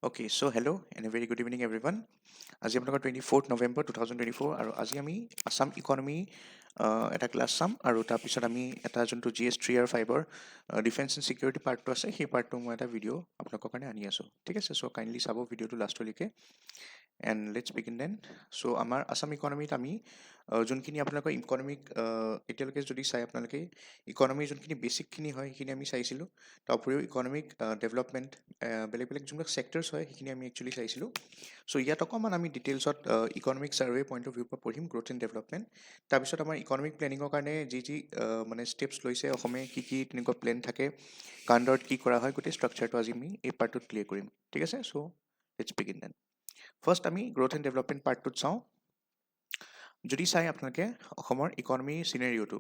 Okay, so hello and a very good evening everyone. আজি আপোনালোকৰ 24th November 2024 আৰু আজি আমি আসাম ইকনমি এটা ক্লাছ চাম আৰু তাৰপিছত আমি এটা যোনটো GS3 আৰু 5ৰ ডিফেন্স এণ্ড ছিকিউৰিটি পাৰ্টটো আছে সেই পাৰ্টটো মই এটা ভিডিঅ' আপোনালোকৰ কাৰণে আনি আছোঁ ঠিক আছে চ' কাইণ্ডলি চাব ভিডিঅ'টো লাষ্টলৈকে এণ্ড লেটছ বিগিন দেন চ' আমাৰ আসাম ইকনমিত আমি যোনখিনি আপোনালোকৰ ইকনমিক এতিয়ালৈকে যদি চাই আপোনালোকে ইকনমিৰ যোনখিনি বেছিকখিনি হয় সেইখিনি আমি চাইছিলোঁ তাৰ উপৰিও ইকনমিক ডেভেলপমেণ্ট বেলেগ বেলেগ যোনবিলাক ছেক্টৰ্ছ হয় সেইখিনি আমি একচুৱেলি চাইছিলোঁ চ' ইয়াত অকণমান আমি ডিটেইলছত ইকনমিক ছাৰ্ভে পইণ্ট অফ ভিউৰ পৰা পঢ়িম গ্ৰ'থ এণ্ড ডেভেলপমেণ্ট তাৰপিছত আমাৰ ইকনমিক প্লেনিঙৰ কাৰণে যি মানে ষ্টেপছ লৈছে অসমে কি তেনেকুৱা প্লেন থাকে কাণ্ডত কি কৰা হয় গোটেই ষ্ট্ৰাকচাৰটো আজি আমি এই পাৰ্টটোত ক্লিয়াৰ কৰিম ঠিক আছে চ' লেটছ বিগিন দেন ফাৰ্ষ্ট আমি গ্ৰ'থ এণ্ড ডেভেলপমেণ্ট পাৰ্টটোত চাওঁ যদি চাই আপোনালোকে অসমৰ ইকনমি চিনেৰিঅ'টো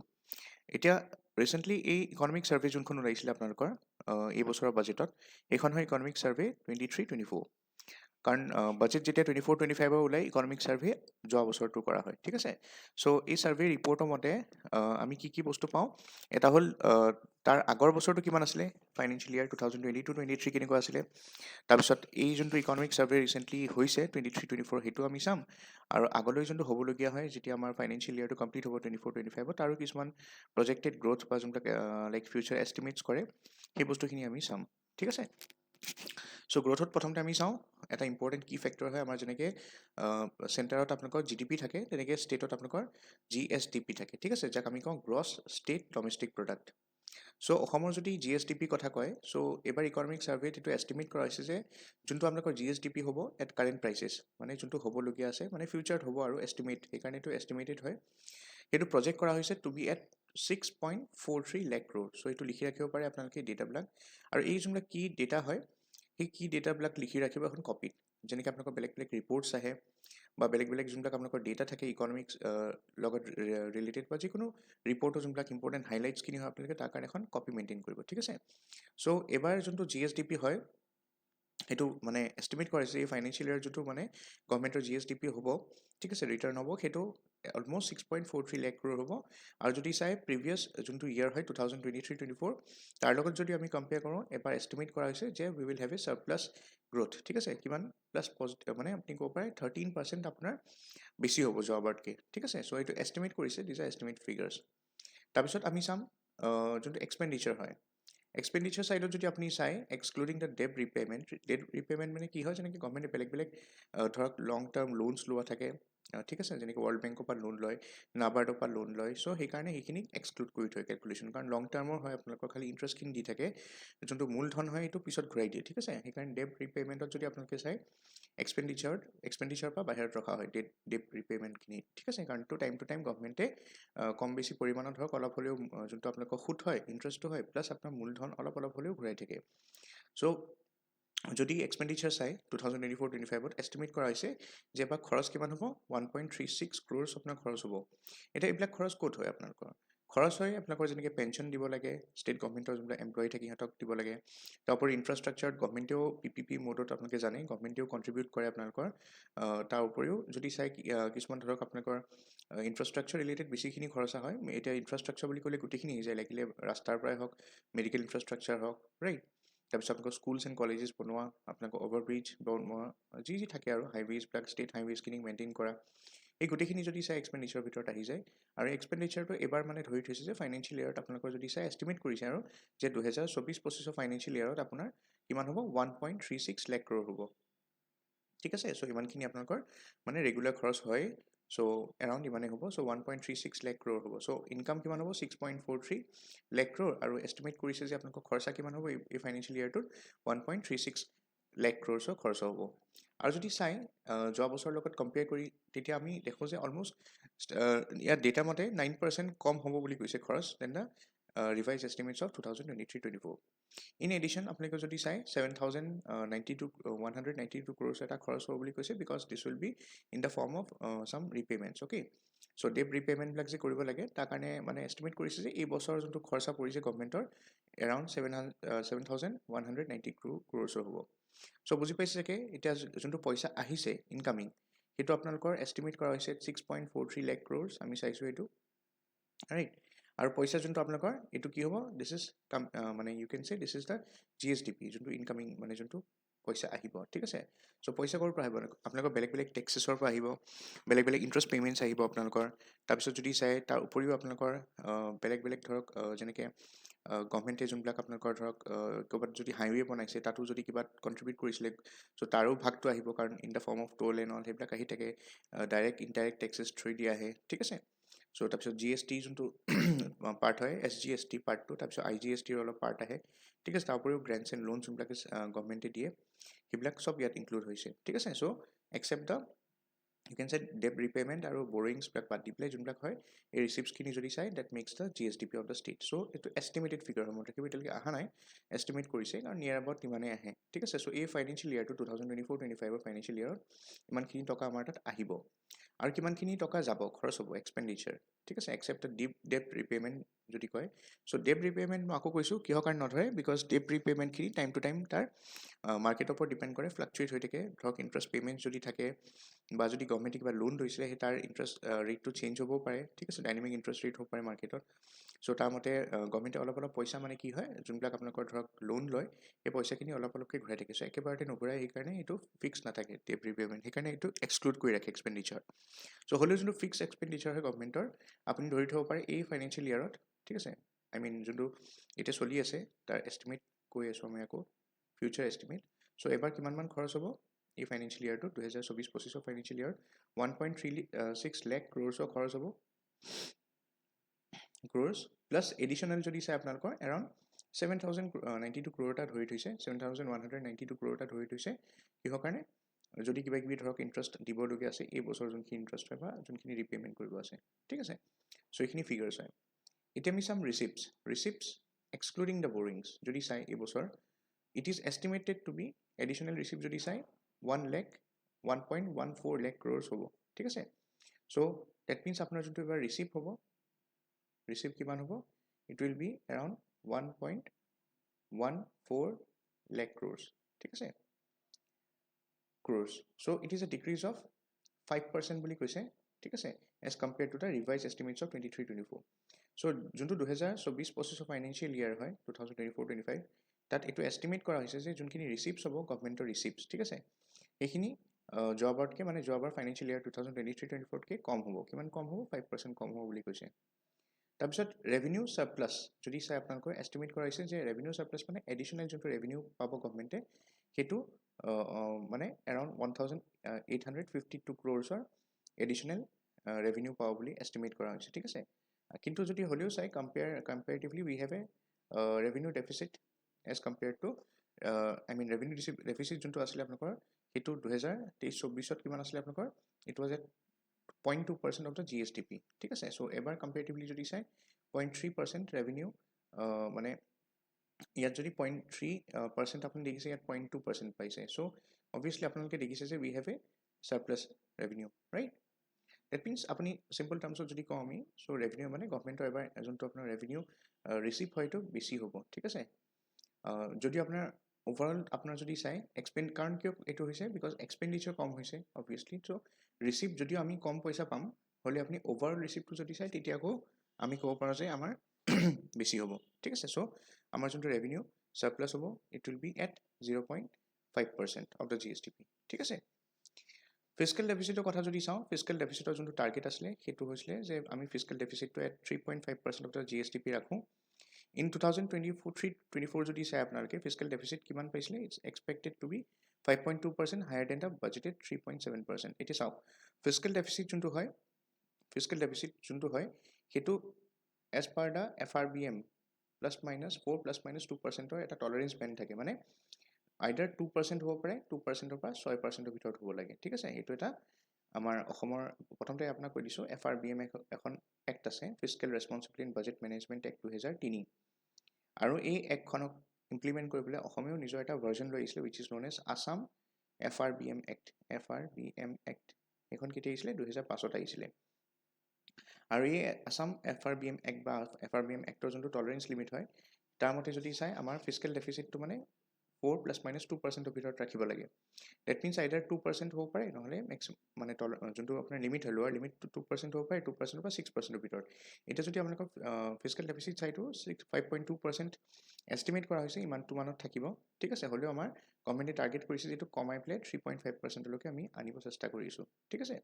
এতিয়া ৰিচেণ্টলি এই ইকনমিক ছাৰ্ভে যোনখন ওলাইছিলে আপোনালোকৰ এই বছৰৰ বাজেটত এইখন হয় ইকনমিক ছাৰ্ভে 23-24 কাৰণ বাজেট যেতিয়া 24-25 ওলাই ইকনমিক ছাৰ্ভে যোৱা বছৰটো কৰা হয় ঠিক আছে চ' এই ছাৰ্ভে ৰিপৰ্টৰ মতে আমি কি বস্তু পাওঁ এটা হ'ল তাৰ আগৰ বছৰটো কিমান আছিলে ফাইনেন্সিয়েল ইয়াৰ 2022-23 কেনেকুৱা আছিলে তাৰপিছত এই যোনটো ইকনমিক ছাৰ্ভে ৰিচেণ্টলি হৈছে 23-24 সেইটো আমি চাম আৰু আগলৈ যোনটো হ'বলগীয়া হয় যেতিয়া আমাৰ ফাইনেন্সিয়েল ইয়াৰটো কমপ্লিট হ'ব 24-25 তাৰো কিছুমান প্ৰজেক্টেড গ্ৰ'থ বা যোনবিলাক লাইক ফিউচাৰ এষ্টিমেটছ কৰে সেই বস্তুখিনি আমি চাম ঠিক আছে চ' গ্ৰ'থত প্ৰথমতে আমি চাওঁ এটা ইম্পৰ্টেণ্ট কি ফেক্টৰ হয় আমাৰ যেনেকৈ চেণ্টাৰত আপোনালোকৰ GDP থাকে তেনেকৈ ষ্টেটত আপোনালোকৰ GSDP থাকে ঠিক আছে যাক আমি কওঁ গ্ৰছ ষ্টেট ডমেষ্টিক প্ৰডাক্ট চ' অসমৰ যদি GSDP কথা কয় চ' এইবাৰ ইকনমিক ছাৰ্ভেত এইটো এষ্টিমেট কৰা হৈছে যে যোনটো আপোনালোকৰ GSDP হ'ব এট কাৰেণ্ট প্ৰাইচেছ মানে যোনটো হ'বলগীয়া আছে মানে ফিউচাৰত হ'ব আৰু এষ্টিমেট সেইকাৰণে এইটো এষ্টিমেটেড হয় সেইটো প্ৰজেক্ট কৰা হৈছে to be at 6.43 lakh crore so' এইটো লিখি ৰাখিব পাৰে আপোনালোকে ডেটাবিলাক আৰু এই যোনবিলাক কি ডেটা হয় সেই কি ডেটাবিলাক লিখি ৰাখিব এখন কপিত যেনেকৈ আপোনালোকৰ বেলেগ বেলেগ ৰিপৰ্টছ আহে বা বেলেগ বেলেগ যোনবিলাক আপোনালোকৰ ডেটা থাকে ইকনমিক্স লগত ৰিলেটেড বা যিকোনো ৰিপৰ্টৰ যোনবিলাক ইম্পৰ্টেণ্ট হাইলাইটছখিনি হয় আপোনালোকে তাৰ কাৰণে এখন কপি মেইনটেইন কৰিব ঠিক আছে চ' এইবাৰ যোনটো GSDP হয় সেইটো মানে এষ্টিমেট কৰাইছে এই ফাইনেন্সিয়েল ইয়াৰ যোনটো মানে গভৰ্ণমেণ্টৰ GSDP হ'ব ঠিক আছে ৰিটাৰ্ণ হ'ব সেইটো অলম'ষ্ট 6.43 lakh crore হ'ব আৰু যদি চাই প্ৰিভিয়াছ যোনটো ইয়াৰ হয় 2023-24 তাৰ লগত যদি আমি কম্পেয়াৰ কৰোঁ এবাৰ এষ্টিমেট কৰা হৈছে যে we will have a surplus growth ঠিক আছে কিমান প্লাছ পজিটিভ মানে আপুনি ক'ব পাৰে 13% আপোনাৰ বেছি হ'ব যোৱাবাৰতকৈ ঠিক আছে চ' এইটো এষ্টিমেট কৰিছে দিছ আৰ এষ্টিমেট ফিগাৰ্ছ তাৰপিছত আমি চাম যোনটো এক্সপেণ্ডিচাৰ হয় এক্সপেণ্ডিচাৰ ছাইডত যদি আপুনি চাই এক্সক্লুডিং দ্য ডেট ৰিপে'মেণ্ট মানে কি হয় যেনেকৈ গভৰ্ণমেণ্টে বেলেগ বেলেগ ধৰক লং টাৰ্ম লোনছ লোৱা থাকে ঠিক আছে যেনেকৈ ৱৰ্ল্ড বেংকৰ পৰা লোন লয় নাবাৰ্ডৰ পৰা লোন লয় চ' সেইকাৰণে সেইখিনি এক্সক্লুড কৰি থয় কেলকুলেশ্যন কাৰণ লং টাৰ্মৰ হয় আপোনালোকৰ খালি ইণ্টাৰেষ্টখিনি দি থাকে যোনটো মূলধন হয় এইটো পিছত ঘূৰাই দিয়ে ঠিক আছে সেইকাৰণে ডেট ৰিপে'মেণ্টত যদি আপোনালোকে চাই এক্সপেণ্ডিচাৰৰ পৰা বাহিৰত ৰখা হয় ডেট ৰিপে'মেণ্টখিনি ঠিক আছে কাৰণ টাইম টু টাইম গভৰ্ণমেণ্টে কম বেছি পৰিমাণত ধৰক অলপ হ'লেও যোনটো আপোনালোকৰ সুত হয় ইণ্টাৰেষ্টটো হয় প্লাছ আপোনাৰ মূলধন অলপ হ'লেও ঘূৰাই থাকে চ' যদি এক্সপেণ্ডিচাৰ চাই 2024-25 এষ্টিমেট কৰা হৈছে যে এবাৰ খৰচ কিমান হ'ব 1.36 crores আপোনাৰ খৰচ হ'ব এতিয়া এইবিলাক খৰচ ক'ত হয় আপোনালোকৰ খৰচ হয় আপোনালোকৰ যেনেকৈ পেঞ্চন দিব লাগে ষ্টেট গভৰ্ণমেণ্টৰ যোনবিলাক এমপ্লয়ী থাকে সিহঁতক দিব লাগে তাৰোপৰি ইনফ্ৰাষ্ট্ৰাকচাৰত গভৰ্ণমেণ্টেও PPP মোডত আপোনালোকে জানে গভৰ্ণমেণ্টেও কণ্ট্ৰিবিউট কৰে আপোনালোকৰ তাৰ উপৰিও যদি চাই কিছুমান ধৰক আপোনালোকৰ ইনফ্ৰাষ্ট্ৰাকচাৰ ৰিলেটেড বেছিখিনি খৰচা হয় এতিয়া ইনফ্ৰাষ্ট্ৰাকচাৰ বুলি ক'লে গোটেইখিনি আহি যায় লাগিলে ৰাস্তাৰ পৰাই হওক মেডিকেল ইনফ্ৰাষ্ট্ৰাকচাৰ হওক ৰাইট তাৰপিছত আপোনালোকৰ স্কুলছ এণ্ড কলেজেছ বনোৱা আপোনালোকৰ অভাৰব্ৰিজ বনোৱা যি থাকে আৰু হাইৱেজবিলাক ষ্টেট হাইৱেজখিনি মেইনটেইন কৰা এই গোটেইখিনি যদি চাই এক্সপেণ্ডিচাৰৰ ভিতৰত আহি যায় আৰু এক্সপেণ্ডিচাৰটো এবাৰ মানে ধৰি থৈছে যে ফাইনেন্সিয়েল ইয়াৰত আপোনালোকৰ যদি চাই এষ্টিমেট কৰিছে আৰু যে 2024-25 ফাইনেন্সিয়েল ইয়াৰত আপোনাৰ কিমান হ'ব 1.36 lakh crore হ'ব ঠিক আছে চ' ইমানখিনি আপোনালোকৰ মানে ৰেগুলাৰ খৰচ হয় চ' এৰাউণ্ড ইমানেই হ'ব চ' 1.36 lakh crore হ'ব চ' ইনকাম কিমান হ'ব 6.43 lakh crore আৰু এষ্টিমেট কৰিছে যে আপোনালোকৰ খৰচা কিমান হ'ব এই ফাইনেন্সিয়েল ইয়াৰটোত 1.36 lakh crores খৰচ হ'ব আৰু যদি চাই যোৱা বছৰৰ লগত কম্পেয়াৰ কৰি তেতিয়া আমি দেখোঁ যে অলম'ষ্ট ইয়াত ডেটা মতে 9% কম হ'ব বুলি কৈছে খৰচ then the revise estimates of 2023-24 in addition আপোনালোকে যদি চাই 192 crores এটা খৰচ হ'ব বুলি কৈছে because this will be in the form of চাম ৰিপে'মেণ্টছ অ'কে চ' ডেট ৰিপে'মেণ্টবিলাক যে কৰিব লাগে তাৰ কাৰণে মানে এষ্টিমেট কৰিছে যে এই বছৰৰ যোনটো খৰচা পৰিছে গভৰ্ণমেণ্টৰ এৰাউণ্ড 7,190 crores হ'ব চ' বুজি পাইছে চাগে এতিয়া যোনটো পইচা আহিছে ইনকামিং সেইটো আপোনালোকৰ এষ্টিমেট কৰা হৈছে 6.43 lakh crores আমি চাইছোঁ এইটো ৰাইট আৰু পইচা যোনটো আপোনালোকৰ এইটো কি হ'ব দিছ ইজ মানে ইউ কেন চে দিছ ইজ দ্য GSDP যোনটো ইনকামিং মানে যোনটো পইচা আহিব ঠিক আছে সো পইচা ক'ৰ পৰা আহিব আপোনালোকৰ বেলেগ বেলেগ টেক্সেছৰ পৰা আহিব বেলেগ বেলেগ ইণ্টাৰেষ্ট পেমেণ্টছ আহিব আপোনালোকৰ তাৰপিছত যদি চাই তাৰ উপৰিও আপোনালোকৰ বেলেগ বেলেগ ধৰক যেনেকৈ গভৰ্ণমেণ্টে যোনবিলাক আপোনালোকৰ ধৰক ক'ৰবাত যদি হাইৱে বনাইছে তাতো যদি কিবা কণ্ট্ৰিবিউট কৰিছিলে চ' তাৰো ভাগটো আহিব কাৰণ in the form of toll and all সেইবিলাক আহি থাকে ডাইৰেক্ট ইনডাইৰেক্ট টেক্সেছ থ্ৰুদি আহে ঠিক আছে চ' তাৰপিছত GST যোনটো পাৰ্ট হয় SGST পাৰ্টটো তাৰপিছত IGSTৰ অলপ পাৰ্ট আহে ঠিক আছে তাৰ উপৰিও গ্ৰেণ্টছ এণ্ড লোন যোনবিলাকে গভৰ্ণমেণ্টে দিয়ে সেইবিলাক চব ইয়াত ইনক্লুড হৈছে ঠিক আছে so' except the you can say debt repayment আৰু বৰিংছবিলাক বাদ দি পেলাই যোনবিলাক হয় এই ৰিচিপ্টছখিনি যদি চাই debt makes the GSDP of the state so' এইটো এষ্টিমেটেড ফিগাৰ হয় মই ৰাখিব এতিয়ালৈকে অহা নাই এষ্টিমেট কৰিছে কাৰণ নিয়াৰ এবাউট ইমানেই আহে ঠিক আছে চ' এই ফাইনেন্সিয়েল ইয়াৰটো 2024-25 ফাইনেন্সিয়েল ইয়াৰত ইমানখিনি টকা আমাৰ তাত আহিব আৰু কিমানখিনি টকা যাব খৰচ হ'ব এক্সপেণ্ডিচাৰ ঠিক আছে একচেপ্ট ডেট ৰিপেমেণ্ট যদি কয় চ' ডেট ৰিপেমেণ্ট মই আকৌ কৈছোঁ কিহৰ কাৰণে নধৰে বিকজ ডেট ৰিপেমেণ্টখিনি টাইম টু টাইম তাৰ মাৰ্কেটৰ ওপৰত ডিপেণ্ড কৰে ফ্লাকচুৱেট হৈ থাকে ধৰক ইণ্টাৰেষ্ট পে'মেণ্ট যদি থাকে বা যদি গভৰ্ণমেণ্টে কিবা লোন লৈছিলে সেই তাৰ ইণ্টাৰেষ্ট ৰেটটো চেঞ্জ হ'বও পাৰে ঠিক আছে ডাইনামিক ইণ্টাৰেষ্ট ৰেট হ'ব পাৰে মাৰ্কেটত চ' তাৰ মতে গভৰ্ণমেণ্টে অলপ অলপ পইচা মানে কি হয় যোনবিলাক আপোনালোকৰ ধৰক লোন লয় সেই পইচাখিনি অলপ অলপকৈ ঘূৰাই থাকে চ' একেবাৰতে নুঘূৰাই সেইকাৰণে এইটো ফিক্স নাথাকে ডেট ৰিপেমেণ্ট সেইকাৰণে এইটো এক্সক্লুড কৰি ৰাখে এক্সপেণ্ডিচাৰ চ' হ'লেও যোনটো ফিক্স এক্সপেণ্ডিচাৰ হয় গভৰ্ণমেণ্টৰ আপুনি ধৰি থ'ব পাৰে এই ফাইনেন্সিয়েল ইয়াৰত ঠিক আছে আই মিন যোনটো এতিয়া চলি আছে তাৰ এষ্টিমেট কৈ আছোঁ আমি আকৌ ফিউচাৰ এষ্টিমেট চ' এবাৰ কিমানমান খৰচ হ'ব এই ফাইনেন্সিয়েল ইয়াৰটো 2024-25 ফাইনেন্সিয়েল ইয়াৰত 1.36 লাখ ক্ৰ'ৰ্ছৰ খৰচ হ'ব ক্ৰ'ৰ্ছ প্লাছ এডিশ্যনেল যদি চাই আপোনালোকৰ এৰাউণ্ড 7,092 ক্ৰ'ৰ এটা ধৰি থৈছে 7,192 ক্ৰ'ৰ এটা ধৰি থৈছে কিহৰ কাৰণে যদি কিবা কিবি ধৰক ইণ্টাৰেষ্ট দিবলগীয়া আছে এই বছৰ যোনখিনি ইণ্টাৰেষ্ট হয় বা যোনখিনি ৰিপে'মেণ্ট কৰিব আছে ঠিক আছে চ' এইখিনি ফিগাৰ্ছ হয় এতিয়া আমি চাম ৰিচিপ্টছ এক্সক্লুডিং দ্য বৰিংছ যদি চাই এই বছৰ it is estimated to be additional receipt যদি চাই 1.14 লাখ ক্ৰ'ৰ্ছ হ'ব ঠিক আছে চ' ডেট মিনছ আপোনাৰ যোনটো এবাৰ ৰিচিপ্ট হ'ব ৰিচিপ্ট কিমান হ'ব it will be around 1.14 lakh crores ঠিক আছে crores so' it is a decrease of 5% বুলি কৈছে ঠিক আছে as compare to the revise estimates of 23-24 so' যোনটো 2024-25 ফাইনেন্সিয়েল ইয়াৰ হয় 2024-25 তাত এইটো এষ্টিমেট কৰা হৈছে যে যোনখিনি ৰিচিপ্টছ হ'ব গভৰ্ণমেণ্টৰ ৰিচিপ্টছ ঠিক আছে সেইখিনি যোৱাবাৰতকৈ মানে যোৱাবাৰ ফাইনেন্সিয়েল ইয়াৰ 2023-24তকৈ কম হ'ব কিমান কম হ'ব 5% কম হ'ব বুলি কৈছে তাৰপিছত ৰেভিনিউ ছাৰপ্লাছ যদি চাই আপোনালোকৰ এষ্টিমেট কৰা হৈছে যে ৰেভিনিউ ছাৰপ্লাছ মানে এডিশ্যনেল যোনটো ৰেভিনিউ পাব গভৰ্ণমেণ্টে সেইটো মানে এৰাউণ্ড 1,852 ক্ৰ'ৰ্ছৰ এডিশ্যনেল ৰেভিনিউ পাব বুলি এষ্টিমেট কৰা হৈছে ঠিক আছে কিন্তু যদি হ'লেও চাই comparatively we have a revenue deficit as compare to I mean revenue deficit যোনটো আছিলে আপোনালোকৰ সেইটো 2023-24 কিমান আছিলে আপোনালোকৰ it was at 0.2% of the GSDP ঠিক আছে চ' এবাৰ কম্পেয়াৰিটিভলি যদি চাই 0.3% ৰেভিনিউ মানে ইয়াত যদি 0.3% আপুনি দেখিছে ইয়াত 0.2% পাইছে চ' অবভিয়াছলি আপোনালোকে দেখিছে যে we have a surplus revenue right debt means আপুনি চিম্পল টাৰ্মছত যদি কওঁ আমি চ' ৰেভিনিউ মানে গভৰ্ণমেণ্টৰ এবাৰ যোনটো আপোনাৰ ৰেভিনিউ ৰিচিভ হয়তো বেছি হ'ব ঠিক আছে যদি আপোনাৰ অভাৰঅল আপোনাৰ যদি চাই কাৰণ কিয় এইটো হৈছে বিকজ এক্সপেণ্ডিচাৰ কম হৈছে অবভিয়াছলি চ' ৰিচিপ্ট যদিও আমি কম পইচা পাম হ'লে আপুনি অভাৰঅল ৰিচিপ্টটো যদি চাই তেতিয়া আকৌ আমি ক'ব পাৰোঁ যে আমাৰ বেছি হ'ব ঠিক আছে চ' আমাৰ যোনটো ৰেভিনিউ ছাৰপ্লাছ হ'ব it will B at 0.5% of the GSDP ঠিক আছে ফিস্কেল ডেফিচিটৰ কথা যদি চাওঁ ফিস্কেল ডেফিচিটৰ যোনটো টাৰ্গেট আছিলে সেইটো হৈছিলে যে আমি ফিস্কেল ডেফিচিটটো এট 3.5% অফ দ্য GSDP ৰাখোঁ ইন 2023-24 যদি চাই আপোনালোকে ফিস্কেল ডেফিচিট কিমান পাইছিলে it's expected to be 5.2% higher than the budgeted 3.7% এতিয়া চাওক ফিস্কেল ডেফিচিট যোনটো হয় সেইটো এজ পাৰ দ্য FRBM +-4 +-2%ৰ এটা টলাৰেঞ্চ বেণ্ড থাকে মানে আইডাৰ 2% হ'ব পাৰে 2%ৰ পৰা 6%ৰ ভিতৰত হ'ব লাগে ঠিক আছে এইটো এটা আমাৰ অসমৰ প্ৰথমতে আপোনাক কৈ দিছোঁ FRBM এখন এক্ট আছে fiscal responsibility and budget management act 2003 আৰু এই এক্টখনক ইমপ্লিমেণ্ট কৰিবলৈ অসমেও নিজৰ এটা ভাৰ্জন লৈ আহিছিলে which is known as Assam FRBM act সেইখন কেতিয়া আহিছিলে 2005ত আহিছিলে আৰু এই আছাম FRBM এক্ট বা FRBM এক্টৰ যোনটো টলাৰেঞ্চ লিমিট হয় তাৰ মতে যদি চাই আমাৰ ফিস্কেল ডেফিচিটটো মানে 4 প্লাছ মাইনাছ 2% ভিতৰত ৰাখিব লাগে ডেট মিনছ আইডাৰ 2% হ'ব পাৰে নহ'লে মেক্সিমাম মানে যোনটো আপোনাৰ লিমিট হয় লোৱাৰ লিমিট 2% হ'ব পাৰে 2% বা 6% ভিতৰত এতিয়া যদি আপোনালোকৰ ফিজিকেল ডেফিচিট চাইটো 5.2% এষ্টিমেট কৰা হৈছে ইমানটো মানত থাকিব ঠিক আছে হ'লেও আমাৰ গভৰ্ণমেণ্টে টাৰ্গেট কৰিছে যেটো কমাই পেলাই 3.5% লৈকে আমি আনিব চেষ্টা কৰিছোঁ ঠিক আছে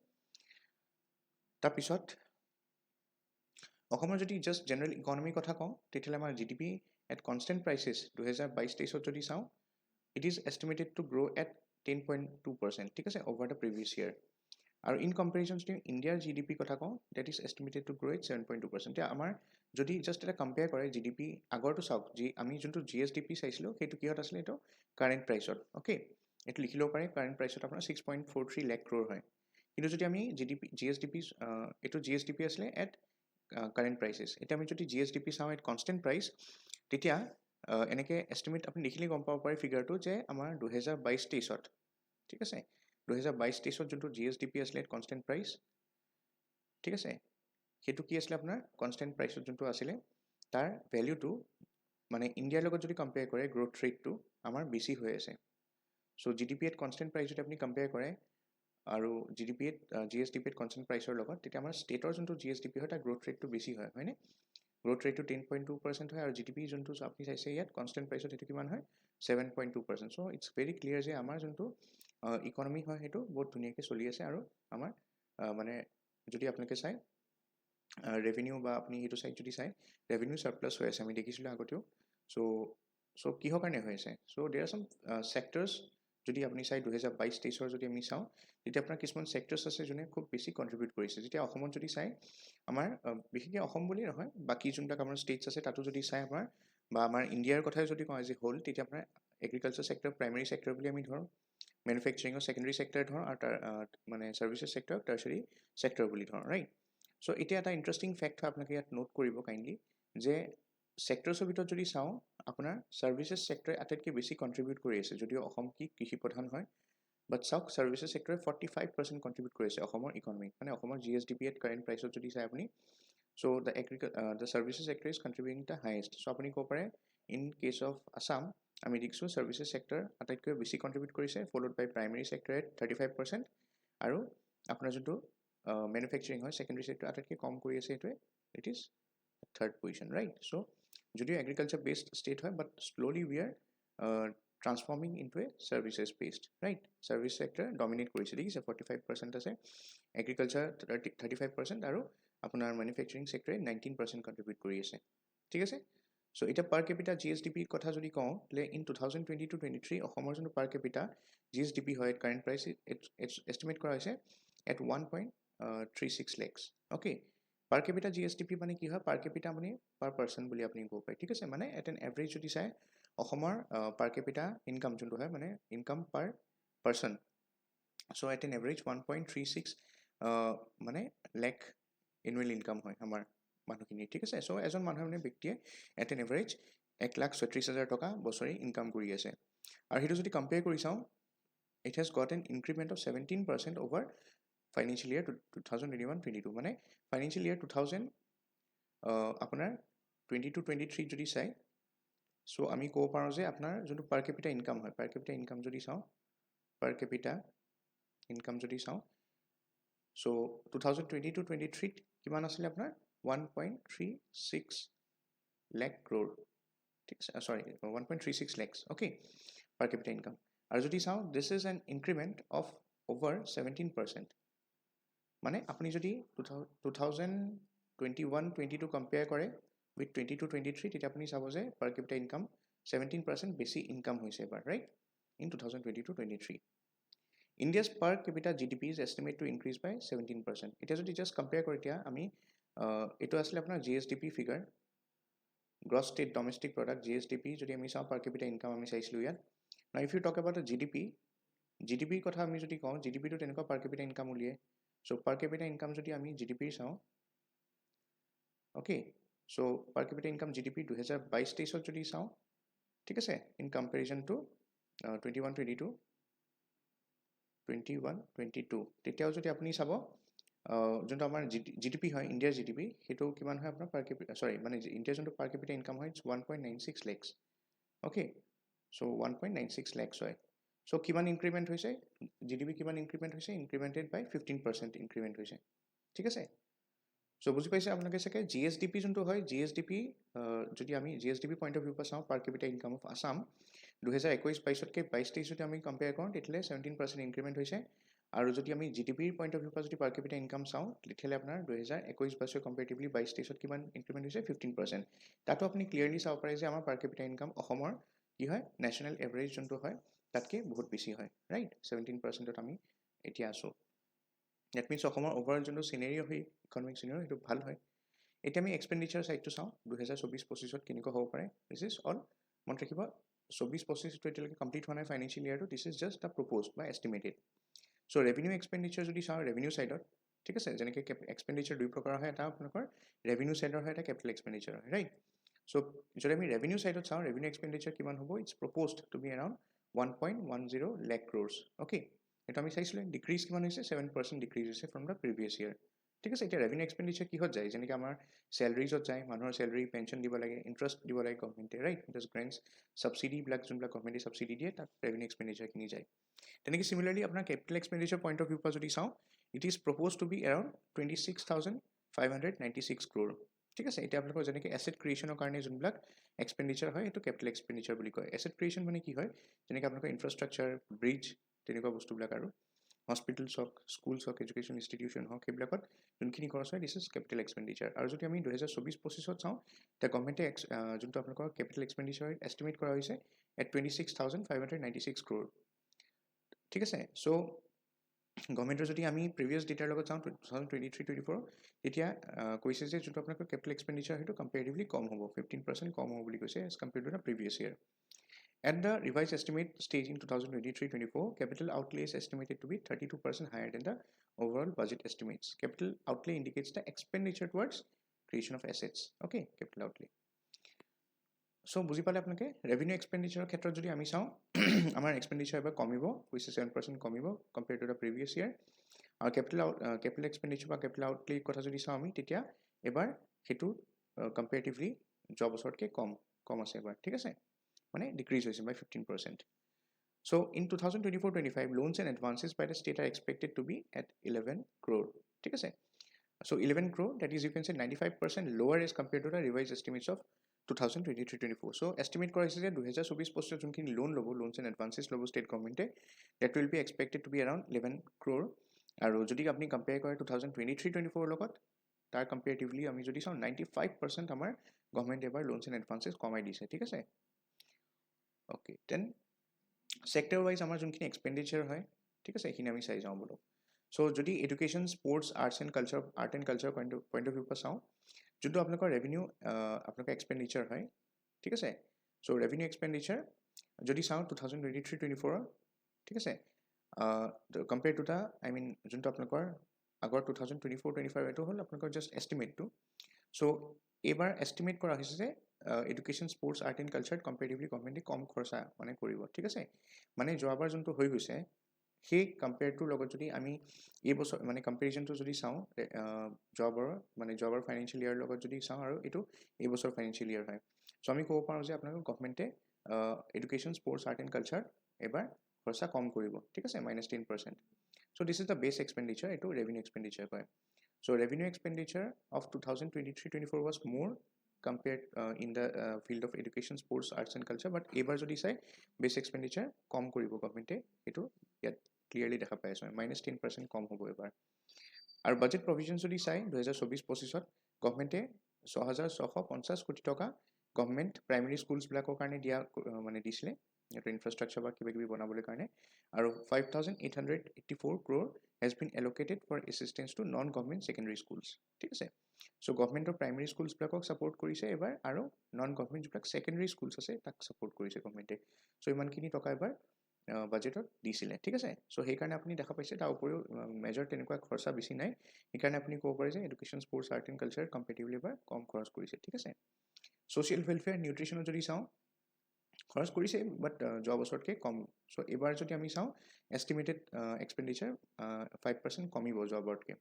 তাৰপিছত অসমৰ যদি জাষ্ট জেনেৰেল ইকনমিৰ কথা কওঁ তেতিয়াহ'লে আমাৰ জিডিপি এট কনষ্টেণ্ট প্ৰাইচেছ 2022-23 যদি চাওঁ it is estimated to grow at 10.2% ঠিক আছে over the previous year আৰু in comparison to Indiaৰ GDP কথা কওঁ that is estimated to grow at 7.2% এতিয়া আমাৰ যদি জাষ্ট এটা কম্পেয়াৰ কৰে GDP আগৰটো চাওক আমি যোনটো GSDP চাইছিলো সেইটো কিহত আছিলে এইটো কাৰেণ্ট প্ৰাইচত ওকে এইটো লিখি ল'ব পাৰে কাৰেণ্ট প্ৰাইচত আপোনাৰ 6.43 লাখ ক্ৰ'ৰ হয় কিন্তু যদি আমি GSDP এইটো GSDP আছিলে at কাৰেণ্ট প্ৰাইচেছ এতিয়া আমি যদি GSDP চাওঁ at constant price তেতিয়া এনেকৈ এষ্টিমেট আপুনি দেখিলে গম পাব পাৰে ফিগাৰটো যে আমাৰ 2022-23ত ঠিক আছে 2022-23ত যোনটো GSDP আছিলে কনষ্টেণ্ট প্ৰাইচ ঠিক আছে সেইটো কি আছিলে আপোনাৰ কনষ্টেণ্ট প্ৰাইচত যোনটো আছিলে তাৰ ভেলিউটো মানে ইণ্ডিয়াৰ লগত যদি কম্পেয়াৰ কৰে গ্ৰোথ ৰেটটো আমাৰ বেছি হৈ আছে চ' GDP এট কনষ্টেণ্ট প্ৰাইচত আপুনি কম্পেয়াৰ কৰে আৰু GSDP এট কনষ্টেণ্ট প্ৰাইচৰ লগত তেতিয়া আমাৰ ষ্টেটৰ যোনটো GSDP হয় তাৰ গ্ৰোথ ৰেটটো বেছি হয় হয়নে গ্ৰোথ ৰেটটো 10.2% হয় আৰু GDP যোনটো আপুনি চাইছে ইয়াত কনষ্টেণ্ট প্ৰাইচত সেইটো কিমান হয় 7.2% চ' ইটছ ভেৰি ক্লিয়াৰ যে আমাৰ যোনটো ইকনমি হয় সেইটো বহুত ধুনীয়াকৈ চলি আছে আৰু আমাৰ মানে যদি আপোনালোকে চাই ৰেভিনিউ বা আপুনি সেইটো চাইড যদি চাই ৰেভিনিউ সাৰপ্লাছ হৈ আছে আমি দেখিছিলোঁ আগতেও চ' কিহৰ কাৰণে হৈ আছে চ' দেৰ আৰ চাম ছেক্টৰ্ছ যদি আপুনি চাই 2022-23ৰ যদি আমি চাওঁ তেতিয়া আপোনাৰ কিছুমান ছেক্টৰ্ছ আছে যোনে খুব বেছি কণ্ট্ৰিবিউট কৰিছে যেতিয়া অসমত যদি চাই আমাৰ বিশেষকৈ অসম বুলি নহয় বাকী যোনবিলাক আমাৰ ষ্টেটছ আছে তাতো যদি চাই আমাৰ বা আমাৰ ইণ্ডিয়াৰ কথাই যদি কওঁ আজি হ'ল তেতিয়া আপোনাৰ এগ্ৰিকালচাৰ ছেক্টৰ প্ৰাইমেৰী ছেক্টৰ বুলি আমি ধৰোঁ মেনুফেকচাৰিঙৰ ছেকেণ্ডেৰী ছেক্টৰ ধৰোঁ আৰু তাৰ মানে ছাৰ্ভিচেছ ছেক্টৰ টাৰ্চাৰী ছেক্টৰ বুলি ধৰোঁ ৰাইট চ' এতিয়া এটা ইণ্টাৰেষ্টিং ফেক্ট হয় আপোনালোকে ইয়াত নোট কৰিব কাইণ্ডলি যে ছেক্টৰ্ছৰ ভিতৰত যদি চাওঁ আপোনাৰ ছাৰ্ভিচেছ ছেক্টৰে আটাইতকৈ বেছি কণ্ট্ৰিবিউট কৰি আছে যদিও অসম কি কৃষি প্ৰধান হয় বাট চাওক ছাৰ্ভিচেছ ছেক্টৰে 45% কণ্ট্ৰিবিউট কৰিছে অসমৰ ইকনমিক মানে অসমৰ GSDP এট কাৰেণ্ট প্ৰাইচত যদি চাই আপুনি so' the services sector is contributing the highest so' আপুনি ক'ব পাৰে ইন কেছ অফ আছাম আমি দেখিছোঁ ছাৰ্ভিচেছ ছেক্টৰ আটাইতকৈ বেছি কণ্ট্ৰিবিউট কৰিছে followed by primary sector at 35% আৰু আপোনাৰ যোনটো মেনুফেকচাৰিং হয় ছেকেণ্ডেৰী ছেক্টৰ আটাইতকৈ কম কৰি আছে এইটোৱে it is third position right so' যদিও এগ্ৰিকালচাৰ বেছড ষ্টেট হয় but slowly we are transforming into a services based right service sector dominate কৰিছে দেখিছে 45% আছে এগ্ৰিকালচাৰ 35% আৰু আপোনাৰ মেনুফেকচাৰিং ছেক্টৰে 19% কণ্ট্ৰিবিউট কৰি আছে ঠিক আছে চ' এতিয়া পাৰ কেপিটা GSDP কথা যদি কওঁ লে ইন 2022-23 অসমৰ যোনটো পাৰ কেপিটা GSDP হয় কাৰেণ্ট প্ৰাইচ এষ্টিমেট কৰা হৈছে at 1.36 lakhs okay per কেপিটা GSDP মানে কি হয় পাৰ কেপিটা মানে পাৰ পাৰ্চন বুলি আপুনি ক'ব পাৰে ঠিক আছে মানে এট এন এভাৰেজ যদি চাই অসমৰ পাৰ কেপিটা ইনকাম যোনটো হয় মানে income per person so' at N average 1.36 মানে লেখ এনুৱেল ইনকাম হয় আমাৰ মানুহখিনি ঠিক আছে চ' এজন মানুহে মানে ব্যক্তিয়ে এট এন এভাৰেজ 1,36,000 টকা বছৰি ইনকাম কৰি আছে আৰু সেইটো যদি কম্পেয়াৰ কৰি চাওঁ it has got an increment of 17% over financial year 2021-22 মানে ফাইনেন্সিয়েল ইয়াৰ 2000 আপোনাৰ 22-23 যদি চাই চ' আমি ক'ব পাৰোঁ যে আপোনাৰ যোনটো পাৰ কেপিটা ইনকাম হয় পাৰ কেপিটা ইনকাম যদি চাওঁ পাৰ কেপিটা ইনকাম যদি চাওঁ চ' 2022-23 কিমান আছিলে আপোনাৰ 1.36 lakh crore ঠিক আছে চৰি 1.36 lakhs অ'কে পাৰ কেপিটা ইনকাম আৰু যদি চাওঁ this is an increment of over 17% মানে আপুনি যদি 2021-22 কম্পেয়াৰ কৰে উইথ 22-23 তেতিয়া আপুনি চাব যে পাৰ কেপিটা ইনকাম 17% বেছি ইনকাম হৈছে এবাৰ right in 2022-23 India's per capita GDP is estimate to increase by 17% এতিয়া যদি জাষ্ট কম্পেয়াৰ কৰোঁ এতিয়া আমি এইটো আছিলে আপোনাৰ GSDP figure gross state domestic product GSDP যদি আমি চাওঁ পাৰ কেপিটা ইনকাম আমি চাইছিলোঁ ইয়াত now if you talk about GDPৰ কথা আমি যদি কওঁ GDPটো তেনেকুৱা পাৰ কেপিটা ইনকাম উলিয়াই চ' পাৰ কেপিটা ইনকাম যদি আমি GDPৰ চাওঁ অ'কে চ' পাৰ কেপিটা ইনকাম GDP 2022-23ত যদি চাওঁ ঠিক আছে ইন কম্পেৰিজন টু 21-22 তেতিয়াও যদি আপুনি চাব যোনটো আমাৰ GDP হয় ইণ্ডিয়াৰ GDP সেইটো কিমান হয় আপোনাৰ পাৰ কেপিটা মানে ইণ্ডিয়াৰ যোনটো পাৰ কেপিটা ইনকাম হয় 1.96 lakhs অ'কে So 1.96 lakhs হয় so কিমান ইনক্ৰিমেণ্ট হৈছে GDP কিমান ইনক্ৰিমেণ্ট হৈছে ইনক্ৰিমেণ্টেড বাই 15% ইনক্ৰিমেণ্ট হৈছে ঠিক আছে so বুজি পাইছে আপোনালোকে চাগে GSDP যোনটো হয় GSDP যদি আমি GSDP পইণ্ট অফ ভিউ পৰা চাওঁ পাৰ কেপিটা ইনকাম অফ আসাম 2021-22তকৈ 22-23 যদি আমি কম্পেয়াৰ কৰোঁ তেতিয়াহ'লে 17% ইনক্ৰিমেণ্ট হৈছে আৰু যদি আমি GDPৰ পইণ্ট অফ ভিউ পৰা যদি পাৰ কেপিটা ইনকাম চাওঁ তেতিয়াহ'লে আপোনাৰ 2021-22 কম্পেৰেটিভলি 22-23ত কিমান ইনক্ৰিমেণ্ট হৈছে 15% তাতো আপুনি ক্লিয়াৰলি চাব পাৰে যে আমাৰ পাৰ কেপিটা ইনকাম অসমৰ কি হয় নেশ্যনেল এভাৰেজ যোনটো হয় তাতকৈ বহুত বেছি হয় ৰাইট 17%ত আমি এতিয়া আছোঁ ডেট মিনছ অসমৰ অভাৰঅল যোনটো চিনেৰিঅ' হয় ইকনমিক চিনেৰিঅ' সেইটো ভাল হয় এতিয়া আমি এক্সপেণ্ডিচাৰ ছাইডটো চাওঁ 2024-25ত কেনেকুৱা হ'ব পাৰে দিছ ইজ অল মনত ৰাখিব 24-25টো এতিয়ালৈকে কমপ্লিট হোৱা নাই ফাইনেন্সিয়েল ইয়াৰটো this is just the propose বা এষ্টিমেটেড চ' ৰেভিনিউ এক্সপেণ্ডিচাৰ যদি চাওঁ ৰেভিনিউ ছাইডত ঠিক আছে যেনেকৈ এক্সপেণ্ডিচাৰ দুই প্ৰকাৰৰ হয় এটা আপোনালোকৰ ৰেভিনিউ ছাইডৰ হয় এটা কেপিটেল এক্সপেণ্ডিচাৰ হয় ৰাইট চ' যদি আমি ৰেভিনিউ ছাইডত চাওঁ ৰেভিনিউ এক্সপেণ্ডিচাৰ কিমান হ'ব it's proposed to be around 1.10 lakh crores okay এইটো আমি চাইছিলোঁ ডিক্ৰিজ কিমান হৈছে 7% ডিক্ৰিজ হৈছে ফ্ৰম দ্য প্ৰিভিয়াছ ইয়াৰ ঠিক আছে এতিয়া ৰেভিনিউ এক্সপেণ্ডিচাৰ কিহত যায় যেনেকৈ আমাৰ চেলাৰিজত যায় মানুহৰ চেলাৰি পেঞ্চন দিব লাগে ইণ্টাৰেষ্ট দিব লাগে গভৰ্ণমেণ্টে ৰাইট ইণ্টাৰেষ্ট গ্ৰেণ্টছ ছাবচিডিবিলাক যোনবিলাক গভৰ্ণমেণ্টে ছাবচিডি দিয়ে তাত ৰেভিনিউ এক্সপেণ্ডিচাৰখিনি যায় তেনেকৈ চিমিলাৰলি আপোনাৰ capital expenditure point of view পৰা যদি চাওঁ it is propose to be around 26,596 crore ঠিক আছে এতিয়া আপোনালোকৰ যেনেকৈ এছেট ক্ৰিয়েশ্যনৰ কাৰণে যোনবিলাক এক্সপেণ্ডিচাৰ হয় সেইটো কেপিটেল এক্সপেণ্ডিচাৰ বুলি কয় এছেট ক্ৰিয়েশ্যন মানে কি হয় যেনেকৈ আপোনালোকৰ ইনফ্ৰাষ্ট্ৰাকচাৰ ব্ৰিজ তেনেকুৱা বস্তুবিলাক আৰু হস্পিটেলছ হওক স্কুলছ হওক এডুকেশ্যন ইনষ্টিটিউশ্যন হওক সেইবিলাকত যোনখিনি খৰচ হয় দিছ ইজ কেপিটেল এক্সপেণ্ডিচাৰ আৰু যদি আমি 2024-25ত চাওঁ তেতিয়া গভৰ্ণমেণ্টে যোনটো আপোনালোকৰ কেপিটেল এক্সপেণ্ডিচাৰ এষ্টিমেট কৰা হৈছে এট 26,596 crore ঠিক আছে চ' গভৰ্ণমেণ্টৰ যদি আমি প্ৰিভিয়াছ ডেটাৰ লগত চাওঁ 2023-24 তেতিয়া কৈছে যে যোনটো আপোনালোকৰ কেপিটেল এক্সপেণ্ডিচাৰ সেইটো কম্পেৰেটিভলি কম হ'ব 15% কম হ'ব বুলি কৈছে as compare to the previous year At the revised estimate stage in 2023-24, capital outlay is estimated to be 32% higher than the overall budget estimates. Capital outlay indicates the expenditure towards creation of assets. Okay, capital outlay. So, বুজি পালে আপোনালোকে revenue expenditure ক্ষেত্ৰত যদি আমি চাওঁ আমাৰ expenditure এবাৰ কমিব which is 7% কমিব compared to the previous year আৰু capital expenditure বা capital outlay কথা যদি চাওঁ আমি তেতিয়া এবাৰ সেইটো comparatively যোৱা বছৰতকৈ কম আছে এবাৰ ঠিক আছে মানে decrease হৈছে by 15%. So in 2024-25, loans and advances by the state are expected to be at 11 crore. ঠিক আছে? So 11 crore, that is you can say 95% lower as compared to the revised estimates of 2023-24. So estimate কৰা হৈছে যে 2024-25 যোনখিনি loan ল'ব, loans and advances ল'ব state government that will be expected to be around 11 crore. আৰু যদি আপুনি compare কৰে 2023-24 লগত তাৰ comparatively আমি যদি চাওঁ 95% আমাৰ government এবাৰ loans and advances কমাই দিছে ঠিক আছে Okay, then sector wise আমাৰ যোনখিনি এক্সপেণ্ডিচাৰ হয় ঠিক আছে এইখিনি আমি চাই যাওঁ বোলো চ' যদি education sports art and culture point of view পৰা চাওঁ যোনটো আপোনালোকৰ ৰেভিনিউ আপোনালোকৰ এক্সপেণ্ডিচাৰ হয় ঠিক আছে চ' ৰেভিনিউ এক্সপেণ্ডিচাৰ যদি চাওঁ 2023-24 ঠিক আছে compare to the I mean যোনটো আপোনালোকৰ আগৰ 2024-25 এইটো হ'ল আপোনালোকৰ জাষ্ট এষ্টিমেটটো চ' এইবাৰ এষ্টিমেট কৰা হৈছে যে এডুকেশ্যন স্পৰ্টছ আৰ্ট এণ্ড কালচাৰত কম্পেৰেটিভলি গভৰ্ণমেণ্টে কম খৰচা মানে কৰিব ঠিক আছে মানে যোৱাবাৰ যোনটো হৈ গৈছে সেই কম্পেয়াৰটোৰ লগত যদি আমি এই বছৰ মানে কম্পেৰিজনটো যদি চাওঁ যোৱাবাৰ ফাইনেন্সিয়েল ইয়াৰৰ লগত যদি চাওঁ আৰু এইটো এই বছৰ ফাইনেন্সিয়েল ইয়াৰ হয় চ' আমি ক'ব পাৰোঁ যে আপোনালোকৰ গভৰ্ণমেণ্টে education sports art and culture এবাৰ খৰচা কম কৰিব ঠিক আছে -10% so' this is the base expenditure এইটো ৰেভিনিউ এক্সপেণ্ডিচাৰ হয় So revenue expenditure of 2023-24 was more compared in the field of education, sports, arts and culture. But ever jodi sai base expenditure kom koribo government etu yet clearly dekha pai ase -10% kom hobo ebar. Our budget provisions jodi sai 2024-25 government 6650 কোটি টকা government primary schools bilakor karone dia mane disile eto infrastructure ba kiba kibi banabole karone aru 5884 crore has been allocated for assistance to non-government secondary schools. ঠিক আছে so government of primary schools bilakok support korise ebar aru non-government bilak secondary schools ase tak support korise government so iman kini toka ebar বাজেটত দিছিলে ঠিক আছে so সেই কাৰণে আপুনি দেখা পাইছে তাৰ উপৰিও মেজৰ তেনেকুৱা খৰচা বেছি নাই এই কাৰণে আপুনি ক'ব পাৰে যে education sports art and culture comparatively এবাৰ কম খৰচ কৰিছে ঠিক আছে ছ'চিয়েল ৱেলফেয়াৰ নিউট্ৰিশ্যনত যদি চাওঁ খৰচ কৰিছে বাট যোৱা বছৰতকৈ কম চ' এইবাৰ যদি আমি চাওঁ এষ্টিমেটেড এক্সপেণ্ডিচাৰ 5% কমিব যোৱাবাৰতকৈ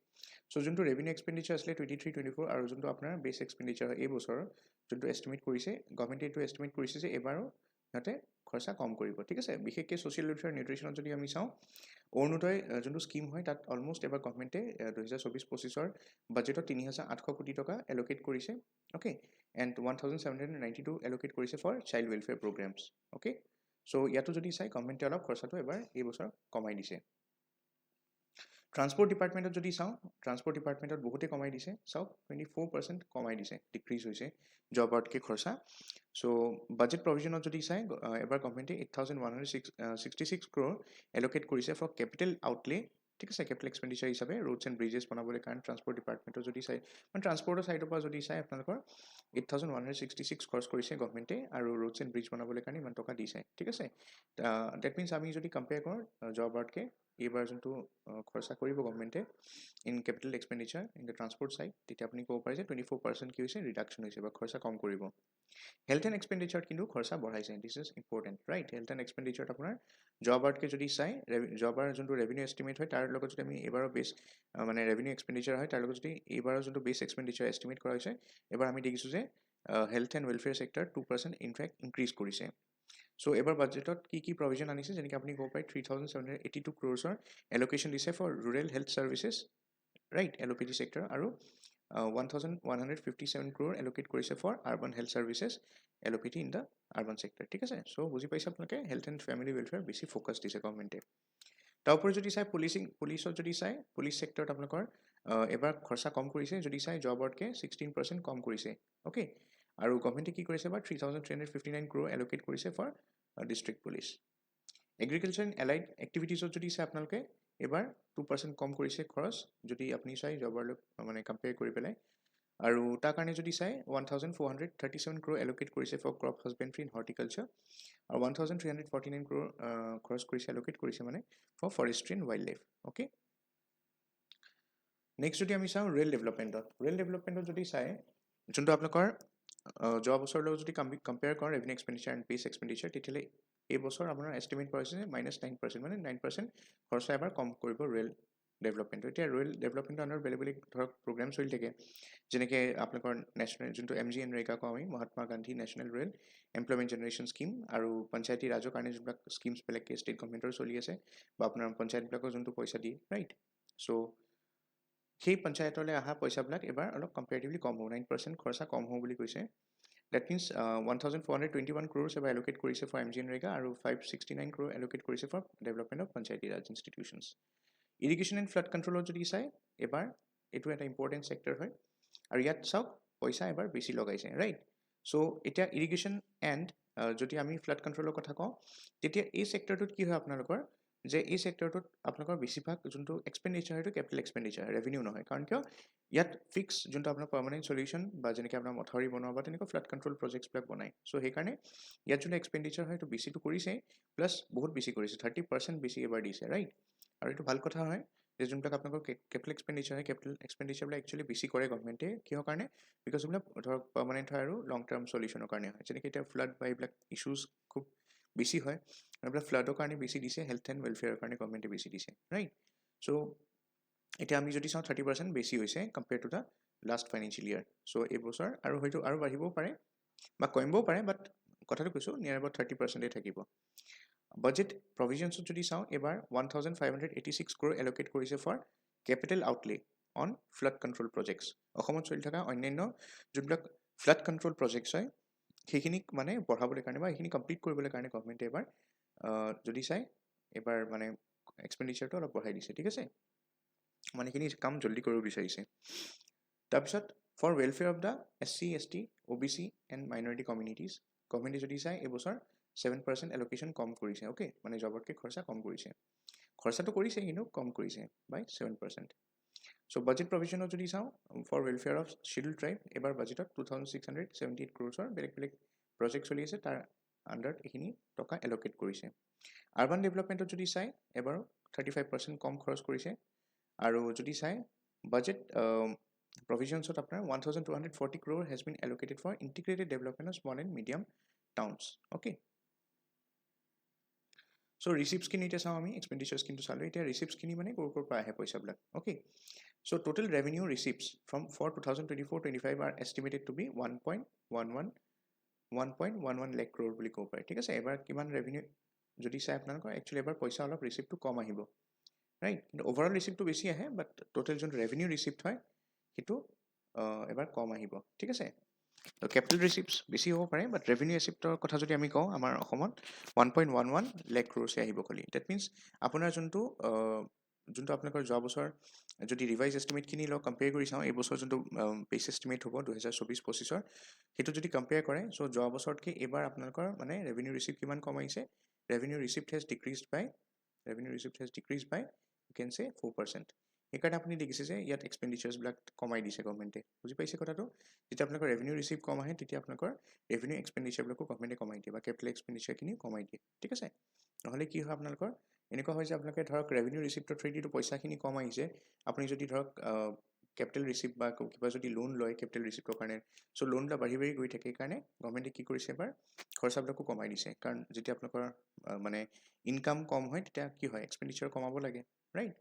চ' যোনটো ৰেভিনিউ এক্সপেণ্ডিচাৰ আছিলে 23-24 আৰু যোনটো আপোনাৰ বেছ এক্সপেণ্ডিচাৰ এই বছৰৰ যোনটো এষ্টিমেট কৰিছে গভৰ্ণমেণ্টে এইটো এষ্টিমেট কৰিছে যে এইবাৰো সিহঁতে খৰচা কম কৰিব ঠিক আছে বিশেষকৈ ছ'চিয়েল ৱেলফেয়াৰ নিউট্ৰিশ্যনত যদি আমি চাওঁ অৰুণোদয় যোনটো স্কিম হয় তাত অলমোষ্ট এবাৰ গভৰ্ণমেণ্টে 2024-25 বাজেটত 3,800 কোটি টকা এল'কেট কৰিছে অ'কে এণ্ড 1,792 এল'কেট কৰিছে for child welfare programs okay so' ইয়াতো যদি চাই গভৰ্ণমেণ্টে অলপ খৰচাটো এবাৰ এই বছৰ কমাই দিছে ট্ৰান্সপৰ্ট ডিপাৰ্টমেণ্টত যদি চাওঁ ট্ৰান্সপৰ্ট ডিপাৰ্টমেণ্টত বহুতে কমাই দিছে চাওক 24% কমাই দিছে ডিক্ৰিজ হৈছে জব আউটকে খৰচা চ' বাজেট প্ৰভিজনত যদি চাই এবাৰ গভৰ্ণমেণ্টে 8,166 ক্ৰ'ৰ এল'কেট কৰিছে ফৰ কেপিটেল আউটলে ঠিক আছে কেপিটেল এক্সপেণ্ডিচাৰ হিচাপে ৰোডছ এণ্ড ব্ৰিজেছ বনাবলৈ কাৰণে ট্ৰান্সপৰ্ট ডিপাৰ্টমেণ্টৰ যদি চাই মানে ট্ৰান্সপৰ্টৰ ছাইডৰ পৰা যদি চাই আপোনালোকৰ 8,166 খৰচ কৰিছে গভৰ্ণমেণ্টে আৰু ৰোডছ এণ্ড ব্ৰিজ বনাবলৈ কাৰণে ইমান টকা দিছে ঠিক আছে ডেট মিনছ আমি যদি কম্পেয়াৰ কৰোঁ জব আউটকে এইবাৰ যোনটো খৰচা কৰিব গভৰ্ণমেণ্টে in capital expenditure in the transport side তেতিয়া আপুনি ক'ব পাৰে যে 24% কি হৈছে ৰিডাকশ্যন হৈছে বা খৰচা কম কৰিব হেল্থ এণ্ড এক্সপেণ্ডিচাৰত কিন্তু খৰচা বঢ়াইছে this is important right health and এক্সপেণ্ডিচাৰত আপোনাৰ জব আউটকে যদি চাই জবৰ যোনটো ৰেভিনিউ এষ্টিমেট হয় তাৰ লগত যদি আমি এইবাৰৰ বেছ মানে ৰেভিনিউ এক্সপেণ্ডিচাৰ হয় তাৰ লগত যদি এইবাৰৰ যোনটো বেছ এক্সপেণ্ডিচাৰ এষ্টিমেট কৰা হৈছে এবাৰ আমি দেখিছোঁ যে health and welfare sector 2% in fact increase কৰিছে চ' এইবাৰ বাজেটত কি প্ৰভিজন আনিছে যেনেকৈ আপুনি ক'ব পাৰে 3,782 ক্ৰ'ৰ্ছৰ এল'কেশ্যন দিছে for rural health services right LOPD sector আৰু 1,157 ক্ৰ'ৰ এল'কেট কৰিছে for urban health services LOPD in the urban sector ঠিক আছে চ' বুজি পাইছে আপোনালোকে হেল্থ এণ্ড ফেমিলি ৱেলফেয়াৰ বেছি ফ'কাছ দিছে গভৰ্ণমেণ্টে তাৰ উপৰি যদি চাই পুলিচত যদি চাই পুলিচ ছেক্টৰত আপোনালোকৰ এবাৰ খৰচা কম কৰিছে যদি চাই জব আউটকে 16% কম কৰিছে অ'কে আৰু গভৰ্ণমেণ্টে কি কৰিছে এবাৰ 3,359 ক্ৰ'ৰ এল'কেট কৰিছে for district police agriculture and allied এক্টিভিটিজত যদি চাই আপোনালোকে এবাৰ 2% কম কৰিছে খৰচ যদি আপুনি চাই জবৰ লগত মানে কম্পেয়াৰ কৰি পেলাই আৰু তাৰ কাৰণে যদি চাই 1,437 ক্ৰ'ৰ এল'কেট কৰিছে for crop husbandry and horticulture আৰু 1,349 ক্ৰ'ৰ খৰচ কৰিছে এল'কেট কৰিছে মানে for forestry and wildlife okay next যদি আমি চাওঁ ৰেল ডেভেলপমেণ্টত যদি চাই যোনটো আপোনালোকৰ যোৱা বছৰৰ লগত যদি কম্পেয়াৰ কৰোঁ ৰেভিনিউ এক্সপেণ্ডিচাৰ এণ্ড বেছ এক্সপেণ্ডিচাৰ তেতিয়াহ'লে এই বছৰ আপোনাৰ এষ্টিমেট কৰা হৈছে -9% মানে 9% খৰচা এবাৰ কম কৰিব ৰেল ডেভেলপমেণ্ট এতিয়া ৰেল ডেভেলপমেণ্টৰ আণ্ডাৰত বেলেগ বেলেগ ধৰক প্ৰগ্ৰেম চলি থাকে যেনেকৈ আপোনালোকৰ নেশ্যনেল যোনটো MGNৰেগা কওঁ আমি Mahatma Gandhi national rail employment generation scheme আৰু পঞ্চায়তী ৰাজৰ কাৰণে যোনবিলাক স্কিমছ বেলেগকৈ ষ্টেট গভৰ্ণমেণ্টৰ চলি আছে বা আপোনাৰ পঞ্চায়তবিলাকৰ যোনটো পইচা দিয়ে ৰাইট চ' সেই পঞ্চায়তলৈ অহা পইচাবিলাক এবাৰ অলপ কম্পেৰেটিভলি কম হ'ব 9% খৰচা কম হ'ব বুলি কৈছে ডেট মিনছ 1,421 ক্ৰ'ৰ্ছ এবাৰ এল'কেট কৰিছে ফৰ MGNৰেগা আৰু 569 ক্ৰ'ৰ এল'কেট কৰিছে for development of panchayati raj institutions irrigation and flood কণ্ট্ৰলত যদি চাই এবাৰ এইটো এটা ইম্পৰ্টেণ্ট ছেক্টৰ হয় আৰু ইয়াত চাওক পইচা এবাৰ বেছি লগাইছে ৰাইট চ' এতিয়া ইৰিগেশ্যন এণ্ড যদি আমি ফ্লাড কণ্ট্ৰলৰ কথা কওঁ তেতিয়া এই ছেক্টৰটোত কি হয় আপোনালোকৰ যে এই ছেক্টৰটোত আপোনালোকৰ বেছিভাগ যোনটো এক্সপেণ্ডিচাৰ সেইটো কেপিটেল এক্সপেণ্ডিচাৰ ৰেভিনিউ নহয় কাৰণ কিয় ইয়াত ফিক্স যোনটো আপোনাৰ পাৰ্মানেণ্ট চলিউশ্যন বা যেনেকৈ আপোনাৰ মথাউৰি বনোৱা বা তেনেকুৱা ফ্লাড কণ্ট্ৰল প্ৰজেক্টছবিলাক বনায় চ' সেইকাৰণে ইয়াত যোনটো এক্সপেণ্ডিচাৰ হয় সেইটো বেছিটো কৰিছে প্লাছ বহুত বেছি কৰিছে 30% বেছি এবাৰ দিছে ৰাইট আৰু এইটো ভাল কথা হয় যে যোনবিলাক আপোনালোকৰ কেপিটেল এক্সপেণ্ডিচাৰ হয় কেপিটেল এক্সপেণ্ডিচাৰবিলাক একচুৱেলি বেছি কৰে গভৰ্ণমেণ্টে কিহৰ কাৰণে বিকজ এইবিলাক ধৰক পাৰ্মানেণ্ট হয় আৰু লং টাৰ্ম চলিউশ্যনৰ কাৰণে হয় যেনেকৈ এতিয়া ফ্লাড বা এইবিলাক ইছ্যুজ খুব বেছি হয় আৰু এইবিলাক ফ্লাডৰ কাৰণে বেছি দিছে হেল্থ এণ্ড ৱেলফেয়াৰৰ কাৰণে গভৰ্ণমেণ্টে বেছি দিছে ৰাইট চ' এতিয়া আমি যদি চাওঁ 30% বেছি হৈছে compare to the last financial year so' এইবছৰ আৰু হয়তো আৰু বাঢ়িবও পাৰে বা কমিবও পাৰে বাট কথাটো কৈছোঁ নিয়াৰ এবাউট 30%এই থাকিব বাজেট প্ৰভিজনছত যদি চাওঁ এবাৰ 1,586 ক্ৰ'ৰ এল'কেট কৰিছে for capital outlay on flood control projects অসমত চলি থকা অন্যান্য যোনবিলাক ফ্লাড কণ্ট্ৰল প্ৰজেক্টছ হয় সেইখিনিক মানে বঢ়াবলৈ কাৰণে বা সেইখিনি কমপ্লিট কৰিবলৈ কাৰণে গভৰ্ণমেণ্টে এবাৰ যদি চাই এবাৰ মানে এক্সপেণ্ডিচাৰটো অলপ বঢ়াই দিছে ঠিক আছে মানে এইখিনি কাম জল্দি কৰিব বিচাৰিছে তাৰপিছত for welfare of the SC ST OBC and minority communities গভৰ্ণমেণ্টে যদি চাই এইবছৰ 7% এল'কেশ্যন কম কৰিছে অ'কে মানে জবতকৈ খৰচা কম কৰিছে খৰচাটো কৰিছে কিন্তু কম কৰিছে বাই 7% চ' বাজেট প্ৰভিজনত যদি চাওঁ for welfare of schedule tribe এবাৰ বাজেটত 2,678 ক্ৰ'ৰ্ছৰ বেলেগ বেলেগ প্ৰজেক্ট চলি আছে তাৰ আণ্ডাৰত এইখিনি টকা এল'কেট কৰিছে আৰ্বান ডেভেলপমেণ্টত যদি চাই এবাৰ 35% কম খৰচ কৰিছে আৰু যদি চাই বাজেট প্ৰভিজনছত আপোনাৰ 1,240 crore has been allocated for integrated development of small and medium towns okay so' ৰিচিপ্টছখিনি এতিয়া চাওঁ আমি এক্সপেণ্ডিচাৰ্ছখিনি চালোঁ এতিয়া ৰিচিপ্টছখিনি মানে ক'ৰ পৰা আহে পইচাবিলাক okay so' total revenue receipts from 2024-25 are estimated to be 1.11 1.11 lakh crore বুলি ক'ব পাৰে ঠিক আছে এবাৰ কিমান ৰেভিনিউ যদি চাই আপোনালোকৰ একচুৱেলি এবাৰ পইচা অলপ ৰিচিপ্টটো কম আহিব ৰাইট কিন্তু অভাৰঅল ৰিচিপ্টটো বেছি আহে বাট টোটেল যোনটো ৰেভিনিউ ৰিচিপ্ট হয় সেইটো এবাৰ কম আহিব ঠিক আছে কেপিটেল ৰিচিপ্টছ বেছি হ'ব পাৰে বাট ৰেভিনিউ ৰিচিপ্টৰ কথা যদি আমি কওঁ আমাৰ অসমত 1.11 লাখ ক্ৰ'ৰছে আহিব খালি ডেট মিনছ আপোনাৰ যোনটো আপোনালোকৰ যোৱা বছৰ যদি ৰিভাইজ এষ্টিমেটখিনি লওক কম্পেয়াৰ কৰি চাওঁ এই বছৰ যোনটো বেছ এষ্টিমেট হ'ব 2024-25 সেইটো যদি কম্পেয়াৰ কৰে চ' যোৱা বছৰতকৈ এইবাৰ আপোনালোকৰ মানে ৰেভিনিউ ৰিচিপ্ট কিমান কম আহিছে revenue receipt has decreased by you can say 4%. সেইকাৰণে আপুনি দেখিছে যে ইয়াত এক্সপেণ্ডিচাৰ্ছবিলাক কমাই দিছে গভৰ্ণমেণ্টে বুজি পাইছে কথাটো যেতিয়া আপোনালোকৰ ৰেভিনিউ ৰিচিপ্ট কম আহে তেতিয়া আপোনালোকৰ ৰেভিনিউ এক্সপেণ্ডিচাৰবিলাকো গভৰ্ণমেণ্টে কমাই দিয়ে বা কেপিটেল এক্সপেণ্ডিচাৰখিনি কমাই দিয়ে ঠিক আছে নহ'লে কি হয় আপোনালোকৰ এনেকুৱা হয় যে আপোনালোকে ধৰক ৰেভিনিউ ৰিচিপ্টৰ থ্ৰুদিটো পইচাখিনি কম আহিছে আপুনি যদি ধৰক কেপিটেল ৰিচিপ্ট বা কিবা যদি লোন লয় কেপিটেল ৰিচিপ্টৰ কাৰণে চ' লোনবিলাক বাঢ়ি বাঢ়ি গৈ থাকে সেইকাৰণে গভৰ্ণমেণ্টে কি কৰিছে এবাৰ খৰচাবিলাকো কমাই দিছে কাৰণ যেতিয়া আপোনালোকৰ মানে ইনকাম কম হয় তেতিয়া কি হয় এক্সপেণ্ডিচাৰ কমাব লাগে ৰাইট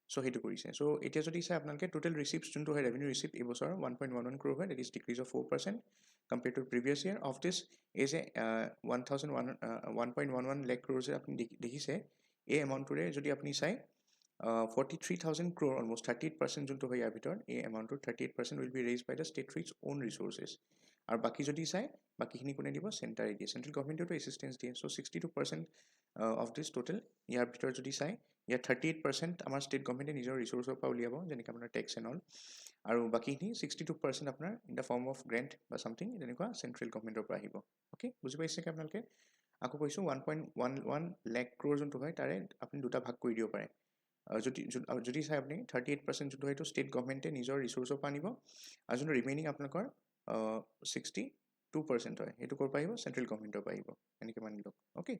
চ' সেইটো কৰিছে চ' এতিয়া যদি চাই আপোনালোকে টোটেল ৰিচিপ্ট যোনটো হয় ৰেভিনিউ ৰিচিপ্ট এই বছৰ 1.11 ক্ৰ'ৰ হয় that is decrease of 4% compare to previous year of this is a 1.11 lakh crore যে আপুনি দেখিছে এই এমাউণ্টটোৰে যদি আপুনি চাই 43,000 crore almost 38% যোনটো হয় ইয়াৰ ভিতৰত এই এমাউণ্টৰ 38% will be raised by the state through its own resources আৰু বাকি যদি চাই বাকিখিনি কোনে দিব চেণ্টাৰে দিয়ে চেণ্ট্ৰেল গভৰ্ণমেণ্টেতো এছিষ্টেঞ্চ দিয়ে চ' 62% অফ দিছ টোটেল ইয়াৰ ভিতৰত যদি চাই ইয়াত 38% আমাৰ ষ্টেট গভৰ্ণমেণ্টে নিজৰ ৰিচোৰ্চৰ পৰা উলিয়াব যেনেকৈ আপোনাৰ টেক্স এণ্ড অল আৰু বাকীখিনি 62% আপোনাৰ in the form of grant বা চামথিং তেনেকুৱা চেণ্ট্ৰেল গভৰ্ণমেণ্টৰ পৰা আহিব অ'কে বুজি পাইছে আপোনালোকে আকৌ কৈছোঁ 1.11 লাখ ক্ৰ'ৰ যোনটো হয় তাৰে আপুনি দুটা ভাগ কৰি দিব পাৰে যদি চাই আপুনি 38% যোনটো হয়তো ষ্টেট গভৰ্ণমেণ্টে নিজৰ ৰিচোৰ্চৰ পৰা আনিব আৰু যোনটো ৰিমেইনিং আপোনালোকৰ 62% হয় সেইটো ক'ৰ পৰা আহিব চেণ্ট্ৰেল গভৰ্ণমেণ্টৰ পৰা আহিব এনেকৈ মানি লওক অ'কে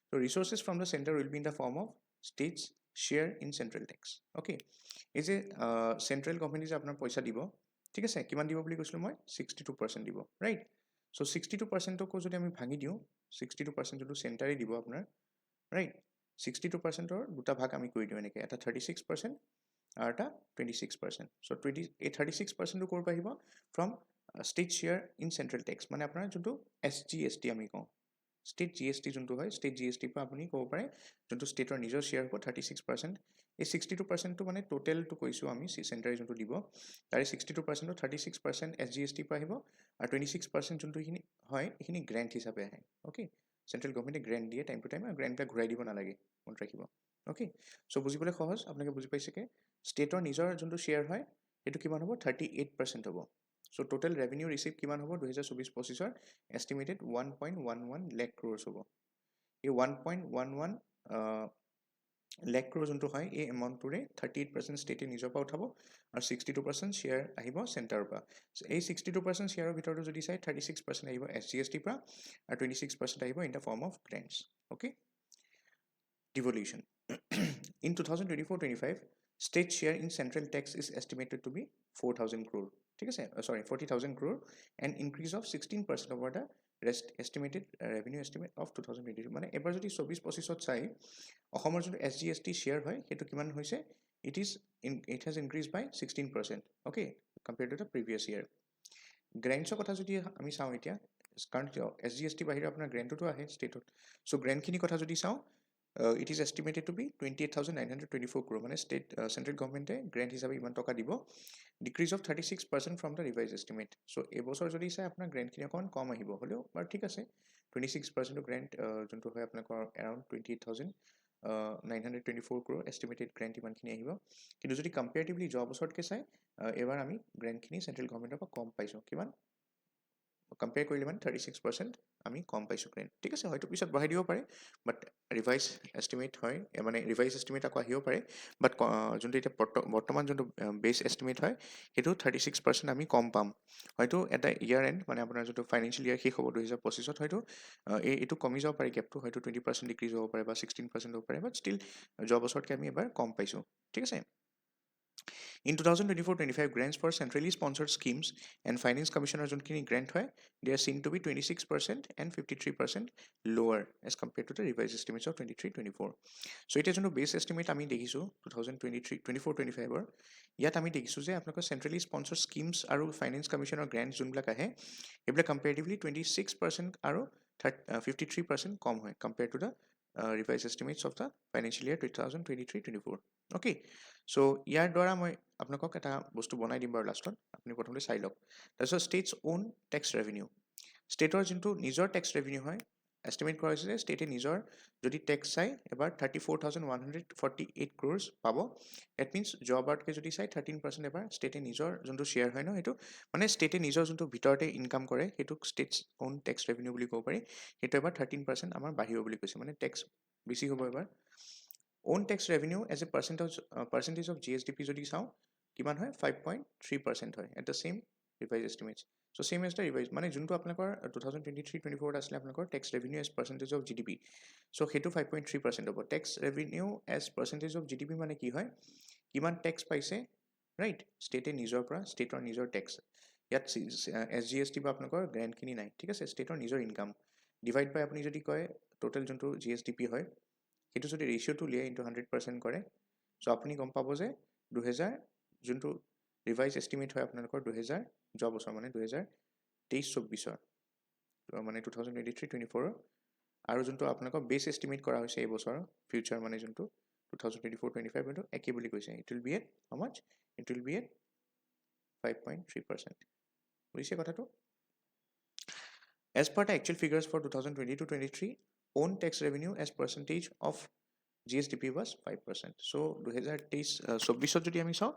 ত' resources from the centre will be in the form of states share in central tax okay এই যে চেণ্ট্ৰেল গভৰ্ণমেণ্টে যে আপোনাৰ পইচা দিব ঠিক আছে কিমান দিব বুলি কৈছিলোঁ মই 62% দিব ৰাইট চ' 62%কো যদি আমি ভাঙি দিওঁ 62% যোনটো চেণ্টাৰে দিব আপোনাৰ ৰাইট 62%ৰ দুটা ভাগ আমি কৰি দিওঁ এনেকৈ এটা 36% আৰু এটা 26% চ' 36%টো ক'ৰ পৰা আহিব from state share in central tax মানে আপোনাৰ যোনটো GST আমি কওঁ ষ্টেট GST যোনটো হয় ষ্টেট GSTৰ পৰা আপুনি ক'ব পাৰে যোনটো ষ্টেটৰ নিজৰ শ্বেয়াৰ হ'ব 36% এই 62%টো মানে টোটেলটো কৈছোঁ আমি চেণ্টাৰে যোনটো দিব তাৰে 62%ৰ 36% SGSTৰ পৰা আহিব আৰু 26% যোনটো এইখিনি হয় এইখিনি গ্ৰেণ্ট হিচাপে আহে অ'কে চেণ্ট্ৰেল গভৰ্ণমেণ্টে গ্ৰেণ্ট দিয়ে টাইম টু টাইম আৰু গ্ৰেণ্টবিলাক ঘূৰাই দিব নালাগে মনত ৰাখিব অ'কে চ' বুজিবলৈ সহজ আপোনালোকে বুজি পাইছেকে ষ্টেটৰ নিজৰ যোনটো শ্বেয়াৰ হয় সেইটো কিমান হ'ব 38% হ'ব চ' টোটেল ৰেভিনিউ ৰিচিপ্ট কিমান হ'ব 2024-25 এষ্টিমেটেড 1.11 লাখ ক্ৰ'ৰ্ছ হ'ব এই 1.11 লাখ ক্ৰ'ৰ যোনটো হয় এই এমাউণ্টটোৰে 38% ষ্টেটে নিজৰ পৰা উঠাব আৰু 62% শ্বেয়াৰ আহিব চেণ্টাৰৰ পৰা এই 62% শ্বেয়াৰৰ ভিতৰতো যদি চাই 36% আহিব SGSTৰ পৰা আৰু 26% আহিব in the form of grants okay devolution. In 2024-25, state share in central tax is estimated to be 4,000 crore. Sorry, 40,000 crore, an increase of 16% over the rest estimated revenue estimate of 2022. মানে এবাৰ যদি 24-25 চাই অসমৰ যোনটো SGST শ্বেয়াৰ হয় সেইটো কিমান হৈছে it has increased by 16%, okay, compared to the previous year. গ্ৰেণ্টছৰ কথা যদি আমি চাওঁ এতিয়া কাৰণ SGST বাহিৰে আপোনাৰ গ্ৰেণ্টতো আহে ষ্টেটত চ' গ্ৰেণ্টখিনিৰ কথা যদি চাওঁ it is estimated to be 28,924 crore মানে ষ্টেট চেণ্ট্ৰেল গভৰ্ণমেণ্টে গ্ৰেণ্ট হিচাপে ইমান টকা দিব decrease of 36% from the revise estimate so' এইবছৰ যদি চাই আপোনাৰ গ্ৰেণ্টখিনি অকণমান কম আহিব হ'লেও বাৰু ঠিক আছে 26% গ্ৰেণ্ট যোনটো হয় আপোনালোকৰ এৰাউণ্ড 28,924 crore এষ্টিমেটেড গ্ৰেণ্ট ইমানখিনি আহিব কিন্তু যদি কম্পেয়াৰটিভলি যোৱা বছৰতকৈ চাই এইবাৰ আমি গ্ৰেণ্টখিনি চেণ্ট্ৰেল গভৰ্ণমেণ্টৰ পৰা কম পাইছোঁ কিমান কম্পেয়াৰ কৰিলে মানে 36% আমি কম পাইছোঁ গ্ৰেণ্ট ঠিক আছে হয়তো পিছত বঢ়াই দিব পাৰে বাট ৰিভাইজ এষ্টিমেট হয় মানে ৰিভাইজ এষ্টিমেট আকৌ আহিব পাৰে বাট যোনটো এতিয়া বৰ্তমান যোনটো বেছ এষ্টিমেট হয় সেইটো 36% আমি কম পাম হয়তো এটা ইয়াৰ এণ্ড মানে আপোনাৰ যোনটো ফাইনেন্সিয়েল ইয়াৰ শেষ হ'ব 2025 হয়তো এইটো কমি যাব পাৰে গেপটো হয়তো 20% ডিক্ৰিজ হ'ব পাৰে বা 16% হ'ব পাৰে বাট ষ্টিল যোৱা বছৰতকৈ আমি এবাৰ কম পাইছোঁ ঠিক আছে In 2024-25, grants for centrally sponsored schemes and finance commissioner যোনখিনি grant হয়, they are seen to be 26% and 53% lower as compared to the revised estimates of 23-24. So এতিয়া যোনটো base estimate আমি দেখিছোঁ 2023-24-25 ইয়াত আমি দেখিছোঁ যে আপোনালোকৰ centrally sponsored schemes আৰু finance commissioner grants যোনবিলাক আহে এইবিলাক comparatively 26% আৰু 53% কম হয় compared to the revised estimates of the financial year 2023-24. Okay, so ইয়াৰ দ্বাৰা মই আপোনালোকক এটা বস্তু বনাই দিম বাৰু লাষ্টত আপুনি প্ৰথমতে চাই লওক তাৰপিছত ষ্টেটছ ওন টেক্স ৰেভিনিউ ষ্টেটৰ যোনটো নিজৰ টেক্স ৰেভিনিউ হয় এষ্টিমেট কৰা হৈছে যে ষ্টেটে নিজৰ যদি টেক্স চাই এবাৰ 34,148 crores পাব এট মিনছ যোৱাবাৰতকৈ যদি চাই 13% এবাৰ ষ্টেটে নিজৰ যোনটো শ্বেয়াৰ হয় ন সেইটো মানে ষ্টেটে নিজৰ যোনটো ভিতৰতে ইনকাম কৰে সেইটোক ষ্টেটছ ওন টেক্স ৰেভিনিউ বুলি ক'ব পাৰি সেইটো এবাৰ 13% আমাৰ বাঢ়িব বুলি কৈছে মানে টেক্স বেছি হ'ব এবাৰ own tax revenue as a percentage of GSDP যদি চাওঁ কিমান হয় 5.3% হয় at the same revised estimates so same as the revised মানে যোনটো আপোনালোকৰ 2023-24 আছিলে আপোনালোকৰ tax revenue as percentage of GDP so সেইটো 5.3% হ'ব tax revenue as percentage of GDP মানে কি হয় কিমান tax পাইছে right state নিজৰ পৰা stateৰ নিজৰ tax ইয়াত SGST বা আপোনালোকৰ গ্ৰেণ্ট খিনি নাই ঠিক আছে stateৰ নিজৰ ইনকাম ডিভাইড বাই আপুনি যদি কয় টোটেল যোনটো GSDP হয় সেইটো যদি ৰেচিঅ'টো উলিয়াই ইনটু 100% কৰে সো আপুনি গম পাব যে 2000 যোনটো ৰিভাইজ এষ্টিমেট হয় আপোনালোকৰ 2000 যোৱা বছৰ মানে 2023-24 মানে 2023-24 আৰু যোনটো আপোনালোকৰ বেছ এষ্টিমেট কৰা হৈছে এই বছৰ ফিউচাৰ মানে যোনটো 2024-25 এইটো একে বুলি কৈছে it will B at how mass it will B at 5.3% বুজিছে কথাটো as per the actual figures for 2022-23 own tax revenue as percentage of GSDP was 5%. So 2023-24 যদি আমি চাওঁ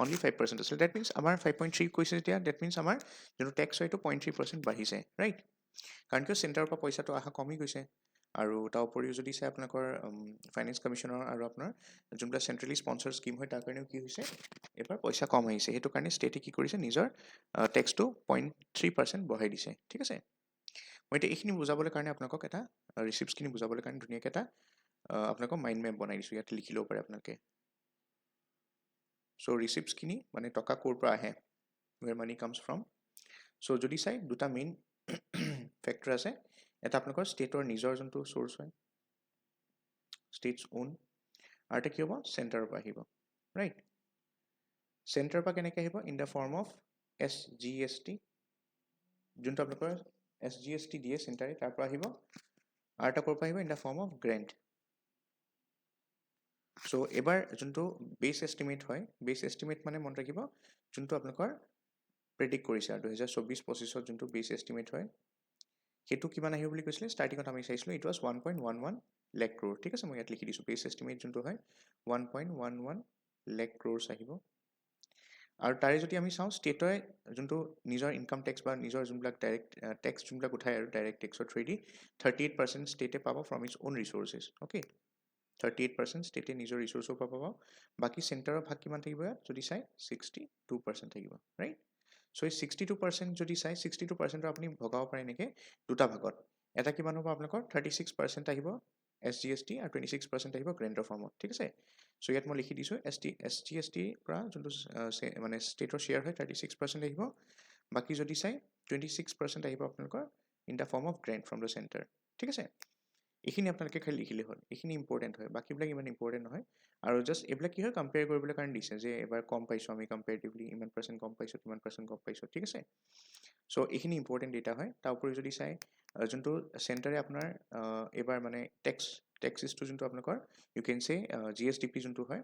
only 5% আছিল that means আমাৰ 5.3 কৈছে এতিয়া that means আমাৰ যোনটো টেক্স হয় এইটো 0.3% বাঢ়িছে ৰাইট কাৰণ কিয় চেণ্টাৰৰ পৰা পইচাটো অহা কমি গৈছে আৰু তাৰ উপৰিও যদি চাই আপোনালোকৰ ফাইনেন্স কমিশ্যনৰ আৰু আপোনাৰ যোনবিলাক চেণ্ট্ৰেলি স্পন্সৰ স্কিম হয় তাৰ কাৰণেও কি হৈছে এবাৰ পইচা কম আহিছে সেইটো কাৰণে ষ্টেটে কি কৰিছে নিজৰ টেক্সটো 0.3% বঢ়াই দিছে ঠিক আছে মই এতিয়া এইখিনি বুজাবলৈ কাৰণে আপোনালোকক এটা ৰিচিপ্টছখিনি বুজাবলৈ কাৰণে ধুনীয়াকৈ এটা আপোনালোকক মাইণ্ড মেপ বনাই দিছোঁ ইয়াত লিখি ল'ব পাৰে আপোনালোকে চ' ৰিচিপ্টছখিনি মানে টকা ক'ৰ পৰা আহে where money comes from চ' যদি চাই দুটা মেইন ফেক্টৰ আছে এটা আপোনালোকৰ ষ্টেটৰ নিজৰ যোনটো চ'ৰ্চ হয় ষ্টেটছ ওন আৰু এটা কি হ'ব চেণ্টাৰৰ পৰা আহিব ৰাইট চেণ্টাৰৰ পৰা কেনেকৈ আহিব in the form of SGST যোনটো আপোনালোকৰ SGST দিয়ে চেণ্টাৰে তাৰ পৰা আহিব আৰু এটা ক'ৰ পৰা আহিব in the form of grant so এবাৰ যোনটো বেছ এষ্টিমেট হয় বেছ এষ্টিমেট মানে মনত ৰাখিব যোনটো আপোনালোকৰ প্ৰেডিক্ট কৰিছে আৰু 2024-25 যোনটো বেছ এষ্টিমেট হয় সেইটো কিমান আহিব বুলি কৈছিলে ষ্টাৰ্টিঙত আমি চাইছিলোঁ ইট ৱাজ 1.11 lakh crore ঠিক আছে মই ইয়াত লিখি দিছোঁ বেছ এষ্টিমেট যোনটো হয় 1.11 lakh crores আহিব আৰু তাৰে যদি আমি চাওঁ ষ্টেটে যোনটো নিজৰ ইনকাম টেক্স বা নিজৰ যোনবিলাক ডাইৰেক্ট টেক্স যোনবিলাক উঠায় আৰু ডাইৰেক্ট টেক্সৰ থ্ৰুদি 38% ষ্টেটে পাব from its own resources okay 38% ষ্টেটে নিজৰ ৰিচোৰ্চৰ পৰা পাব বাকী চেণ্টাৰৰ ভাগ কিমান থাকিব ইয়াত যদি চাই 62% থাকিব ৰাইট চ' এই 62% যদি চাই 62% আপুনি ভগাব পাৰে এনেকৈ দুটা ভাগত এটা কিমান হ'ব আপোনালোকৰ 36% আহিব SGST আৰু 26% আহিব গ্ৰেণ্টৰ ফৰ্মত ঠিক আছে চ' ইয়াত মই লিখি দিছোঁ SGSTৰ পৰা যোনটো মানে ষ্টেটৰ শ্বেয়াৰ হয় 36% আহিব বাকী যদি চাই 26% আহিব আপোনালোকৰ in the form of grant from the centre ঠিক আছে এইখিনি আপোনালোকে খালি লিখিলে হ'ল এইখিনি ইম্পৰ্টেণ্ট হয় বাকীবিলাক ইমান ইম্পৰ্টেণ্ট নহয় আৰু জাষ্ট এইবিলাক কি হয় কম্পেয়াৰ কৰিবলৈ কাৰণে দিছে যে এবাৰ কম পাইছোঁ আমি কম্পেয়াৰিটিভলি ইমান পাৰ্চেণ্ট কম পাইছোঁ কিমান পাৰ্চেণ্ট কম পাইছোঁ ঠিক আছে চ' এইখিনি ইম্পৰ্টেণ্ট ডেটা হয় তাৰ উপৰি যদি চাই যোনটো চেণ্টাৰে আপোনাৰ এইবাৰ মানে টেক্সিছটো যোনটো আপোনালোকৰ ইউ কেন চে GSDP যোনটো হয়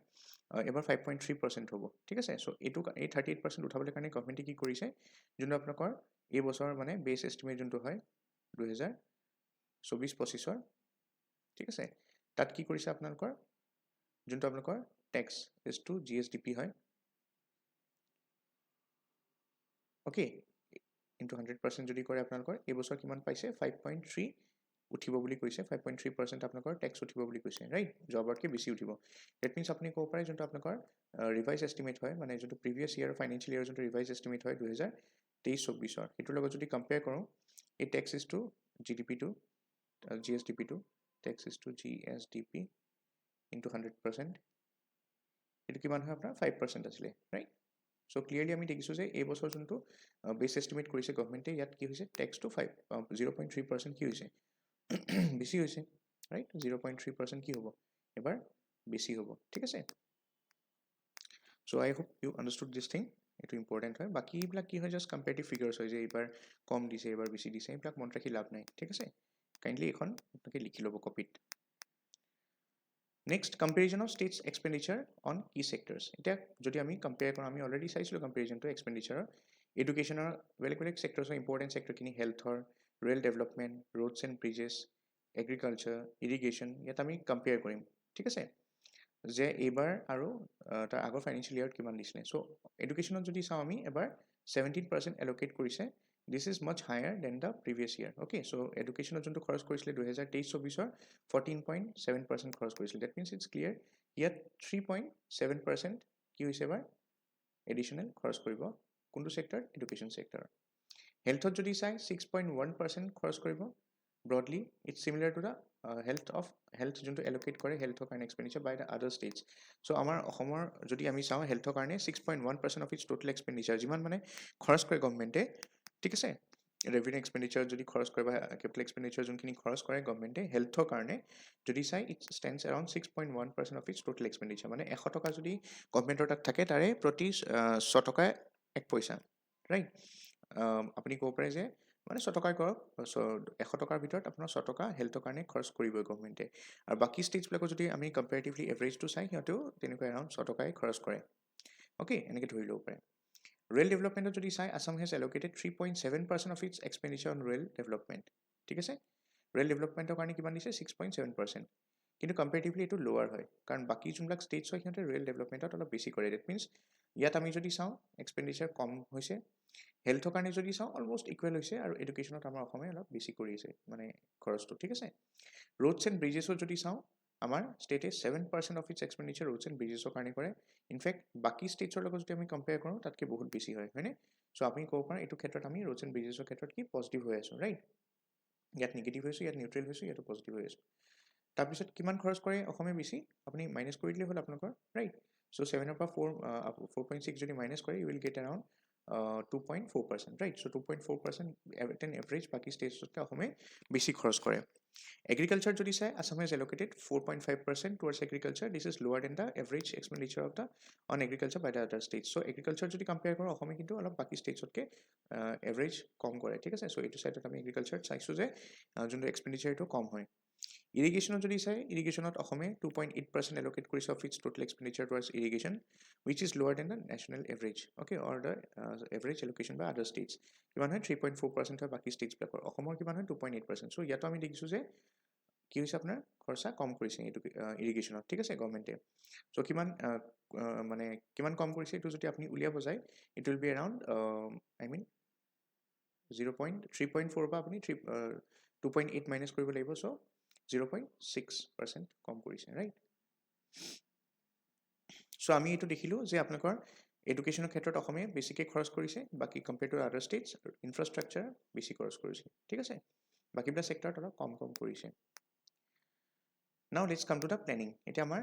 এবাৰ 5.3% হ'ব ঠিক আছে চ' এইটো এই 38% উঠাবলৈ কাৰণে গভৰ্ণমেণ্টে কি কৰিছে যোনটো আপোনালোকৰ এই বছৰ মানে বেছ এষ্টিমেট যোনটো হয় 2024-25 ঠিক আছে তাত কি কৰিছে আপোনালোকৰ যোনটো আপোনালোকৰ টেক্স ইজ টু GSDP হয় অ'কে ইনটু 100% যদি কৰে আপোনালোকৰ এই বছৰ কিমান পাইছে 5.3 উঠিব বুলি কৈছে 5.3% আপোনালোকৰ টেক্স উঠিব বুলি কৈছে ৰাইট যোৱাবাৰতকৈ বেছি উঠিব ডেট মিনছ আপুনি ক'ব পাৰে যোনটো আপোনালোকৰ ৰিভাইজ এষ্টিমেট হয় মানে যোনটো প্ৰিভিয়াছ ইয়াৰ ফাইনেন্সিয়েল ইয়াৰ যোনটো ৰিভাইজ এষ্টিমেট হয় 2023-24 সেইটোৰ লগত যদি কম্পেয়াৰ কৰোঁ এই টেক্স ইজ টু GSDP টো tax is to GSDP into 100% এইটো কিমান হয় আপোনাৰ 5% আছিলে ৰাইট সো ক্লিয়াৰলি আমি দেখিছো যে এই বছৰ যোনটো বেস এস্টিমেট কৰিছে গভৰ্নমেন্টে ইয়াত কি হৈছে টেক্সটো 0.3% কি হৈছে বেছি হৈছে ৰাইট 0.3% কি হ'ব এবাৰ বেছি হ'ব ঠিক আছে so I hope you understood this thing এটো ইম্পৰ্টেন্ট হয় বাকি এইবিলাক কি হয় জাস্ট কম্পেৰেটিভ ফিগাৰছ হয় যে এইবাৰ কম দিছে এবাৰ বেছি দিছে এইবিলাক মনত ৰাখি লাভ নাই ঠিক আছে কাইন্ডলি এখন আপোনালোকে লিখি ল'ব কপিত Next, comparison of states' expenditure on key sectors. এতিয়া যদি আমি compare কৰোঁ আমি already চাইছিলোঁ comparison to expenditure educational বেলেগ sectors important sector খিনি healthৰ rail development roads and bridges agriculture irrigation ইয়াত আমি compare কৰিম ঠিক আছে যে এইবাৰ আৰু তাৰ আগৰ ফাইনেন্সিয়েল ইয়াৰত কিমান দিছিলে সো এডুকেশ্যনত যদি চাওঁ আমি এবাৰ 17% allocate কৰিছে this is much higher than the previous year okay so education যোনটো খৰচ কৰিছিলে 2023-24 14.7% খৰচ কৰিছিলে that means it's clear yet 3.7% কি হৈছে এবাৰ additional খৰচ কৰিব কোনটো সেক্টৰ এডুকেশ্যন সেক্টৰ হেলথত যদি চাই 6.1% খৰচ কৰিব broadly it's similar to the health যোনটো allocate কৰে হেলথৰ কাৰণে expenditure by the other states so আমাৰ অসমৰ যদি আমি চাওঁ হেলথৰ কাৰণে 6.1% of its total expenditure যিমান মানে খৰচ কৰে গভৰ্নমেন্টে ঠিক আছে revenue expenditure যদি খৰচ কৰে বা capital expenditure যোনখিনি খৰচ কৰে গভৰ্নমেন্টে হেলথৰ কাৰণে যদি চাই it stands around 6.1% of its total expenditure মানে 100 টকা যদি গভৰ্নমেন্টৰ তাত থাকে তাৰে প্ৰতি 100 টকা 1 পইচা ৰাইট আপুনি ক'ব পাৰে যে মানে 100 টকা কৰক 100 টকাৰ ভিতৰত আপোনাৰ 100 টকা হেলথৰ কাৰণে খৰচ কৰিব গভৰ্নমেন্টে আৰু বাকি ষ্টেটছ বিলাকৰ যদি আমি কম্পাৰেটিভলি এভাৰেজটো চাই সিহঁতেও তেনেকৈ around 100 টকাই খৰচ কৰে ওকে এনেকৈ ধৰি ল'ব পাৰে Rail development যদি চাই Assam has allocated 3.7% of its expenditure on rail development ঠিক আছে rail development কাৰণে কিমান দিছে 6.7% কিন্তু কম্পাৰেটিভলি এটো লোৱাৰ হয় কাৰণ বাকি যোনবিলাক ষ্টেটছ হয় সিহঁতে rail developmentত অলপ বেছি কৰে that means ইয়াত আমি যদি চাওঁ এক্সপেন্ডিচাৰ কম হৈছে হেলথৰ কাৰণে যদি চাওঁ অলমোস্ট ইকুৱেল হৈছে আৰু এডুকেশ্যনত আমাৰ অসমে অলপ বেছি কৰিছে মানে খৰচটো ঠিক আছে roads and bridges যদি চাওঁ আমাৰ ষ্টেটে 7% of its expenditure roads and bridges কাৰণে কৰে ইনফ্যাক্ট বাকি ষ্টেটছৰ লগত যদি আমি কম্পেয়াৰ কৰোঁ তাতকে বহুত বেছি হয় হয়নে সো আপুনি ক'ব পাৰে এইটো ক্ষেত্ৰত আমি roads and bridgesৰ ক্ষেত্ৰত কি পজিটিভ হৈ আছো ৰাইট ইয়াত নেগেটিভ হৈছে ইয়াত নিউট্ৰেল হৈছে ইয়াত পজিটিভ হৈ আছে তাৰপিছত কিমান খৰচ কৰে অসমে বেছি আপুনি মাইনাস কৰি দিলে হ'ল আপোনালোকৰ ৰাইট সো 7 ৰ পৰা 4.6 যদি মাইনাস কৰে you will get around 2.4% right so 2.4% at an average বাকি ষ্টেটছতকৈ অসমে বেছি খৰচ কৰে Agriculture যদি চাই Assam has allocated 4.5% towards agriculture this is lower than the average expenditure of the on agriculture by the other states so agriculture যদি compare কৰোঁ অসমে কিন্তু অলপ বাকি ষ্টেটছতকৈ এভাৰেজ কম কৰে ঠিক আছে সো এইটো সাইডত আমি এগ্ৰিকালচাৰ চাইছো যে যোনটো এক্সপেন্ডিচাৰ এটো কম হয় Irrigation যদি চাই ইৰিগেশ্যনত অসমে 2.8% allocate কৰিছে of its total expenditure towards irrigation which is lower than the national average okay or the average allocation by other states কিমান হয় 3.4% হয় বাকি ষ্টেটছ বিলাকৰ অসমৰ কিমান হয় 2.8% সো ইয়াতো আমি দেখিছো যে কি হৈছে আপোনাৰ খৰচা কম কৰিছে এটো ইৰিগেশ্যনত ঠিক আছে গভৰ্নমেন্টে সো কিমান মানে কিমান কম কৰিছে এটো যদি আপুনি উলিয়াব যায় it will be around I mean 0.3.4 বা আপুনি 2.8 মাইনাস কৰিব লাগিব সো 0.6% কম কৰিছে ৰাইট সো আমি এটো দেখিলো যে আপোনালোকৰ এডুকেশ্যনৰ ক্ষেত্ৰত অসমে বেছিকে খৰচ কৰিছে বাকি কম্পেয়াৰ টু আদাৰ ষ্টেটছ ইনফ্ৰাষ্ট্ৰাকচাৰ বেছি খৰচ কৰিছে ঠিক আছে বাকিটা সেক্টৰত অলপ কম কৰিছে Now let's come to the planning এটা আমাৰ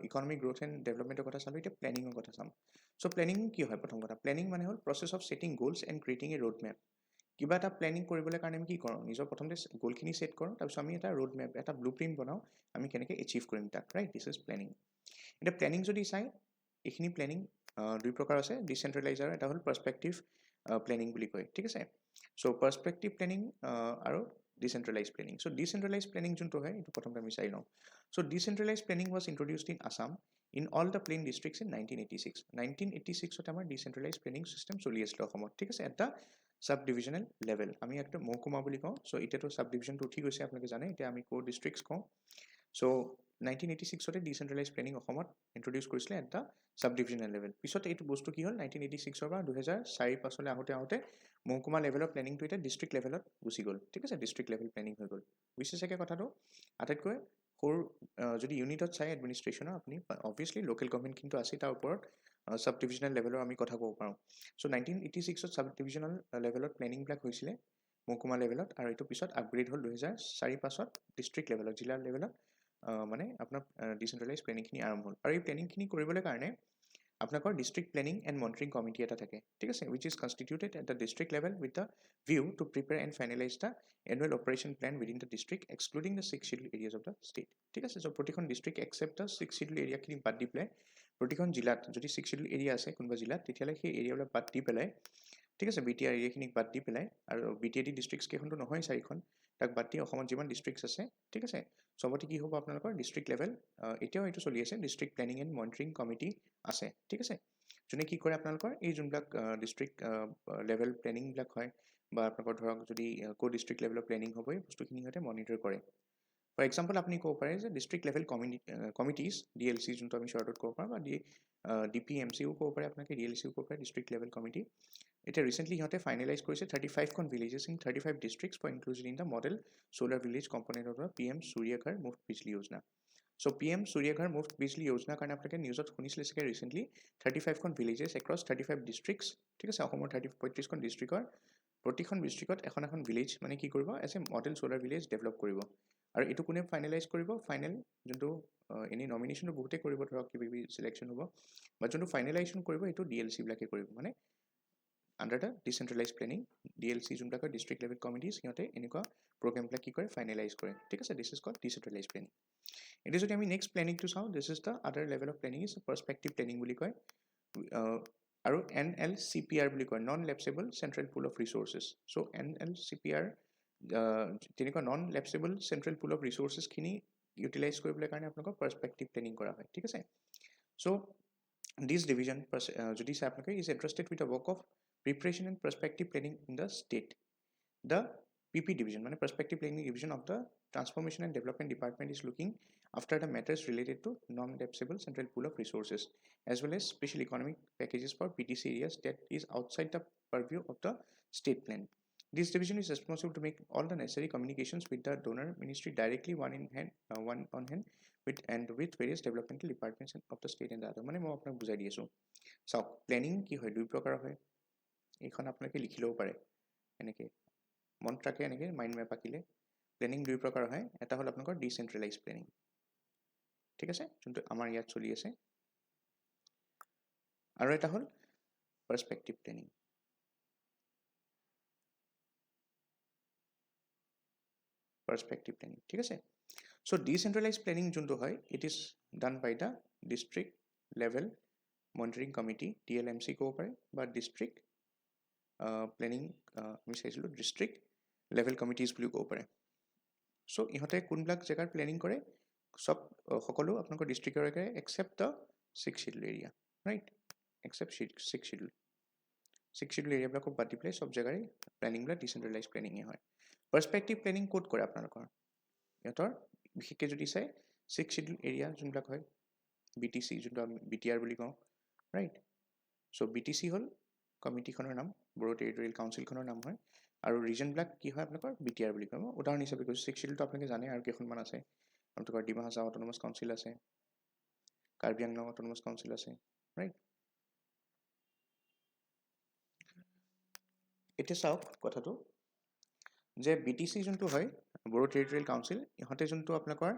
economic growth and development কথা চালো এটা planning কথা চাম so planning কি হয় প্ৰথম কথা planning মানে হ'ল process of setting goals and creating a road map কিবা এটা প্ল্যানিং কৰিবলৈ কাৰণে আমি কি কৰোঁ নিজৰ প্ৰথমতে গোলখিনি সেট কৰোঁ তাৰপিছত আমি এটা ৰোড মেপ এটা ব্লুপ্ৰিন্ট বনাওঁ আমি কেনেকৈ এচিভ কৰিম তাক ৰাইট দিস ইজ প্ল্যানিং এটা প্ল্যানিং যদি চাই এখিনি প্ল্যানিং দুই প্ৰকাৰ আছে ডিসেন্ট্ৰেলাইজাৰ এটা হ'ল পাৰ্সপেক্টিভ প্ল্যানিং বুলি কয় ঠিক আছে সো পাৰ্সপেক্টিভ প্ল্যানিং আৰু decentralized planning so decentralized planning যোনটো হয় এটো প্ৰথমতে আমি চাই লওঁ so decentralized planning was introduced in Assam in all the plain districts in 1986 ত আমাৰ decentralized planning system চলি আছিল অসমত ঠিক আছে এটা সাব ডিভিজনাল লেভেল আমি একটা মহকুমা বুলি কওঁ সো এটাটো সাব ডিভিজনটো উঠি গৈছে আপোনালোকে জানে এটা আমি কোৰ ডিস্ট্ৰিক্টস কওঁ সো 1986 তে ডিসেন্ট্ৰেলাইজড প্ল্যানিং অসমত ইন্ট্ৰোডিউস কৰিছিলে এটা সাব ডিভিজনাল লেভেল পিছত এইটো বস্তু কি হ'ল 1986 ৰ পৰা 2004 পাছলৈ আহোতে মহকুমা লেভেলৰ প্ল্যানিংটো এটা ডিস্ট্ৰিক্ট লেভেলত গুছি গ'ল ঠিক আছে ডিস্ট্ৰিক্ট লেভেল প্ল্যানিং হৈ গ'ল বিশেষকৈ কথাটো আটাইতকৈ যদি ইউনিটত চাই এডমিনিষ্ট্ৰেচনৰ আপুনি অবভিয়াসলি লোকাল গভৰ্নমেন্ট কিন্তু আছে তাৰ ওপৰত সাব ডিভিজনাল লেভেলৰ আমি কথা ক'ব পাৰোঁ সো 1986 ত সাব ডিভিজনাল লেভেলত প্ল্যানিং ব্লক হৈছিলে মহকুমা লেভেলত আৰু এটো পিছত আপগ্ৰেড হ'ল 2004 পাছত ডিস্ট্ৰিক্ট লেভেলত জিলা লেভেলত মানে আপোনাৰ ডিচেন্ট্ৰেলাইজ প্লেনিংখিনি আৰম্ভ হ'ল আৰু এই প্লেনিংখিনি কৰিবলৈ কাৰণে আপোনালোকৰ district planning and monitoring committee এটা থাকে ঠিক আছে which is constituted at the district level with the view to prepare and finalise the annual operation plan within the district excluding the 6 schedule areas of the state ঠিক আছে so' প্ৰতিখন district except the 6 schedule এৰিয়াখিনি বাদ দি পেলাই প্ৰতিখন জিলাত যদি 6 শিডিউল এৰিয়া আছে কোনোবা জিলাত তেতিয়াহ'লে সেই এৰিয়াবিলাক বাদ দি পেলাই ঠিক আছে বি টি আৰ এৰিয়াখিনিক বাদ দি পেলাই আৰু B T A D districts কেইখনটো নহয় চাৰিখন তাক বাদ দি অসমত যিমান ডিষ্ট্ৰিক্টছ আছে ঠিক আছে চবতে কি হ'ব আপোনালোকৰ ডিষ্ট্ৰিক্ট লেভেল এতিয়াও এইটো চলি আছে district planning and monitoring committee আছে ঠিক আছে যোনে কি কৰে আপোনালোকৰ এই যোনবিলাক ডিষ্ট্ৰিক্ট লেভেল প্লেনিংবিলাক হয় বা আপোনালোকৰ ধৰক যদি ক'ৰ ডিষ্ট্ৰিক্ট লেভেলৰ প্লেনিং হ'ব এই বস্তুখিনি সিহঁতে মনিটৰ কৰে ফৰ এক্সাম্পল আপুনি ক'ব পাৰে যে district level committees D L C যোনটো আমি শ্বৰ্টত ক'ব পাৰোঁ বা ডি পি এম চিও ক'ব পাৰে আপোনালোকে ডি এল চিও ক'ব পাৰে ডিষ্ট্ৰিক্ট লেভেল কমিটি এতিয়া ৰিচেণ্টলি সিহঁতে ফাইনেলাইজ কৰিছে 35খন villages in 35 districts for inclusion in the model solar village কম্পনেণ্টৰ পৰা পি এম সূৰ্যঘৰ মুফ্ত বিজলী যোজনা চ' পি এম সূৰ্যঘৰ মুফ্ত বিজলী যোজনাৰ কাৰণে আপোনালোকে নিউজত শুনিছিলে চাগে ৰিচেণ্টলি 35খন ভিলেজেছ এক্ৰছ 35 ডিষ্ট্ৰিক্টছ ঠিক আছে অসমৰ 35খন ডিষ্ট্ৰিক্টৰ প্ৰতিখন ডিষ্ট্ৰিক্টত এখন এখন ভিলেজ মানে কি কৰিব as a model solar village develop কৰিব আৰু এইটো কোনে ফাইনেলাইজ কৰিব ফাইনেল যোনটো এনেই নমিনেশ্যনটো বহুতে কৰিব ধৰক কিবা কিবি চিলেকশ্যন হ'ব বা যোনটো ফাইনেলাইজেশ্যন কৰিব এইটো ডি এল চিবিলাকে কৰিব মানে under the decentralize planning D L C যোনবিলাকৰ ডিষ্ট্ৰিক্ট লেভেল কমিটিজ সিহঁতে এনেকুৱা প্ৰগ্ৰেমবিলাক কি কৰে ফাইনেলাইজ কৰে ঠিক আছে this is called decentralize planning এতিয়া যদি আমি নেক্সট প্লেনিংটো চাওঁ this is the other level of planning is perspective planning বুলি কয় আৰু NLCPR বুলি কয় non lapsable central pool of resources so' NLCPR তেনেকুৱা non lapsable central pool of ৰিচোৰ্চেছখিনি ইউটিলাইজ কৰিবলৈ কাৰণে আপোনালোকৰ পাৰ্চপেক্টিভ প্লেনিং কৰা হয় ঠিক আছে চ' দিছ ডিভিজন যদি চাই আপোনালোকে is interested with the work of preparation and perspective planning in the state the PP division মানে perspective planning division of the transformation and development department is looking after the matters related to non-lapsable central pool of resources as well as special economic packages for PTC areas that is outside the purview of the state plan. This division is responsible to make all the necessary communications with the donor ministry directly one on hand with various developmental departments of the state and the other মানে মই আপোনাক বুজাই দি আছোঁ চাওক planning কি হয় দুই প্ৰকাৰ হয় এইখন আপোনালোকে লিখি ল'ব পাৰে এনেকৈ মন্ত্ৰাকে এনেকৈ মাইণ্ড মেপ আঁকিলে প্লেনিং দুই প্ৰকাৰ হয় এটা হ'ল আপোনালোকৰ ডিচেন্ট্ৰেলাইজ প্লেনিং ঠিক আছে যোনটো আমাৰ ইয়াত চলি আছে আৰু এটা হ'ল পাৰ্চপেক্টিভ প্লেনিং ঠিক আছে চ' ডিচেন্ট্ৰেলাইজ প্লেনিং যোনটো হয় it is done by the district level monitoring committee DLMC ক'ব পাৰে বা ডিষ্ট্ৰিক্ট প্লেনিং আমি চাইছিলোঁ ডিষ্ট্ৰিক্ট লেভেল কমিটিজ বুলিও ক'ব পাৰে চ' ইহঁতে কোনবিলাক জেগাৰ প্লেনিং কৰে চব সকলো আপোনালোকৰ ডিষ্ট্ৰিক্টৰে except the 6 schedule area right except 6 schedule এৰিয়াবিলাকক বাদ দি পেলাই চব জেগাৰে প্লেনিংবিলাক ডিচেন্ট্ৰেলাইজ প্লেনিঙে হয় পাৰ্চপেক্টিভ প্লেনিং ক'ত কৰে আপোনালোকৰ ইহঁতৰ বিশেষকৈ যদি চাই 6 শিডিউল এৰিয়া যোনবিলাক হয় BTC যোনটো আমি BTR বুলি কওঁ ৰাইট চ' BTC হ'ল কমিটিখনৰ নাম বড়ো টেৰিটৰিয়েল কাউন্সিলখনৰ নাম হয় আৰু ৰিজনবিলাক কি হয় আপোনালোকৰ BTR বুলি কয় মই উদাহৰণ হিচাপে কৈছোঁ 6 শিডিউলটো আপোনালোকে জানে আৰু কেইখনমান আছে আপোনালোকৰ ডিমা হাছাও অট'নমাছ কাউন্সিল আছে কাৰ্বি আংলং অট'নমাছ কাউন্সিল আছে ৰাইট এতিয়া চাওক কথাটো যে BTC যোনটো হয় বড়ো টেৰিটৰিয়েল কাউন্সিল ইহঁতে যোনটো আপোনালোকৰ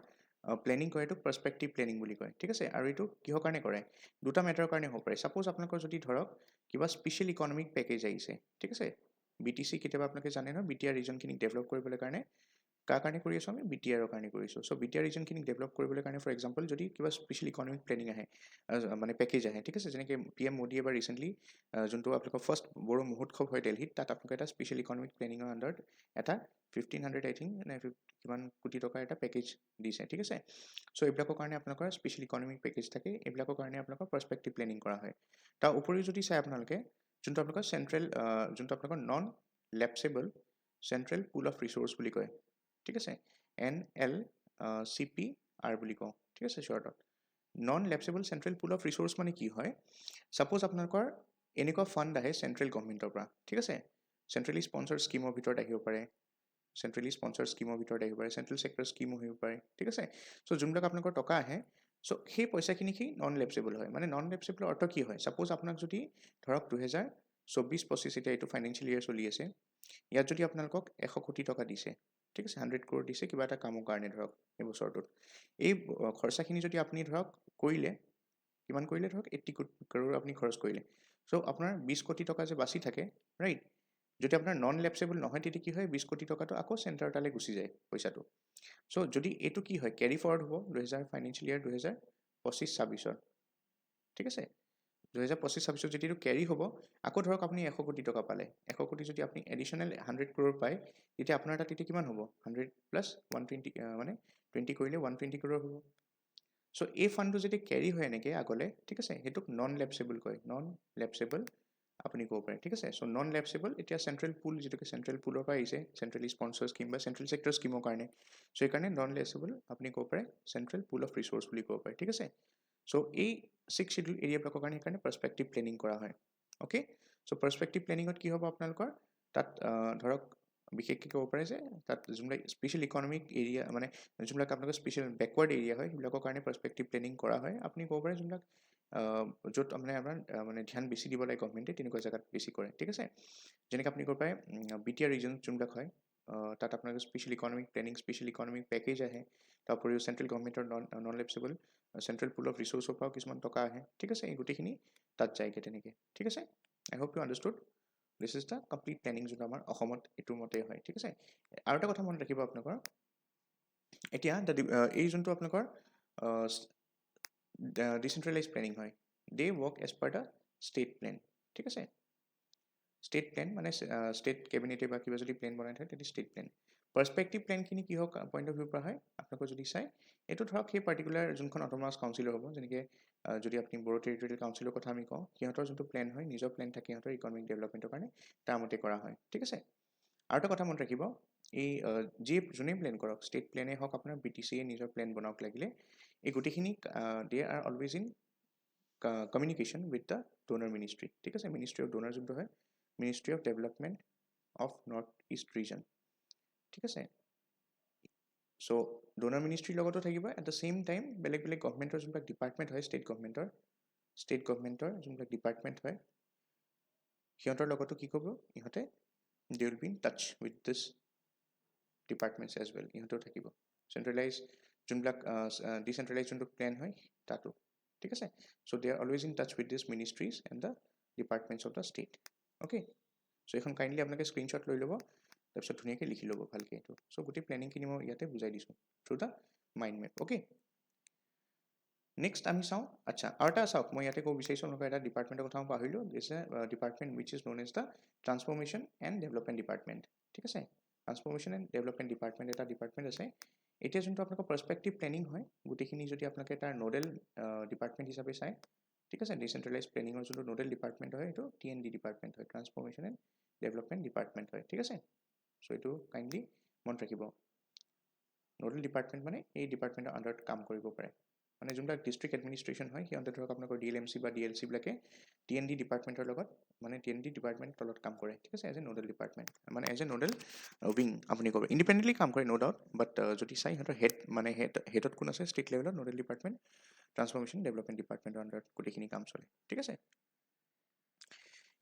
প্লেনিং কৰে এইটো পাৰ্চপেক্টিভ প্লেনিং বুলি কয় ঠিক আছে আৰু এইটো কিহৰ কাৰণে কৰে দুটা মেটাৰৰ কাৰণে হ'ব পাৰে ছাপ'জ আপোনালোকৰ যদি ধৰক কিবা স্পেচিয়েল ইকনমিক পেকেজ আহিছে ঠিক আছে BTC কেতিয়াবা আপোনালোকে জানে ন BTR ৰিজনখিনিক ডেভেলপ কৰিবলৈ কাৰণে কাৰ কাৰণে কৰি আছোঁ আমি BTR কাৰণে কৰিছোঁ চ' BTR ৰিজনখিনিক ডেভেলপ কৰিবলৈ কাৰণে ফৰ এক্সাম্পল যদি কিবা স্পেচিয়েল ইকনমিক প্লেনিং আহে মানে পেকেজ আহে ঠিক আছে যেনেকৈ PM মোদীয়ে এবাৰ ৰিচেণ্টলি যোনটো আপোনালোকৰ ফাৰ্ষ্ট বড়ো মহোৎসৱ হয় দিল্লীত তাত আপোনালোকে এটা স্পেচিয়েল ইকনমিক প্লেনিঙৰ আণ্ডাৰত এটা 1500 আই থিংক নে কিমান কোটি টকাৰ এটা পেকেজ দিছে ঠিক আছে চ' এইবিলাকৰ কাৰণে আপোনালোকৰ স্পেচিয়েল ইকনমিক পেকেজ থাকে এইবিলাকৰ কাৰণে আপোনালোকৰ পাৰ্চপেক্টিভ প্লেনিং কৰা হয় তাৰ উপৰিও যদি চাই আপোনালোকে যোনটো আপোনালোকৰ চেণ্ট্ৰেল যোনটো আপোনালোকৰ non lapsable central pool of resource বুলি কয় ঠিক আছে NLCPR বুলি কওঁ ঠিক আছে শ্বৰ্টত non lapsable central pool of resource মানে কি হয় ছাপ'জ আপোনালোকৰ এনেকুৱা ফাণ্ড আহে চেণ্ট্ৰেল গভৰ্ণমেণ্টৰ পৰা ঠিক আছে চেণ্ট্ৰেলি স্পনচাৰ স্কিমৰ ভিতৰত আহিব পাৰে চেণ্ট্ৰেলি স্পনচাৰ স্কিমৰ ভিতৰত আহিব পাৰে চেণ্ট্ৰেল চেক্টৰ স্কিমো আহিব পাৰে ঠিক আছে চ' যোনবিলাক আপোনালোকৰ টকা আহে চ' সেই পইচাখিনি কি নন লেপচেবল হয় মানে নন লেপচেবলৰ অৰ্থ কি হয় ছাপ'জ আপোনাক যদি ধৰক 2024-25 এতিয়া এইটো ফাইনেন্সিয়েল ইয়েৰ চলি আছে ইয়াত যদি আপোনালোকক 100 কোটি টকা দিছে ঠিক আছে 100 crore দিছে কিবা এটা কামৰ কাৰণে ধৰক এই বছৰটোত এই খৰচাখিনি যদি আপুনি ধৰক কৰিলে কিমান কৰিলে ধৰক 80 crore আপুনি খৰচ কৰিলে সো আপোনাৰ 20 কোটি টকা যে বাচি থাকে ৰাইট যদি আপোনাৰ নন লেপসেবল নহয় তেতিয়া কি হয় 20 কোটি টকাটো আকৌ চেণ্টাৰ তালে গুচি যায় পইচাটো সো যদি এইটো কি হয় ক্যাৰি ফৰৱাৰ্ড হ'ব 2000 ফাইনান্সিয়েল ইয়াৰ 2025-26 ঠিক আছে 2025-26 যদি এইটো ক্যাৰি হ'ব আকৌ ধৰক আপুনি 100 কোটি টকা পালে 100 কোটি যদি আপুনি এডিশনাল 100 crore পায় তেতিয়া আপোনাৰ তাত তেতিয়া কিমান হ'ব 100 প্লাস 120 মানে 20 কৰিলে 120 crore হ'ব সো এই ফান্ডটো যদি ক্যাৰি হয় এনেকে আগলে ঠিক আছে হেতুক নন লেপসেবল কয় নন লেপসেবল আপুনি ক'ব পাৰে ঠিক আছে সো নন লেপসেবল এতিয়া সেন্ট্ৰেল পুল যেটোকে সেন্ট্ৰেল পুলৰ পৰা আহিছে সেন্ট্ৰেলি স্পন্সৰ স্কিম বা সেন্ট্ৰেল সেক্টৰ স্কিমৰ কাৰণে সো এই কাৰণে নন লেপসেবল আপুনি ক'ব পাৰে সেন্ট্ৰেল পুল অফ ৰিসোৰ্স বুলি ক'ব পাৰে ঠিক আছে সো এই 6 শিডিউল এৰিয়া ব্লকৰ কাৰণে সেইকাৰণে পাৰ্সপেক্টিভ প্লেনিং কৰা হয় ওকে সো পাৰ্সপেক্টিভ প্লেনিংত কি হ'ব আপোনালোকৰ তাত ধৰক বিশেষকৈ ক'ব পাৰে যে তাত যোনবিলাক স্পেশাল ইকনমিক এৰিয়া মানে যোনবিলাক আপোনালোকৰ স্পেশাল ব্যাকৱাৰ্ড এৰিয়া হয় সেইবিলাকৰ কাৰণে পাৰ্সপেক্টিভ প্লেনিং কৰা হয় আপুনি ক'ব পাৰে যোনবিলাক য'ত মানে আমাৰ মানে ধ্যান বেছি দিব লাগে গভৰ্ণমেণ্টে তেনেকুৱা জায়গাত বেছি কৰে ঠিক আছে যেনেকৈ আপুনি ক'ব পাৰে বিটিআৰ ৰিজন যোনবিলাক হয় তাত আপোনালোকৰ special economic planning special economic package আহে তাৰ উপৰিও চেন্ট্ৰেল গভৰ্ণমেণ্টৰ non lapsable central pool of ৰিসোৰ্সৰ পৰাও কিছুমান টকা আহে ঠিক আছে এই গোটেইখিনি তাত যায়গৈ তেনেকৈ ঠিক আছে I hope you understood this is the complete planning যোনটো আমাৰ অসমত এইটোৰ মতে হয় ঠিক আছে আৰু এটা কথা মনত ৰাখিব আপোনালোকৰ এতিয়া এই যোনটো আপোনালোকৰ ডিচেন্ট্ৰেলাইজ প্লেনিং হয় they work as per the state plan ঠিক আছে ষ্টেট প্লেন মানে ষ্টেট কেবিনেটে বা কিবা যদি প্লেন বনাই থয় তেতিয়া ষ্টেট প্লেন পাৰ্সপেক্টিভ প্লেনখিনি কি হওক পইণ্ট অফ ভিউৰ পৰা হয় আপোনালোকে যদি চাই এইটো ধৰক সেই পাৰ্টিকুলাৰ যোনখন অট'নমাছ কাউন্সিলৰ হ'ব যেনেকৈ যদি আপুনি বড়ো টেৰিটৰিয়েল কাউন্সিলৰ কথা আমি কওঁ সিহঁতৰ যোনটো প্লেন হয় নিজৰ প্লেন থাকে সিহঁতৰ ইকনমিক ডেভেলপমেণ্টৰ কাৰণে তাৰ মতে কৰা হয় ঠিক আছে আৰু এটা কথা মনত ৰাখিব এই যি যোনেই প্লেন কৰক ষ্টেট প্লেনে হওক আপোনাৰ BTCয়ে নিজৰ প্লেন বনাওক লাগিলে এই গোটেইখিনি they are always in communication with the DoNER ministry ঠিক আছে মিনিষ্ট্ৰী অফ ডোনাৰ যোনটো হয় ministry of development of North East region ঠিক আছে সো ডোনাৰ মিনিষ্ট্ৰীৰ লগতো থাকিব এট দ্য সেম টাইম বেলেগ বেলেগ গভৰ্ণমেণ্টৰ যোনবিলাক ডিপাৰ্টমেণ্ট হয় ষ্টেট গভৰ্ণমেণ্টৰ যোনবিলাক ডিপাৰ্টমেণ্ট হয় সিহঁতৰ লগতো কি ক'ব ইহঁতে they will be in touch with this departments as well ইহঁতেও থাকিব centralized যোনবিলাক decentralized যোনটো প্লেন হয় তাতো ঠিক আছে so they are always in touch with these ministries and the departments of the state okay so এখন কাইন্ডলি আপোনালোকে স্ক্ৰীনশ্বট লৈ ল'ব তাৰপিছত ধুনীয়াকৈ লিখি ল'ব ভালকৈ এইটো so গোটেই প্লেনিংখিনি মই ইয়াতে বুজাই দিছোঁ through the mind map okay next আমি চাওঁ আচ্ছা আৰু এটা চাওক মই ইয়াতে ক'ব বিচাৰিছোঁ আপোনালোকৰ এটা ডিপাৰ্টমেণ্টৰ কথা মই পাহৰিলোঁ this a department which is known as the transformation and development department ঠিক আছে ট্ৰান্সফৰ্মেশ্যন এণ্ড ডেভেলপমেণ্ট ডিপাৰ্টমেণ্ট এটা ডিপাৰ্টমেণ্ট আছে এতিয়া যোনটো আপোনালোকৰ পাৰ্সপেক্টিভ প্লেনিং হয় গোটেইখিনি যদি আপোনালোকে তাৰ নোডেল ডিপাৰ্টমেণ্ট হিচাপে চায় ঠিক আছে ডিচেন্ট্ৰেলাইজ প্লেনিঙৰ যোনটো নোডেল ডিপাৰ্টমেণ্ট হয় এইটো TND ডিপাৰ্টমেণ্ট হয় ট্ৰান্সফৰ্মেশ্যন এণ্ড ডেভেলপমেণ্ট ডিপাৰ্টমেণ্ট হয় ঠিক আছে চ' এইটো কাইণ্ডলি মনত ৰাখিব নোডেল ডিপাৰ্টমেণ্ট মানে এই ডিপাৰ্টমেণ্টৰ আণ্ডাৰত কাম কৰিব পাৰে মানে যোনবিলাক ডিষ্ট্ৰিক্ট এডমিনিষ্ট্ৰেশ্যন হয় সিহঁতে ধৰক আপোনালোকৰ DLMC বা DLC বিলাকে TND ডিপাৰ্টমেণ্টৰ লগত মানে TND ডিপাৰ্টমেণ্ট তলত কাম কৰে ঠিক আছে এজ এ নোডেল ডিপাৰ্টমেণ্ট মানে এজ এ নোডেল উইং আপুনি ক'ব ইণ্ডিপেণ্ডেণ্টলি কাম কৰে ন' ডাউট বাট যদি চাই সিহঁতৰ হেড মানে হেডত কোন আছে ষ্টেট লেভেলত নোডেল ডিপাৰ্টমেণ্ট ট্ৰান্সফৰ্মেশ্যন ডেভেলপমেণ্ট ডিপাৰ্টমেণ্টৰ আণ্ডাৰত গোটেইখিনি কাম চলে ঠিক আছে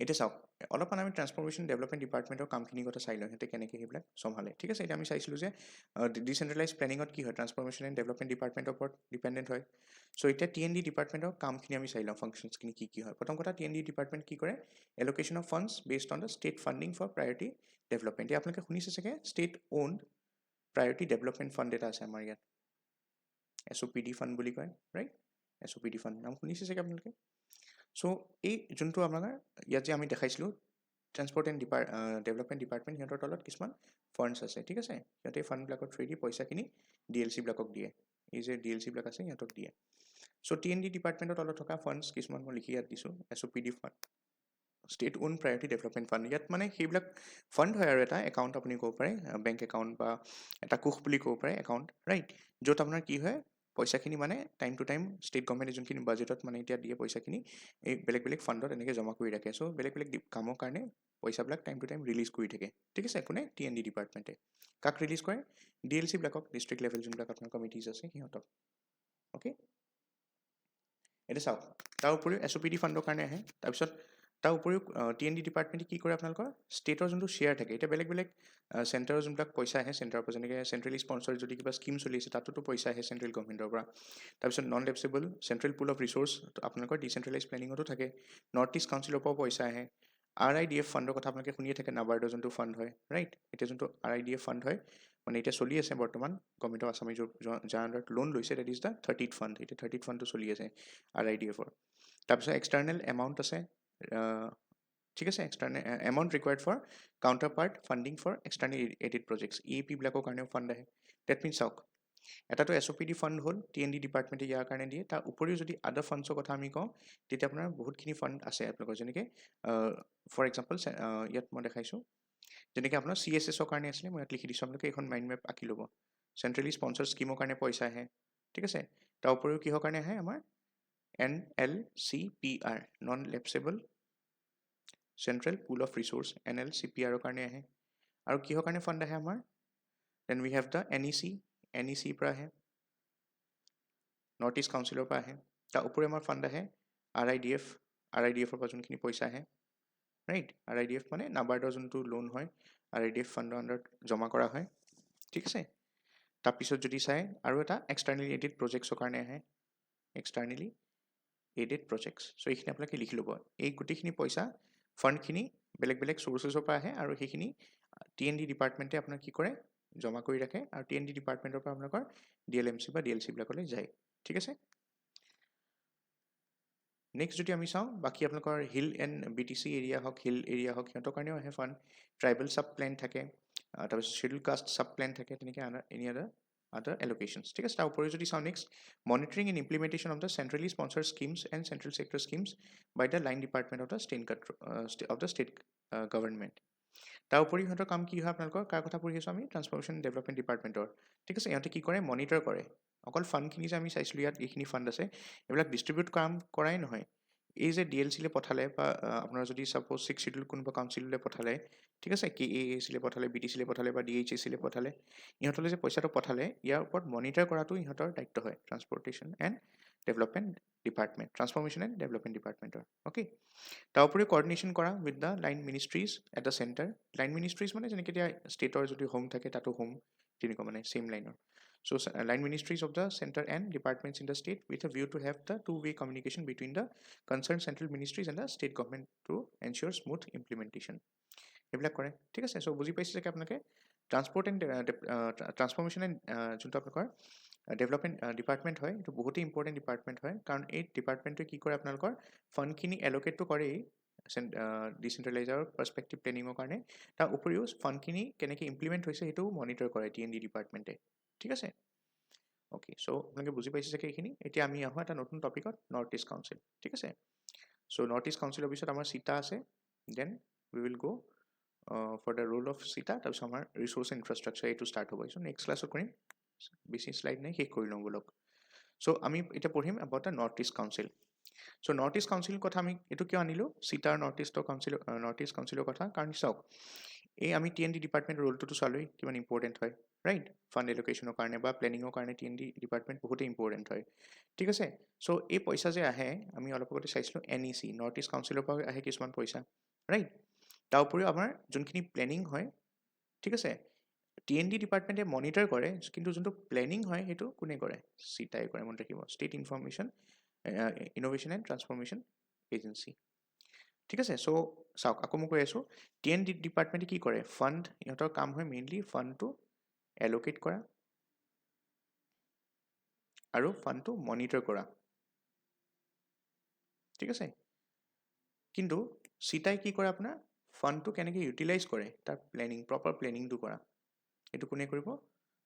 এতিয়া চাওক অলপমান আমি ট্ৰান্সফৰ্মেশ্যন ডেভেলপমেণ্ট ডিপাৰ্টমেণ্টৰ কামখিনিৰ কথা চাই লওঁ সিহঁতে কেনেকৈ সেইবিলাক চম্ভালে ঠিক আছে এতিয়া আমি চাইছিলোঁ যে ডিচেন্ট্ৰেলাইজ প্লেনিঙত কি হয় ট্ৰান্সফৰ্মেশ্যন এণ্ড ডেভেলপমেণ্ট ডিপাৰ্টমেণ্টৰ ওপৰত ডিপেণ্ডেণ্ট হয় চ' এতিয়া TND ডিপাৰ্টমেণ্টৰ কামখিনি আমি চাই লওঁ ফাংচনছখিনি কি হয় প্ৰথম কথা TND ডিপাৰ্টমেণ্ট কি কৰে allocation of funds based on the state funding for priority development এতিয়া আপোনালোকে শুনিছে চাগে state own priority development fund এটা আছে আমাৰ ইয়াত SOPD ফাণ্ড বুলি কয় ৰাইট SOPD ফাণ্ড নাম শুনিছে চাগে আপোনালোকে চ' এই যোনটো আপোনাৰ ইয়াত যে আমি দেখাইছিলোঁ ট্ৰান্সপৰ্ট এণ্ড ডেভেলপমেণ্ট ডিপাৰ্টমেণ্ট সিহঁতৰ তলত কিছুমান ফাণ্ডছ আছে ঠিক আছে সিহঁতে ফাণ্ডবিলাকৰ থ্ৰুৱেদি পইচাখিনি DLC বিলাকক দিয়ে এই যে DLC বিলাক আছে সিহঁতক দিয়ে চ' TND ডিপাৰ্টমেণ্টৰ তলত থকা ফাণ্ডছ কিছুমান মই লিখি ইয়াত দিছোঁ SOPD fund state own priority development fund ইয়াত মানে সেইবিলাক ফাণ্ড হয় আৰু এটা একাউণ্ট আপুনি ক'ব পাৰে বেংক একাউণ্ট বা এটা কোষ বুলি ক'ব পাৰে একাউণ্ট ৰাইট য'ত আপোনাৰ কি হয় পইচাখিনি মানে টাইম টু টাইম ষ্টেট গভৰ্ণমেণ্টে যোনখিনি বাজেটত মানে এতিয়া দিয়ে পইচাখিনি এই বেলেগ বেলেগ ফাণ্ডত এনেকৈ জমা কৰি ৰাখে চ' বেলেগ বেলেগ কামৰ কাৰণে পইচাবিলাক টাইম টু টাইম ৰিলিজ কৰি থাকে ঠিক আছে কোনে TND ডিপাৰ্টমেণ্টে কাক ৰিলিজ কৰে DLC বিলাকক ডিষ্ট্ৰিক্ট লেভেল যোনবিলাক আপোনাৰ কমিটিজ আছে সিহঁতক অ'কে এতিয়া চাওক তাৰ উপৰিও SOPD ফাণ্ডৰ কাৰণে আহে তাৰপিছত তাৰ উপৰিও TND ডিপাৰ্টমেণ্টে কি কৰে আপোনালোকৰ ষ্টেটৰ যোনটো শ্বেয়াৰ থাকে এতিয়া বেলেগ বেলেগ চেণ্টাৰৰ যোনবিলাক পইচা আহে চেণ্টাৰৰ পৰা যেনেকৈ চেণ্ট্ৰেলি স্পন্সৰ যদি কিবা স্কিম চলি আছে তাতোতো পইচা আহে চেণ্ট্ৰেল গভৰ্ণমেণ্টৰ পৰা তাৰপিছত non lapsable central pool of resource আপোনালোকৰ ডিচেণ্ট্ৰেলাইজ প্লেনিঙতো থাকে নৰ্থ ইষ্ট কাউন্সিলৰ পৰাও পইচা আহে RIDF ফাণ্ডৰ কথা আপোনালোকে শুনিয়ে থাকে নাবাৰ্ডৰ যোনটো ফাণ্ড হয় ৰাইট এতিয়া যোনটো RIDF ফাণ্ড হয় মানে এতিয়া চলি আছে বৰ্তমান গভৰ্ণমেণ্ট অফ আছামে যাৰ আণ্ডাৰত লোন লৈছে that is the 30th fund এতিয়া 30th ফাণ্ডটো চলি আছে RIDFৰ তাৰপিছত এক্সটাৰ্নেল এমাউণ্ট আছে ঠিক আছে external amount required for counterpart funding for external aided projects EAP বিলাকৰ কাৰণেও ফাণ্ড আহে ডেট মিনছ চাওক এটাতো SOPD ফাণ্ড হ'ল TND ডিপাৰ্টমেণ্টে ইয়াৰ কাৰণে দিয়ে তাৰ উপৰিও যদি আদাৰ ফাণ্ডছৰ কথা আমি কওঁ তেতিয়া আপোনাৰ বহুতখিনি ফাণ্ড আছে আপোনালোকৰ যেনেকৈ ফৰ এক্সাম্পল ইয়াত মই দেখাইছোঁ যেনেকৈ আপোনাৰ CSSৰ কাৰণে আছিলে মই ইয়াত লিখি দিছোঁ আপোনালোকে এখন মাইণ্ড মেপ আঁকি ল'ব চেণ্ট্ৰেলি স্পন্সৰ স্কিমৰ কাৰণে পইচা আহে ঠিক আছে তাৰ উপৰিও কিহৰ কাৰণে আহে আমাৰ NLCPR non lapsable central pool of resource NLCPR কাৰণে আহে আৰু কিহৰ কাৰণে ফাণ্ড আহে আমাৰ then we have the NEC পৰা আহে নৰ্থ ইষ্ট কাউন্সিলৰ পৰা আহে তাৰ উপৰি আমাৰ ফাণ্ড আহে RIDFৰ পৰা যোনখিনি পইচা আহে ৰাইট RIDF মানে নাবাৰ্ডৰ যোনটো লোন হয় RIDF ফাণ্ডৰ আণ্ডাৰত জমা কৰা হয় ঠিক আছে তাৰপিছত যদি চাই আৰু এটা এক্সটাৰ্নেলি এডিড প্ৰজেক্টছৰ কাৰণে আহে এক্সটাৰ্নেলি এডিড প্ৰজেক্টছ চ' এইখিনি আপোনালোকে লিখি ল'ব এই গোটেইখিনি পইচা ফাণ্ডখিনি বেলেগ বেলেগ চ'ৰ্চেছৰ পৰা আহে আৰু সেইখিনি TND ডিপাৰ্টমেণ্টে আপোনাৰ কি কৰে জমা কৰি ৰাখে আৰু TND ডিপাৰ্টমেণ্টৰ পৰা আপোনালোকৰ DLMC বা DLC বিলাকলৈ যায় ঠিক আছে নেক্সট যদি আমি চাওঁ বাকী আপোনালোকৰ হিল এণ্ড BTC এৰিয়া হওক হিল এৰিয়া হওক সিহঁতৰ কাৰণেও আহে ফাণ্ড ট্ৰাইবেল চাব প্লেন থাকে তাৰপিছত শ্বেডিউল কাষ্ট চাব প্লেন থাকে তেনেকৈ এনি আদাৰ এলোকেশ্যনছ ঠিক আছে তাৰ উপৰিও যদি চাওঁ next monitoring and implementation of the centrally sponsor schemes and central sector schemes by the line department of the state government তাৰ উপৰি সিহঁতৰ কাম কি হয় আপোনালোকৰ কাৰ কথা পঢ়ি আছোঁ আমি ট্ৰান্সফৰ্মেশ্যন ডেভেলপমেণ্ট ডিপাৰ্টমেণ্টৰ ঠিক আছে ইহঁতে কি কৰে মনিটৰ কৰে অকল ফাণ্ডখিনি যে আমি চাইছিলোঁ ইয়াত এইখিনি ফাণ্ড আছে এইবিলাক ডিষ্ট্ৰিবিউট কাম কৰাই নহয় এই যে DLCলৈ পঠালে বা আপোনাৰ যদি ছাপ'জ 6 শিডিউল কোনোবা কাউন্সিললৈ পঠালে ঠিক আছে KAACলৈ পঠালে BTCলৈ পঠালে বা DHACলৈ পঠালে ইহঁতলৈ যে পইচাটো পঠালে ইয়াৰ ওপৰত মনিটৰ কৰাটো ইহঁতৰ দায়িত্ব হয় transportation and development department transformation and development ডিপাৰ্টমেণ্টৰ অ'কে তাৰ উপৰিও কৰ্ডিনেশ্যন কৰা with the line ministries at the centre line ministries মানে যেনেকৈ এতিয়া ষ্টেটৰ যদি হোম থাকে তাতো হোম তেনেকুৱা মানে চেম লাইনৰ So, line ministries of the center and departments in the state with a view to have the two-way communication between the concerned central ministries and the state government to ensure smooth implementation. এইবিলাক কৰে ঠিক আছে so' বুজি পাইছে চাগে আপোনালোকে transport and transformation and যোনটো আপোনালোকৰ ডেভেলপমেণ্ট ডিপাৰ্টমেণ্ট হয় এইটো বহুতেই ইম্পৰ্টেণ্ট ডিপাৰ্টমেণ্ট হয় কাৰণ এই ডিপাৰ্টমেণ্টটোৱে কি কৰে আপোনালোকৰ ফাণ্ডখিনি এল'কেটটো কৰেই ডিচেণ্ট্ৰেলাইজাৰ পাৰ্চপেক্টিভ প্লেনিঙৰ কাৰণে তাৰ উপৰিও ফাণ্ডখিনি কেনেকৈ ইমপ্লিমেণ্ট হৈছে সেইটো মনিটৰ কৰে TND ডিপাৰ্টমেণ্টে ঠিক আছে অ'কে চ' আপোনালোকে বুজি পাইছে চাগে এইখিনি এতিয়া আমি আহোঁ এটা নতুন টপিকত নৰ্থ ইষ্ট কাউন্সিল ঠিক আছে চ' নৰ্থ ইষ্ট কাউন্সিলৰ পিছত আমাৰ চিটা আছে then we will go' for the role of চিটা তাৰপিছত আমাৰ ৰিচোৰ্চ ইনফ্ৰাষ্ট্ৰাকচাৰ এইটো ষ্টাৰ্ট হ'ব চ' নেক্সট ক্লাছত কৰিম বেছি শ্লাইড নাই শেষ কৰি লওঁ বলক চ' আমি এতিয়া পঢ়িম about the North East Council so' North East কাউন্সিলৰ কথা আমি এইটো কিয় আনিলোঁ চিটাৰ নৰ্থ ইষ্ট কাউন্সিলৰ কথা কাৰণ চাওক এই আমি TND ডিপাৰ্টমেণ্ট ৰোলটোতো চালোৱেই কিমান ইম্পৰ্টেণ্ট হয় ৰাইট ফাণ্ড এলোকেশ্যনৰ কাৰণে বা প্লেনিঙৰ কাৰণে TND ডিপাৰ্টমেণ্ট বহুতেই ইম্পৰ্টেণ্ট হয় ঠিক আছে চ' এই পইচা যে আহে আমি অলপ আগতে চাইছিলোঁ NEC নৰ্থ ইষ্ট কাউন্সিলৰ পৰা আহে কিছুমান পইচা ৰাইট তাৰ উপৰিও আমাৰ যোনখিনি প্লেনিং হয় ঠিক আছে TND ডিপাৰ্টমেণ্টে মনিটৰ কৰে কিন্তু যোনটো প্লেনিং হয় সেইটো কোনে কৰে চিটাই কৰে মনত ৰাখিব state information innovation and transformation agency ঠিক আছে চ' চাওক আকৌ মই কৈ আছোঁ TND ডিপাৰ্টমেণ্টে কি কৰে ফাণ্ড ইহঁতৰ কাম হয় মেইনলি ফাণ্ডটো এল'কেট কৰা আৰু ফাণ্ডটো মনিটৰ কৰা ঠিক আছে কিন্তু চিটাই কি কৰে আপোনাৰ ফাণ্ডটো কেনেকৈ ইউটিলাইজ কৰে তাৰ প্ৰপাৰ প্লেনিংটো কৰা এইটো কোনে কৰিব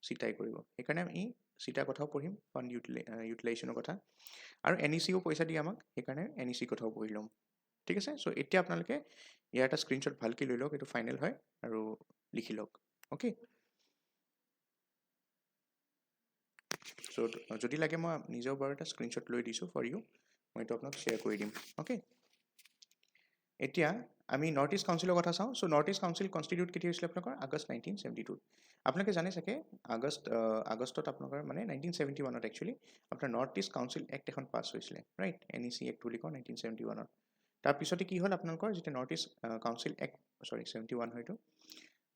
চিটাই কৰিব সেইকাৰণে আমি চিটাৰ কথাও পঢ়িম ফাণ্ড ইউটিলাইজেশ্যনৰ কথা আৰু NECও পইচা দিয়ে আমাক সেইকাৰণে NEC কথাও পঢ়ি ল'ম ঠিক আছে চ' এতিয়া আপোনালোকে ইয়াৰ এটা স্ক্ৰীনশ্বট ভালকৈ লৈ লওক এইটো ফাইনেল হয় আৰু লিখি লওক অ'কে চ' যদি লাগে মই নিজেও বাৰু এটা স্ক্ৰীনশ্বট লৈ দিছোঁ ফৰ ইউ মই এইটো আপোনাক শ্বেয়াৰ কৰি দিম অ'কে এতিয়া আমি নৰ্থ ইষ্ট কাউন্সিলৰ কথা চাওঁ চ' নৰ্থ ইষ্ট কাউন্সিল কনষ্টিটিউট কেতিয়া হৈছিলে আপোনালোকৰ আগষ্ট 1972 আপোনালোকে জানে চাগে আগষ্টত আপোনালোকৰ মানে 1971ত একচুৱেলি আপোনাৰ নৰ্থ ইষ্ট কাউন্সিল এক্ট এখন পাছ হৈছিলে ৰাইট NEC এক্ট বুলি কওঁ 1971ত তাৰপিছতে কি হ'ল আপোনালোকৰ যেতিয়া নৰ্থ ইষ্ট কাউন্সিল এক্ট 71 হয়তো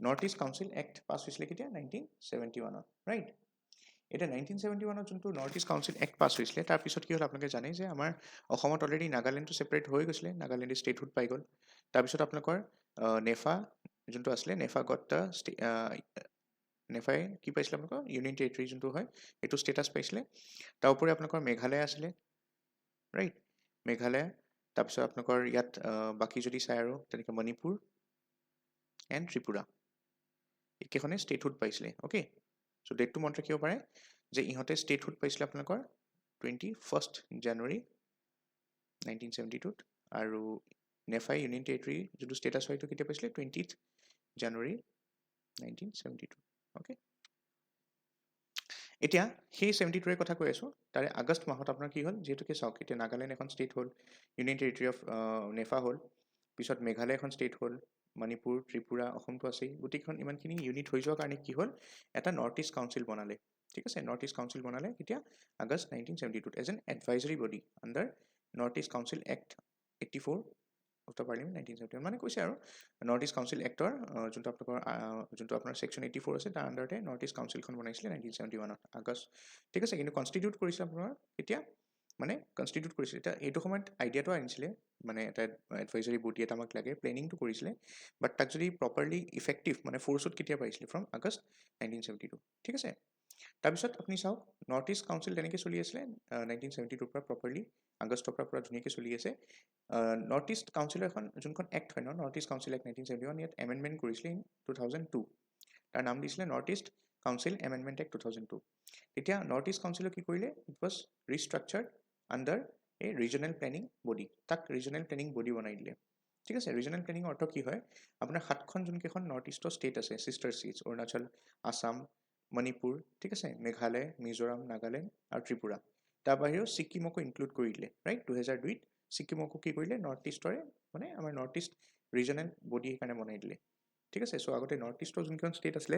নৰ্থ ইষ্ট কাউন্সিল এক্ট পাছ হৈছিলে কেতিয়া 1971 ৰাইট এতিয়া 1971 যোনটো নৰ্থ ইষ্ট কাউন্সিল এক্ট পাছ হৈছিলে তাৰপিছত কি হ'ল আপোনালোকে জানে যে আমাৰ অসমত অলৰেডি নাগালেণ্ডটো ছেপাৰেট হৈ গৈছিলে নাগালেণ্ডে ষ্টেটহুড পাই গ'ল তাৰপিছত আপোনালোকৰ নেফা যোনটো আছিলে নেফা গট নেফাই কি পাইছিলে আপোনালোকৰ ইউনিয়ন টেৰিটৰী যোনটো হয় এইটো ষ্টেটাছ পাইছিলে তাৰ উপৰি আপোনালোকৰ মেঘালয় আছিলে ৰাইট মেঘালয় তাৰপিছত আপোনালোকৰ ইয়াত বাকী যদি চাই আৰু তেনেকৈ মণিপুৰ এণ্ড ত্ৰিপুৰা এইকেইখনে ষ্টেটহুড পাইছিলে অ'কে চ' ডেটটো মনত ৰাখিব পাৰে যে ইহঁতে ষ্টেটহুড পাইছিলে আপোনালোকৰ 21st জানুৱাৰী 1972 আৰু নেফাই ইউনিয়ন টেৰিটৰী যোনটো ষ্টেটাছ হয় এইটো কেতিয়া পাইছিলে 20th জানুৱাৰী 1972 অ'কে এতিয়া সেই 72ৰ কথা কৈ আছোঁ তাৰে আগষ্ট মাহত আপোনাৰ কি হ'ল যিহেতুকে চাওক এতিয়া নাগালেণ্ড এখন ষ্টেট হ'ল ইউনিয়ন টেৰিটৰী অফ নেফা হ'ল পিছত মেঘালয় এখন ষ্টেট হ'ল মণিপুৰ ত্ৰিপুৰা অসমটো আছেই গোটেইখন ইমানখিনি ইউনিট হৈ যোৱাৰ কাৰণে কি হ'ল এটা নৰ্থ ইষ্ট কাউন্সিল বনালে ঠিক আছে নৰ্থ ইষ্ট কাউন্সিল বনালে কেতিয়া August 1972 as an advisory body under North East Council Act 84 of the Parliament 1971 মানে কৈছে আৰু নৰ্থ ইষ্ট কাউন্সিল এক্টৰ যোনটো আপোনাৰ ছেকশ্যন 84 আছে তাৰ আণ্ডাৰতে নৰ্থ ইষ্ট কাউন্সিলখন বনাইছিলে 1971 আগষ্ট ঠিক আছে কিন্তু কনষ্টিটিউট কৰিছিলে আপোনাৰ এতিয়া মানে কনষ্টিটিউট কৰিছিলে এতিয়া এইটো সময়ত আইডিয়াটো আনিছিলে মানে এটা এডভাইজৰী বডি এটা আমাক লাগে প্লেনিংটো কৰিছিলে বাট তাক যদি প্ৰপাৰলি ইফেক্টিভ মানে ফ'ৰ্চত কেতিয়া পাইছিলে ফ্ৰম আগষ্ট 1972 ঠিক আছে তাৰপিছত আপুনি চাওক নৰ্থ ইষ্ট কাউন্সিল তেনেকৈ চলি আছিলে 1972 পৰা প্ৰপাৰলি আগষ্টৰ পৰা ধুনীয়াকৈ চলি আছে নৰ্থ ইষ্ট কাউন্সিলৰ এখন যোনখন এক্ট হয় নৰ্থ ইষ্ট কাউন্সিল এক্ট 1971 ইয়াত এমেণ্ডমেণ্ট কৰিছিলে ইন 2002 তাৰ নাম দিছিলে North East Council amendment act 2002 তেতিয়া নৰ্থ ইষ্ট কাউন্সিলৰ কি কৰিলে it was restructured under a regional planning body তাক ৰিজনেল প্লেনিং বডি বনাই দিলে ঠিক আছে ৰিজনেল প্লেনিঙৰ অৰ্থ কি হয় আপোনাৰ 7খন যোনকেইখন নৰ্থ ইষ্টৰ ষ্টেট আছে ছিষ্টাৰ ষ্টেটছ অৰুণাচল আছাম মণিপুৰ ঠিক আছে মেঘালয় মিজোৰাম নাগালেণ্ড আৰু ত্ৰিপুৰা তাৰ বাহিৰেও ছিকিমকো ইনক্লুড কৰি দিলে ৰাইট 2002ত ছিকিমকো কি কৰিলে নৰ্থ ইষ্টৰে মানে আমাৰ নৰ্থ ইষ্ট ৰিজনেল বডি সেইকাৰণে বনাই দিলে ঠিক আছে চ' আগতে নৰ্থ ইষ্টৰ যোনখন ষ্টেট আছিলে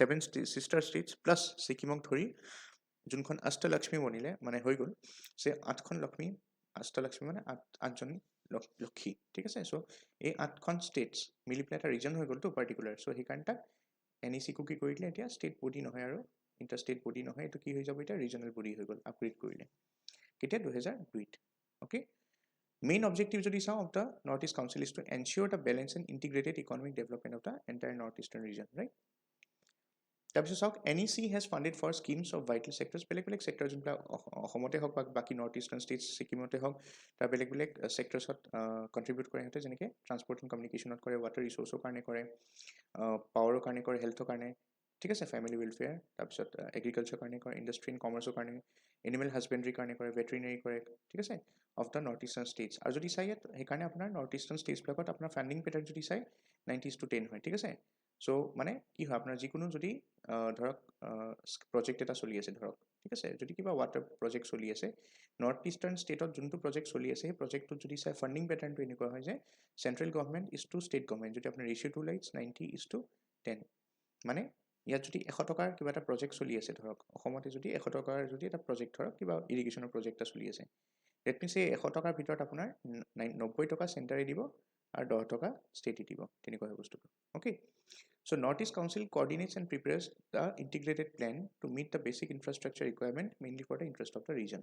7 ছিষ্টাৰ ষ্টেটছ প্লাছ ছিকিমক ধৰি যোনখন অষ্টলক্ষ্মী বনিলে মানে হৈ গ'ল যে 8খন লক্ষ্মী অষ্টলক্ষ্মী মানে 8জন লক্ষী ঠিক আছে চ' এই 8খন ষ্টেটছ মিলি পেলাই এটা ৰিজন হৈ গ'লতো পাৰ্টিকুলাৰ চ' সেইকাৰণে তাক NEC-কো কি কৰি দিলে এতিয়া ষ্টেট বডি নহয় আৰু ইণ্টাৰ ষ্টেট বডি নহয় এইটো কি হৈ যাব এতিয়া ৰিজনেল বডি হৈ গ'ল আপগ্ৰেড কৰিলে কেতিয়া 2002ত অ'কে মেইন অবজেক্টিভ যদি চাওঁ of the North East Council is to ensure the balance and integrated economic development of the entire North Eastern region right তাৰপিছত চাওক NEC has funded for schemes of vital sectors বেলেগ বেলেগ sector যোনবিলাক অসমতে হওক বা বাকী নৰ্থ ইষ্টাৰ্ণ ষ্টেটছ ছিকিমতে হওক তাৰ বেলেগ বেলেগ ছেক্টৰ্ছত কণ্ট্ৰিবিউট কৰে সিহঁতে যেনেকৈ ট্ৰান্সপৰ্ট এণ্ড কমিউনিকেশ্যনত কৰে ৱাটাৰ ৰিচোৰ্চৰ কাৰণে কৰে পাৱাৰৰ কাৰণে কৰে হেল্থৰ কাৰণে ঠিক আছে ফেমিলি ৱেলফেয়াৰ তাৰপিছত এগ্ৰিকালচাৰ কাৰণে কৰে ইণ্ডাষ্ট্ৰি এণ্ড কমাৰ্চৰ কাৰণে এনিমেল হাজবেণ্ডেৰীৰ কাৰণে কৰে ভেটেৰিনেৰী কৰে ঠিক আছে of the north eastern states আৰু যদি চাই ইয়াত সেইকাৰণে আপোনাৰ নৰ্থ ইষ্টাৰ্ণ ষ্টেটছবিলাকত আপোনাৰ ফাণ্ডিং পেটাৰ্ণ যদি চাই 90:10 হয় ঠিক আছে চ' মানে কি হয় আপোনাৰ যিকোনো যদি ধৰক প্ৰজেক্ট এটা চলি আছে ধৰক ঠিক আছে যদি কিবা ৱাটাৰ প্ৰজেক্ট চলি আছে নৰ্থ ইষ্টাৰ্ণ ষ্টেটত যোনটো প্ৰজেক্ট চলি আছে সেই প্ৰজেক্টটোত যদি চাই ফাণ্ডিং পেটাৰ্ণটো এনেকুৱা হয় যে central government is to state government যদি আপোনাৰ ৰেচিঅ'টো লাইক 90:10 মানে ইয়াত যদি 100 টকাৰ কিবা এটা প্ৰজেক্ট চলি আছে ধৰক অসমতে যদি 100 টকাৰ যদি এটা প্ৰজেক্ট ধৰক কিবা ইৰিগেশ্যনৰ প্ৰজেক্ট এটা চলি আছে ডেট মিনছ এই 100 টকাৰ ভিতৰত আপোনাৰ 90 টকা চেণ্টাৰে দিব আৰু 10 টকা ষ্টেটে দিব তেনেকুৱা হয় বস্তুটো okay so' North East council coordinates and prepares the integrated plan to meet the basic infrastructure requirement mainly for the interest of the region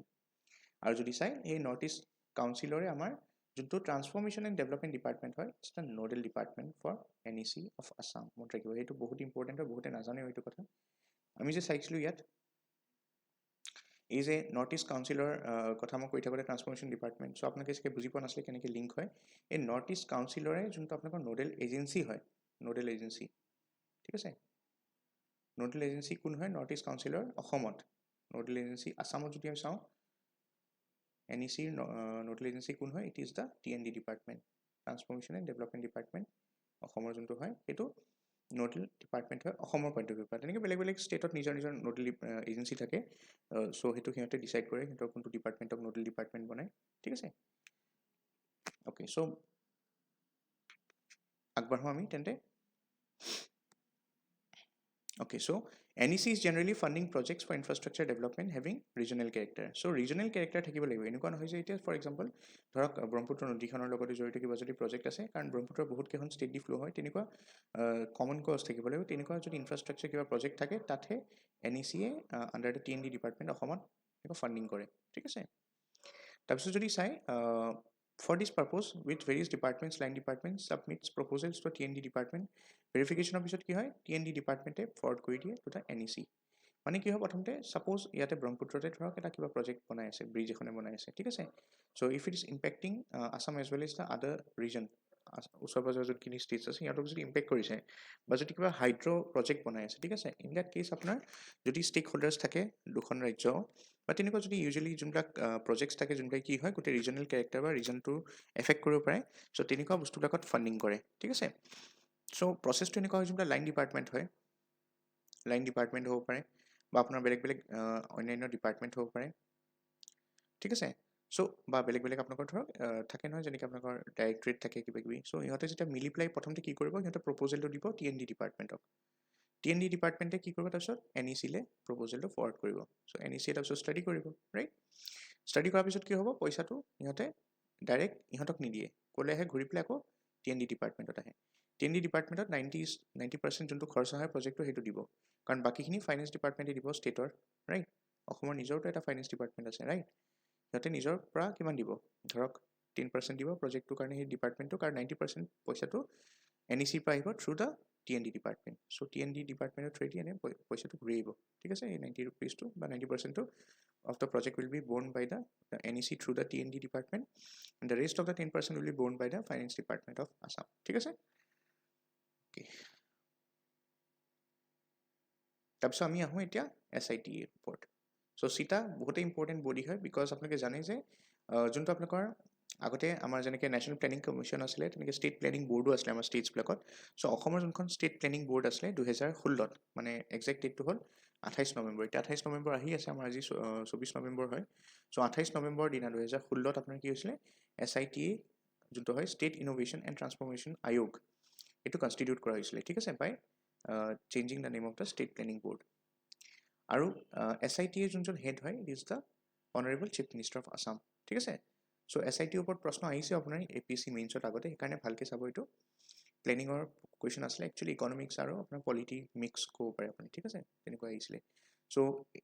আৰু যদি চাই এই নৰ্থ ইষ্ট কাউন্সিলৰে আমাৰ যোনটো ট্ৰান্সফৰ্মেশ্যন এণ্ড ডেভেলপমেণ্ট ডিপাৰ্টমেণ্ট হয় it's the nodal department for NEC of Assam মনত ৰাখিব সেইটো বহুত ইম্পৰ্টেণ্ট হয় বহুতে নাজানেও এইটো কথা আমি যে চাইছিলোঁ ইয়াত এই যে নৰ্থ ইষ্ট কাউন্সিলৰ কথা মই কৈ থাকোঁতে ট্ৰান্সফৰ্মেশ্যন ডিপাৰ্টমেণ্ট চ' আপোনালোকে চাগে বুজি পোৱা নাছিলে কেনেকৈ লিংক হয় এই নৰ্থ ইষ্ট কাউন্সিলৰে যোনটো আপোনালোকৰ নোডেল এজেঞ্চি হয় নোডেল এজেঞ্চি ঠিক আছে নোডেল এজেঞ্চি কোন হয় নৰ্থ ইষ্ট কাউন্সিলৰ অসমত নোডেল এজেঞ্চি আছামত যদি আমি চাওঁ NECৰ নোডেল এজেঞ্চি কোন হয় it is the TND department transformation and development department অসমৰ যোনটো হয় সেইটো নোডেল ডিপাৰ্টমেণ্ট হয় অসমৰ পইণ্ট অফ ভিউৰ পৰা তেনেকৈ বেলেগ বেলেগ ষ্টেটত নিজৰ নিজৰ নোডেল এজেঞ্চি থাকে চ' সেইটো সিহঁতে ডিচাইড কৰে সিহঁতৰ কোনটো ডিপাৰ্টমেণ্টক নোডেল ডিপাৰ্টমেণ্ট বনায় ঠিক আছে অ'কে চ' আগবাঢ়োঁ আমি তেন্তে okay so' NEC is generally funding projects for infrastructure development having regional character. So regional character থাকিব লাগিব এনেকুৱা নহয় যে এতিয়া ফৰ এক্সাম্পল ধৰক ব্ৰহ্মপুত্ৰ নদীখনৰ লগতে জড়িত কিবা যদি প্ৰজেক্ট আছে কাৰণ ব্ৰহ্মপুত্ৰৰ বহুত কেইখন ষ্টেট দি ফ্ল' হয় তেনেকুৱা কমন কজ থাকিব লাগিব তেনেকুৱা যদি ইনফ্ৰাষ্ট্ৰাকচাৰ কিবা প্ৰজেক্ট থাকে তাতহে NECয়ে আণ্ডাৰ দ্য TND ডিপাৰ্টমেণ্ট অসমত ফাণ্ডিং কৰে ঠিক আছে তাৰপিছত যদি চাই for this purpose with various departments line departments submits proposals to TND department verification of পিছত কি হয় TND ডিপাৰ্টমেণ্টে ফৰৱাৰ্ড কৰি দিয়ে টু দ্য NEC মানে কি হয় প্ৰথমতে সাপোজ ইয়াতে ব্ৰহ্মপুত্ৰতে ধৰক এটা কিবা প্ৰজেক্ট বনাই আছে ব্ৰিজ এখনে বনাই আছে ঠিক আছে so if it is impacting Assam as well as the other region ওচৰ পাজৰ যোনখিনি ষ্টেটছ আছে সিহঁতক যদি ইম্পেক্ট কৰিছে বা যদি কিবা হাইড্ৰ প্ৰজেক্ট বনাই আছে ঠিক আছে ইন দ্যাট কেছ আপোনাৰ যদি ষ্টেক হোল্ডাৰ্ছ থাকে দুখন ৰাজ্য বা তেনেকুৱা যদি ইউজুৱেলি যোনবিলাক প্ৰজেক্টছ থাকে যোনবিলাক কি হয় গোটেই ৰিজনেল কেৰেক্টাৰ বা ৰিজনটো এফেক্ট কৰিব পাৰে চ' তেনেকুৱা বস্তুবিলাকত ফাণ্ডিং কৰে ঠিক আছে চ' প্ৰচেছটো এনেকুৱা হয় যোনবিলাক লাইন ডিপাৰ্টমেণ্ট হয় লাইন ডিপাৰ্টমেণ্ট হ'ব পাৰে বা আপোনাৰ বেলেগ বেলেগ অন্যান্য ডিপাৰ্টমেণ্ট হ'ব পাৰে ঠিক আছে চ' বা বেলেগ বেলেগ আপোনালোকৰ ধৰক থাকে নহয় যেনেকৈ আপোনালোকৰ ডাইৰেক্টৰেট থাকে কিবা কিবি চ' ইহঁতে যেতিয়া মিলি পেলাই প্ৰথমতে কি কৰিব সিহঁতে প্ৰপ'জেলটো দিব TND ডিপাৰ্টমেণ্টক TND ডিপাৰ্টমেণ্টে কি কৰিব তাৰপিছত NECলে প্ৰপ'জেলটো ফৰৱাৰ্ড কৰিব চ' NECয়ে তাৰপিছত ষ্টাডি কৰিব ৰাইট ষ্টাডি কৰাৰ পিছত কি হ'ব পইচাটো ইহঁতে ডাইৰেক্ট ইহঁতক নিদিয়ে ক'লেহে ঘূৰি পেলাই আকৌ TND ডিপাৰ্টমেণ্টত আহে TND ডিপাৰ্টমেণ্টত 90% যোনটো খৰচা হয় প্ৰজেক্টটো সেইটো দিব কাৰণ বাকীখিনি ফাইনেন্স ডিপাৰ্টমেণ্টে দিব ষ্টেটৰ ৰাইট অসমৰ নিজৰতো এটা ফাইনেন্স ডিপাৰ্টমেণ্ট আছে ৰাইট সিহঁতে নিজৰ পৰা কিমান দিব ধৰক 10% দিব প্ৰজেক্টটোৰ কাৰণে সেই ডিপাৰ্টমেণ্টটো কাৰণ 90% পইচাটো NECৰ পৰা আহিব through the TND department so' TND ডিপাৰ্টমেণ্টৰ থ্ৰুৱেদি এনে পইচাটো ঘূৰি আহিব ঠিক আছে এই 90 ৰুপিজটো বা 90%টো of the project will be borne by the NEC through the TND department and the rest of the 10% will be borne by the finance department of Assam ঠিক আছে okay তাৰপিছত আমি আহোঁ এতিয়া SIT report so CITA বহুতে important body হয় because আপোনালোকে জানে যে যোনটো আপোনালোকৰ আগতে আমাৰ যেনেকৈ নেশ্যনেল প্লেনিং কমিশ্যন আছিলে তেনেকৈ ষ্টেট প্লেনিং বৰ্ডো আছিলে আমাৰ ষ্টেটছবিলাকত চ' অসমৰ যোনখন ষ্টেট প্লেনিং বৰ্ড আছিলে 2016 মানে একজেক্ট ডেটটো হ'ল 28 নৱেম্বৰ এতিয়া 28 নৱেম্বৰ আহি আছে আমাৰ আজি 24 নৱেম্বৰ হয় চ' 28 নৱেম্বৰ দিনা 2016 আপোনাৰ কি হৈছিলে SITA যোনটো হয় ষ্টেট ইনোভেশ্যন এণ্ড ট্ৰান্সফৰ্মেশ্যন আয়োগ এইটো কনষ্টিটিউট কৰা হৈছিলে ঠিক আছে by changing the name of the state planning board আৰু SITA যোনজন হেড হয় it is the honourable chief minister of Assam ঠিক আছে চ' SITৰ ওপৰত প্ৰশ্ন আহিছে আপোনাৰ APSC মেইনছত আগতে সেইকাৰণে ভালকৈ চাব এইটো প্লেনিঙৰ কুৱেশ্যন আছিলে একচুৱেলি ইকনমিক্স আৰু আপোনাৰ পলিটি মিক্স ক'ব পাৰে আপুনি ঠিক আছে তেনেকুৱা আহিছিলে so'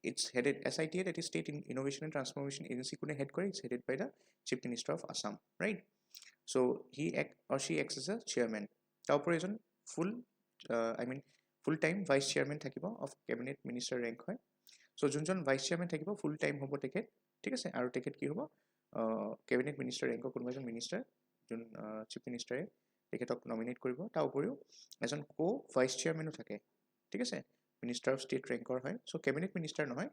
it's headed SITA that is State Innovation and Transformation Agency কোনে হেড কৰে it's headed by the chief minister of Assam right so' he or she acts as a chairman তাৰ উপৰি এজন ফুল টাইম ভাইচ চেয়াৰমেন থাকিব of cabinet minister rank হয় so' যোনজন vice chairman থাকিব full time হ'ব তেখেত ঠিক আছে আৰু তেখেত কি হ'ব কেবিনেট মিনিষ্টাৰ ৰেংকৰ কোনোবা এজন মিনিষ্টাৰ যোন চিফ মিনিষ্টাৰে তেখেতক নমিনেট কৰিব তাৰ উপৰিও এজন ভাইচ চেয়াৰমেনো থাকে ঠিক আছে মিনিষ্টাৰ অফ ষ্টেট ৰেংকৰ হয় চ' কেবিনেট মিনিষ্টাৰ নহয়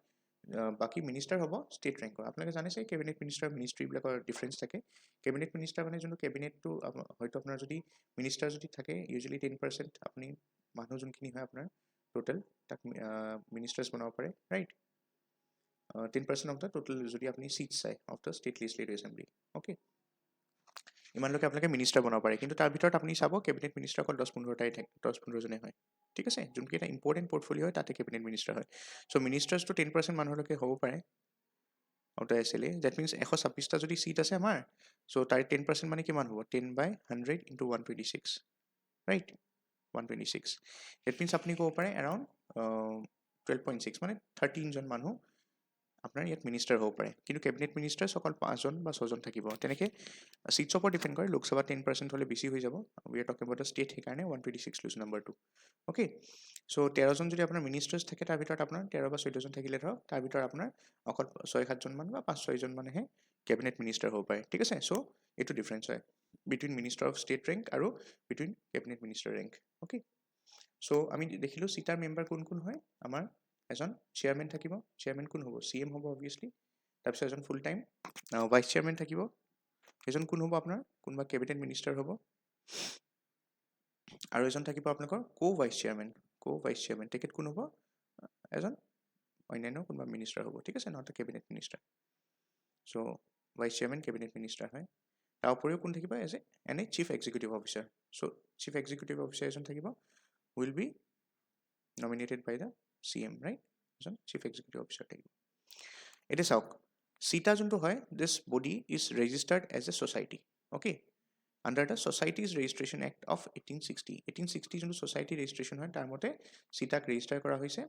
বাকী মিনিষ্টাৰ হ'ব ষ্টেট ৰেংকৰ আপোনালোকে জানিছে কেবিনেট মিনিষ্টাৰ মিনিষ্ট্ৰীবিলাকৰ ডিফাৰেঞ্চ থাকে কেবিনেট মিনিষ্টাৰ মানে যোনটো কেবিনেটটো হয়তো আপোনাৰ যদি মিনিষ্টাৰ যদি থাকে ইউজুৱেলি 10% আপুনি মানুহ যোনখিনি হয় আপোনাৰ টোটেল তাক মিনিষ্টাৰ্ছ বনাব পাৰে ৰাইট 10% অফ দ্য টোটেল যদি আপুনি চিট চাই of the state legislative assembly okay ইমানলৈকে আপোনালোকে মিনিষ্টাৰ বনাব পাৰে কিন্তু তাৰ ভিতৰত আপুনি চাব কেবিনেট মিনিষ্টাৰ অকল 10-15জনে হয় ঠিক আছে যোনকেইটা ইম্পৰ্টেণ্ট পৰ্টফলিঅ হয় তাতে কেবিনেট মিনিষ্টাৰ হয় চ' মিনিষ্টাৰ্ছটো 10% মানুহলৈকে হ'ব পাৰে out of SLA that means 126টা যদি চিট আছে আমাৰ চ' তাৰে 10% মানে কিমান হ'ব 10/100 into 126 ৰাইট 126 ডেট মিনছ আপুনি ক'ব পাৰে এৰাউণ্ড 12.6 মানে 13জন মানুহ আপোনাৰ ইয়াত মিনিষ্টাৰ হ'ব পাৰে কিন্তু কেবিনেট মিনিষ্টাৰ্ছ অকল 5জন বা 6জন থাকিব তেনেকৈ চিটছৰ ওপৰত ডিপেণ্ড কৰে লোকসভা 10% হ'লে বেছি হৈ যাব we are talking about the state সেইকাৰণে 126 লৈছোঁ নাম্বাৰটো অ'কে চ' 13জন যদি আপোনাৰ মিনিষ্টাৰ্ছ থাকে তাৰ ভিতৰত আপোনাৰ 13 বা 14জন থাকিলে ধৰক তাৰ ভিতৰত আপোনাৰ অকল 6-7জন মান বা 5-6জন মানেহে কেবিনেট মিনিষ্টাৰ হ'ব পাৰে ঠিক আছে চ' এইটো ডিফাৰেঞ্চ হয় between minister of state rank আৰু between cabinet minister rank okay so' আমি দেখিলোঁ চিটাৰ মেম্বাৰ কোন কোন হয় আমাৰ এজন চেয়াৰমেন থাকিব চেয়াৰমেন কোন হ'ব CM হ'ব অবভিয়াছলি তাৰপিছত এজন ফুল টাইম ভাইচ চেয়াৰমেন থাকিব এজন কোন হ'ব আপোনাৰ কোনোবা কেবিনেট মিনিষ্টাৰ হ'ব আৰু এজন থাকিব আপোনালোকৰ ভাইচ চেয়াৰমেন তেখেত কোন হ'ব এজন অন্যান্য কোনোবা মিনিষ্টাৰ হ'ব ঠিক আছে not cabinet minister so' vice chairman cabinet minister হয় তাৰ উপৰিও কোন থাকিব এনে chief executive officer so' chief executive officer এজন থাকিব will be nominated by the CM, right? এজন চিফ এক্সিকিউটিভ অফিচাৰ থাকিব। এতিয়া চাওক চিটা যোনটো হয়, this body is registered as a society, okay, under the societies registration act of 1860 যোনটো society registration হয় তাৰ মতে চিটাক ৰেজিষ্টাৰ কৰা হৈছে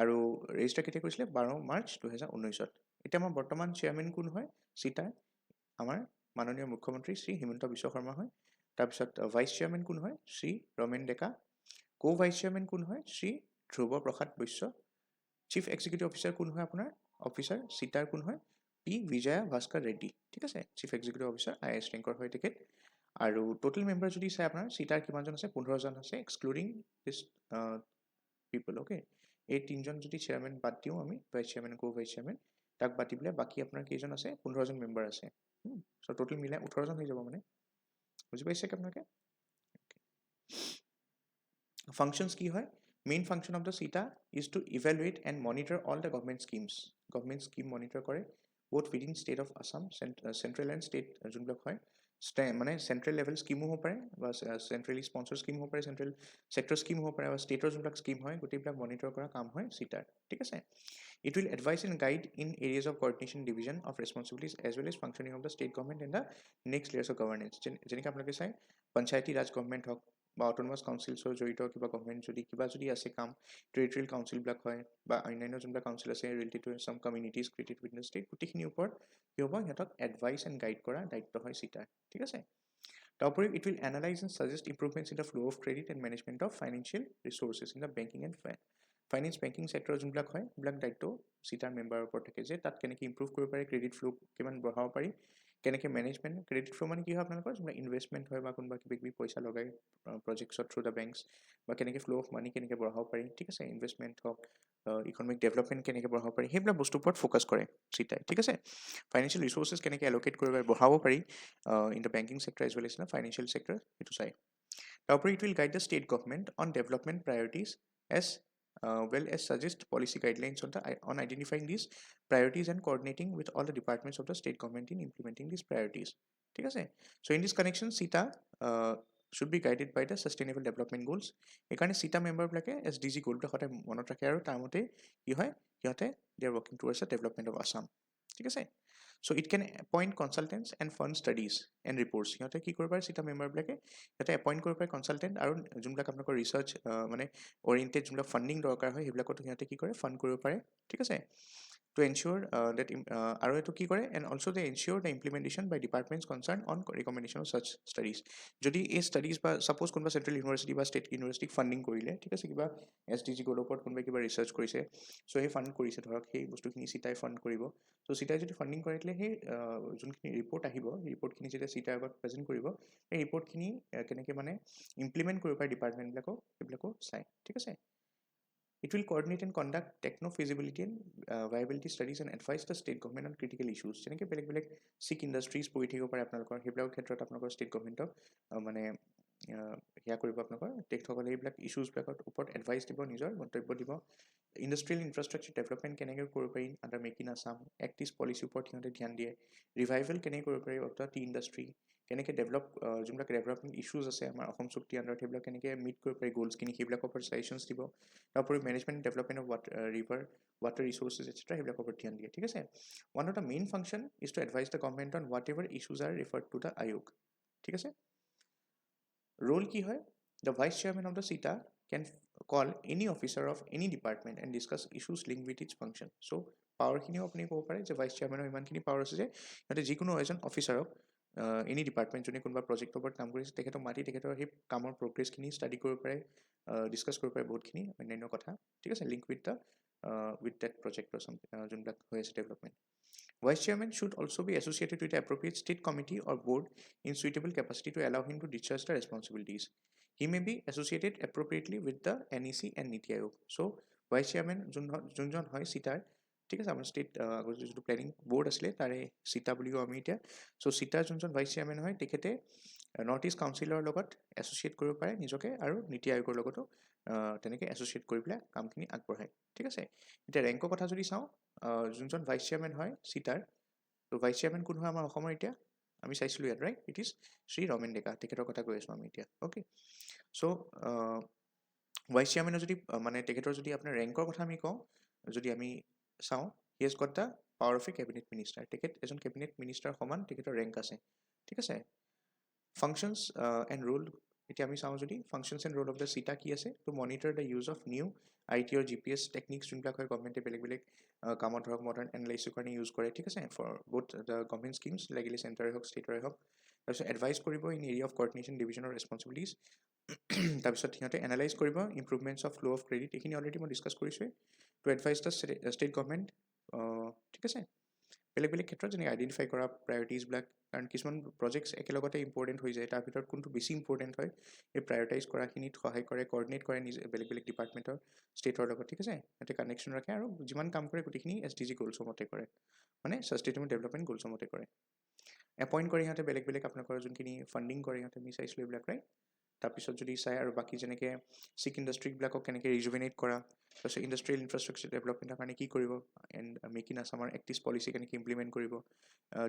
আৰু ৰেজিষ্টাৰ কেতিয়া কৰিছিলে 12 মাৰ্চ 2019। এতিয়া আমাৰ বৰ্তমান চেয়াৰমেন কোন হয় চিটাৰ? আমাৰ মাননীয় মুখ্যমন্ত্ৰী শ্ৰী হিমন্ত বিশ্ব শৰ্মা হয়। তাৰপিছত ভাইচ চেয়াৰমেন কোন হয়? শ্ৰী ৰমেন ডেকা। কো ভাইচ চেয়াৰমেন কোন হয়? শ্ৰী ধ্ৰুৱ প্ৰসাদ বৈশ্য। চিফ এক্সিকিউটিভ অফিচাৰ কোন হয় আপোনাৰ? অফিচাৰ চিটাৰ কোন হয়? পি বিজয়া ভাস্কৰ ৰেড্ডি, ঠিক আছে, চিফ এক্সিকিউটিভ অফিচাৰ IAS ৰেংকৰ হয় তেখেত। আৰু টোটেল মেম্বাৰ যদি চাই আপোনাৰ চিটাৰ কিমানজন আছে? 15জন আছে, এক্সক্লুডিং দিছ পিপল, অ'কে। এই তিনিজন যদি চেয়াৰমেন বাদ দিওঁ আমি, ভাইচ চেয়াৰমেন কো ভাইচ চেয়াৰমেন, তাক বাদ দি পেলাই বাকী আপোনাৰ কেইজন আছে? 15জন মেম্বাৰ আছে। চ' টোটেল মিলাই 18জন হৈ যাব মানে, বুজি পাইছে আপোনালোকে? Functions কি হয়? Main function of the CETA is to evaluate and monitor all the government schemes. Government scheme monitor কৰে both within state of Assam, central and state যোনবিলাক হয় মানে চেণ্ট্ৰেল লেভেল স্কিমো হ'ব পাৰে বা চেণ্ট্ৰেলি স্পন্সৰ স্কিম হ'ব পাৰে, চেণ্ট্ৰেল চেক্টৰ scheme হ'ব পাৰে বা ষ্টেটৰ যোনবিলাক স্কিম হয় গোটেইবিলাক মনিটৰ কৰা কাম হয় চিটাৰ, ঠিক আছে। It will advise and guide in areas of coordination, division of responsibilities as well as functioning of the state government and the next layers of governance. যেনেকৈ আপোনালোকে চাই পঞ্চায়তী ৰাজ গভৰ্ণমেণ্ট হওক বা অট'নমাছ কাউন্সিলছৰ জড়িত কিবা গভৰ্ণমেণ্ট যদি আছে কাম, টেৰিটৰিয়েল কাউন্সিলবিলাক হয় বা অন্যান্য যোনবিলাক কাউন্সিল আছে related to some communities created with the state, গোটেইখিনিৰ ওপৰত কি হ'ব? সিহঁতক এডভাইচ এণ্ড গাইড কৰা দায়িত্ব হয় চিটাৰ, ঠিক আছে। তাৰোপৰি it will analyse and suggest improvements in the flow' of credit and management of financial resources in the banking and finance banking sector যোনবিলাক হয় সেইবিলাক দায়িত্ব চিটাৰ মেম্বাৰৰ ওপৰত থাকে যে তাত কেনেকৈ ইম্প্ৰুভ কৰিব পাৰি, ক্ৰেডিট ফ্ল' কিমান বঢ়াব পাৰি, কেনেকৈ মেনেজমেণ্ট, ক্ৰেডিট ফ্ল' মানে কি হয় আপোনালোকৰ যোনবিলাক ইনভেষ্টমেণ্ট হয় বা কোনোবা কিবি পইচা লগাই প্ৰজেক্টছত থ্ৰু দ্য বেংকছ বা কেনেকৈ ফ্ল' অফ মানি কেনেকৈ বঢ়াব পাৰি, ঠিক আছে, ইনভেষ্টমেণ্ট হওক, ইকনমিক ডেভেলপমেণ্ট কেনেকৈ বঢ়াব পাৰি, সেইবিলাক বস্তুৰ ওপৰত ফ'কাছ কৰে চিটাই, ঠিক আছে। ফাইনেন্সিয়েল ৰিচোৰ্চেছ কেনেকৈ এল'কেট কৰিব পাৰি, বঢ়াব পাৰি in the banking sector as well as financial sector, সেইটো চাই। তাৰোপৰি it will guide the state government on development priorities as well as suggest policy guidelines on identifying these priorities and coordinating with all the departments of the state government in implementing these priorities, ঠিক আছে। So in this connection CETA should be guided by the sustainable development goals. এইকাৰণে CETA মেম্বাৰবিলাকে SDG গ'লবিলাক সদায় মনত ৰাখে আৰু তাৰ মতে কি হয় সিহঁতে they are working towards the development of Assam, ঠিক আছে। So it can appoint consultants and fund studies and reports. সিহঁতে কি কৰিব পাৰে চিটা মেম্বাৰবিলাকে সিহঁতে এপইণ্ট কৰিব পাৰে কনচালটেণ্ট আৰু যোনবিলাক আপোনালোকৰ ৰিচাৰ্চ মানে অৰিয়েণ্টেড যোনবিলাক ফাণ্ডিং দৰকাৰ হয় সেইবিলাকতো সিহঁতে কি কৰে ফাণ্ড কৰিব পাৰে, ঠিক আছে। টু এনচিয়'ৰ ডেট আৰু এইটো কি কৰে and also' they ensure the implementation by departments concern on recommendation of such studies. যদি এই ষ্টাডিজ বা ছাপ'জ কোনোবা চেণ্ট্ৰেল ইউনিভাৰ্চিটি বা ষ্টেট ইউনিভাৰ্চিটিক ফাণ্ডিং কৰিলে, ঠিক আছে, কিবা SDG গ'লৰ ওপৰত কোনোবাই কিবা ৰিচাৰ্চ কৰিছে, চ' সেই ফাণ্ড কৰিছে ধৰক সেই বস্তুখিনি চিটাই ফাণ্ড কৰিব। চ' চিটাই যদি ফাণ্ডিং কৰে দিলে সেই যোনখিনি ৰিপৰ্ট আহিব সেই ৰিপৰ্টখিনি যেতিয়া চিটাৰ আগত প্ৰেজেণ্ট কৰিব সেই ৰিপৰ্টখিনি কেনেকৈ মানে ইমপ্লিমেণ্ট কৰিব পাৰে ডিপাৰ্টমেণ্টবিলাকক সেইবিলাকো চায়, ঠিক আছে। It will coordinate and conduct techno-feasibility and viability studies and advise the state government on critical issues. যেনেকৈ বেলেগ বেলেগ চিক ইণ্ডাষ্ট্ৰিজ পৰি থাকিব পাৰে আপোনালোকৰ সেইবিলাকৰ ক্ষেত্ৰত আপোনালোকৰ ষ্টেট গভৰ্ণমেণ্টক মানে সেয়া কৰিব আপোনালোকৰ তেখেতসকলে এইবিলাক ইছ্যুজবিলাকৰ ওপৰত এডভাইচ দিব, নিজৰ মন্তব্য দিব। ইণ্ডাষ্ট্ৰিয়েল ইনফ্ৰাষ্ট্ৰাকচাৰ ডেভেলপমেণ্ট কেনেকৈ কৰিব পাৰি under make in Assam, act east পলিচিৰ ওপৰত সিহঁতে ধ্যান দিয়ে। ৰিভাইভেল কেনেকৈ কৰিব পাৰি অফ দ্য টি ইণ্ডাষ্ট্ৰি, কেনেকৈ ডেভেলপ যোনবিলাক ডেভেলপমেণ্ট ইছ্যুজ আছে আমাৰ অসম চুক্তি আণ্ডাৰত সেইবিলাক কেনেকৈ মিট কৰিব পাৰি গ'লছখিনি সেইবিলাকৰ ওপৰত ছাজেশ্যনছ দিব। তাৰোপৰি management development of water resources etcetera সেইবিলাকৰ ওপৰত ধ্যান দিয়ে, ঠিক আছে। One of the main function is to advise the government on whatever issues are referred to the Aayog, ঠিক আছে। ৰোল কি হয়? The vice chairman of the SITA can call any officer of any department and discuss issues link with its function. So' পাৱাৰখিনিও আপুনি ক'ব পাৰে যে vice চেয়াৰমেনৰ ইমানখিনি পাৱাৰ আছে যে সিহঁতে যিকোনো এজন অফিচাৰক এনি ডিপাৰ্টমেণ্ট যোনে কোনোবা প্ৰজেক্টৰ ওপৰত কাম কৰিছে তেখেতক মাতি তেখেতৰ সেই কামৰ প্ৰগ্ৰেছখিনি ষ্টাডি কৰিব পাৰে, ডিছকাছ কৰিব পাৰে বহুতখিনি অন্যান্য কথা, ঠিক আছে, লিংক উইথ ডেট প্ৰজেক্টৰ যোনবিলাক হৈ আছে development. Vice Chairman should also be associated with the appropriate state committee or board in suitable capacity to allow him to discharge the responsibilities. He may be associated appropriately with the NEC and Niti Aayog. So, Vice Chairman যোনজন হয় চিটাৰ, ঠিক আছে, আমাৰ state আগৰ যোনটো planning board আছিলে তাৰে চিটা বুলিও আমি এতিয়া। চ' চিটাৰ যোনজন ভাইচ চেয়াৰমেন হয় তেখেতে নৰ্থ ইষ্ট কাউন্সিলৰ লগত এছ'চিয়েট কৰিব পাৰে নিজকে আৰু নীতি আয়োগৰ লগতো তেনেকৈ এছ'চিয়েট কৰি পেলাই কামখিনি আগবঢ়ায়, ঠিক আছে। এতিয়া ৰেংকৰ কথা যদি চাওঁ যোনজন ভাইচ চেয়াৰমেন হয় চিটাৰ, ত' ভাইচ চেয়াৰমেন কোন হয় আমাৰ অসমৰ এতিয়া আমি চাইছিলোঁ ইয়াত, right, it is Shri Ramen Deka, তেখেতৰ কথা কৈ আছোঁ আমি এতিয়া, অ'কে। চ' ভাইচ চেয়াৰমেনৰ যদি মানে তেখেতৰ যদি আপোনাৰ ৰেংকৰ কথা আমি কওঁ, যদি আমি চাওঁ, he has got the power of A cabinet minister. তেখেত এজন কেবিনেট মিনিষ্টাৰ সমান তেখেতৰ ৰেংক আছে, ঠিক আছে। ফাংচনছ এণ্ড ৰোল, এতিয়া আমি চাওঁ যদি functions and role of the চিটা কি আছে, to monitor the use of new IT or GPS techniques যোনবিলাক হয় গভৰ্ণমেণ্টে বেলেগ বেলেগ কামত ধৰক মডাৰ্ণ এনালাইচিছৰ কাৰণে ইউজ কৰে, ঠিক আছে, for both the government schemes লাগিলে চেণ্টাৰে হওক ষ্টেটৰে হওক। তাৰপিছত এডভাইচ কৰিব ইন এৰিয়া অফ কৰ্ডিনেশ্যন ডিভিজনৰ ৰেছপঞ্চিবিলিটিজ। তাৰপিছত সিহঁতে এনালাইজ কৰিব improvements of flow' of credit, এইখিনি অলৰেডি মই ডিছকাছ কৰিছোঁৱেই। To advise the state government, ঠিক আছে, বেলেগ বেলেগ ক্ষেত্ৰত যেনেকৈ আইডেণ্টিফাই কৰা প্ৰায়ৰিটিজবিলাক, কাৰণ কিছুমান প্ৰজেক্টছ একেলগতে ইম্পৰ্টেণ্ট হৈ যায়, তাৰ ভিতৰত কোনটো বেছি ইম্পৰ্টেণ্ট হয় এই প্ৰায়ৰিটাইজ কৰাখিনিত সহায় কৰে, কৰ্ডিনেট কৰে নিজে বেলেগ বেলেগ ডিপাৰ্টমেণ্টৰ ষ্টেটৰ লগত, ঠিক আছে, সিহঁতে কানেকশ্যন ৰাখে আৰু যিমান কাম কৰে গোটেইখিনি SDG গ'লছৰ মতে কৰে, মানে ছাষ্টেইনেবল ডেভেলপমেণ্ট গ'লছৰ মতে কৰে। এপইণ্ট কৰে সিহঁতে বেলেগ বেলেগ আপোনালোকৰ যোনখিনি ফাণ্ডিং কৰে সিহঁতে, আমি চাইছিলোঁ এইবিলাক, ৰাইট। তাৰপিছত যদি চাই আৰু বাকী যেনেকৈ চিক ইণ্ডাষ্ট্ৰীবিলাকক কেনেকৈ ৰিজুভিনেট কৰা, তাৰপিছত ইণ্ডাষ্ট্ৰিয়েল ইনফ্ৰাষ্ট্ৰাকচাৰ ডেভেলপমেণ্টৰ কাৰণে কি কৰিব, এণ্ড মেক ইন আছামৰ এক্টিছ পলিচি কেনেকৈ ইমপ্লিমেণ্ট কৰিব,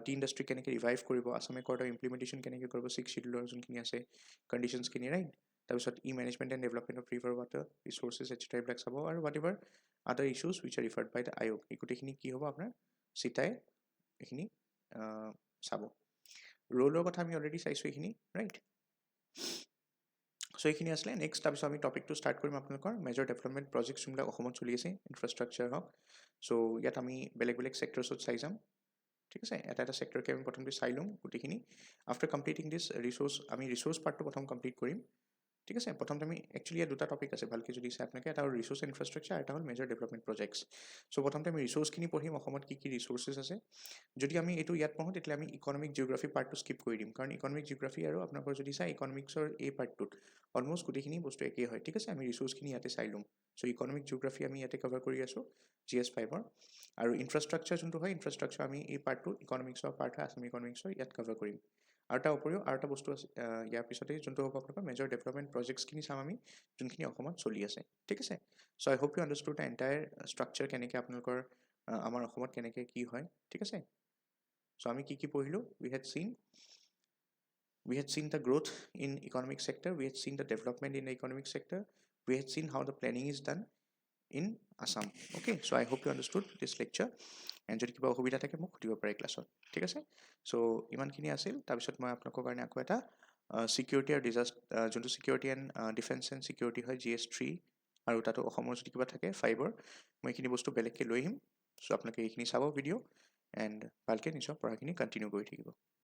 টি ইণ্ডাষ্ট্ৰী কেনেকৈ ৰিভাইভ কৰিব, আছামে কৰ্টৰ ইমপ্লিমেণ্টেশ্যন কেনেকৈ কৰিব, 6 শিডিউলৰ যোনখিনি আছে কণ্ডিশ্যনছখিনি, ৰাইট। তাৰপিছত management and development of river water resources etcetera এইবিলাক চাব, আৰু whatever other issues which are referred by the Aayog, এই গোটেইখিনি কি হ'ব আপোনাৰ চিটাই এইখিনি চাব। ৰোলৰ কথা আমি অলৰেডি চাইছোঁ এইখিনি, ৰাইট। চ' এইখিনি আছিলে। নেক্সট তাৰপিছত আমি টপিকটো ষ্টাৰ্ট কৰিম আপোনালোকৰ মেজৰ ডেভেলপমেণ্ট প্ৰজেক্ট যোনবিলাক অসমত চলি আছে, ইনফ্ৰাষ্ট্ৰাকচাৰ হওক। চ' ইয়াত আমি বেলেগ বেলেগ ছেক্টৰছত চাই যাম, ঠিক আছে। এটা এটা ছেক্টৰকে আমি প্ৰথমতে চাই ল'ম গোটেইখিনি। আফটাৰ কমপ্লিটিং দিছ ৰিচোৰ্চ, আমি ৰিচোৰ্চ পাৰ্টটো প্ৰথম কমপ্লিট কৰিম, ঠিক আছে। প্ৰথমতে আমি একচুৱেলি ইয়াত দুটা টপিক আছে ভালকৈ যদি চাই আপোনালোকে, এটা হ'ল ৰিচোৰ্চ ইনফ্ৰাষ্ট্ৰাকচাৰ, এটা হ'ল মেজৰ ডেভেলপমেণ্ট প্ৰজেক্টছ। চ' প্ৰথমতে আমি ৰিচোৰ্চখিনি পঢ়িম, অসমত কি কি ৰিচোৰ্চেছ আছে। যদি আমি এইটো ইয়াত পঢ়োঁ তেতিয়াহ'লে আমি ইকনমিক জিঅ'গ্ৰাফী পাৰ্টটো স্কিপ কৰি দিম, কাৰণ ইকনমিক জিঅ'গ্ৰাফী আৰু আপোনালোকৰ যদি চাই ইকনমিক্সৰ এই পাৰ্টটোত অলম'ষ্ট গোটেইখিনি বস্তু একেই হয়, ঠিক আছে। আমি ৰিচোৰ্চখিনি ইয়াতে চাই ল'ম। চ' ইকনমিক জিঅ'গ্ৰাফী আমি ইয়াতে কভাৰ কৰি আছোঁ GS-5ৰ। আৰু ইনফ্ৰাষ্ট্ৰাকচাৰ যোনটো হয়, ইনফ্ৰাষ্ট্ৰাকচাৰ আমি এই পাৰ্টটো ইকনমিক্সৰ পাৰ্ট হয়, আছাম ইকনমিক্সৰ, ইয়াত কভাৰ কৰিম। আৰু তাৰ উপৰিও আৰু এটা বস্তু আছে ইয়াৰ পিছতে যোনটো হ'ব আপোনালোকৰ মেজৰ ডেভেলপমেণ্ট প্ৰজেক্টছখিনি চাম আমি, যোনখিনি অসমত চলি আছে, ঠিক আছে। So' I hope you understood the entire structure, কেনেকৈ আপোনালোকৰ আমাৰ অসমত কেনেকৈ কি হয়, ঠিক আছে। চ' আমি কি কি পঢ়িলোঁ, we had seen the growth in economic sector, we had seen the development in the economic sector, we had seen how the planning is done in Assam. Okay, so I hope you understood this lecture, and যদি কিবা অসুবিধা থাকে মোক সুধিব পাৰে ক্লাছত, ঠিক আছে। চ' ইমানখিনি আছিল। তাৰপিছত মই আপোনালোকৰ কাৰণে আকৌ এটা ছিকিউৰিটি আৰু যোনটো security and defence and security হয় GS-3, আৰু তাতো অসমৰ যদি কিবা থাকে 5ৰ, মই এইখিনি বস্তু বেলেগকৈ লৈ আহিম। চ' আপোনালোকে এইখিনি চাব ভিডিঅ', এণ্ড ভালকৈ নিজৰ পঢ়াখিনি কণ্টিনিউ কৰি থাকিব।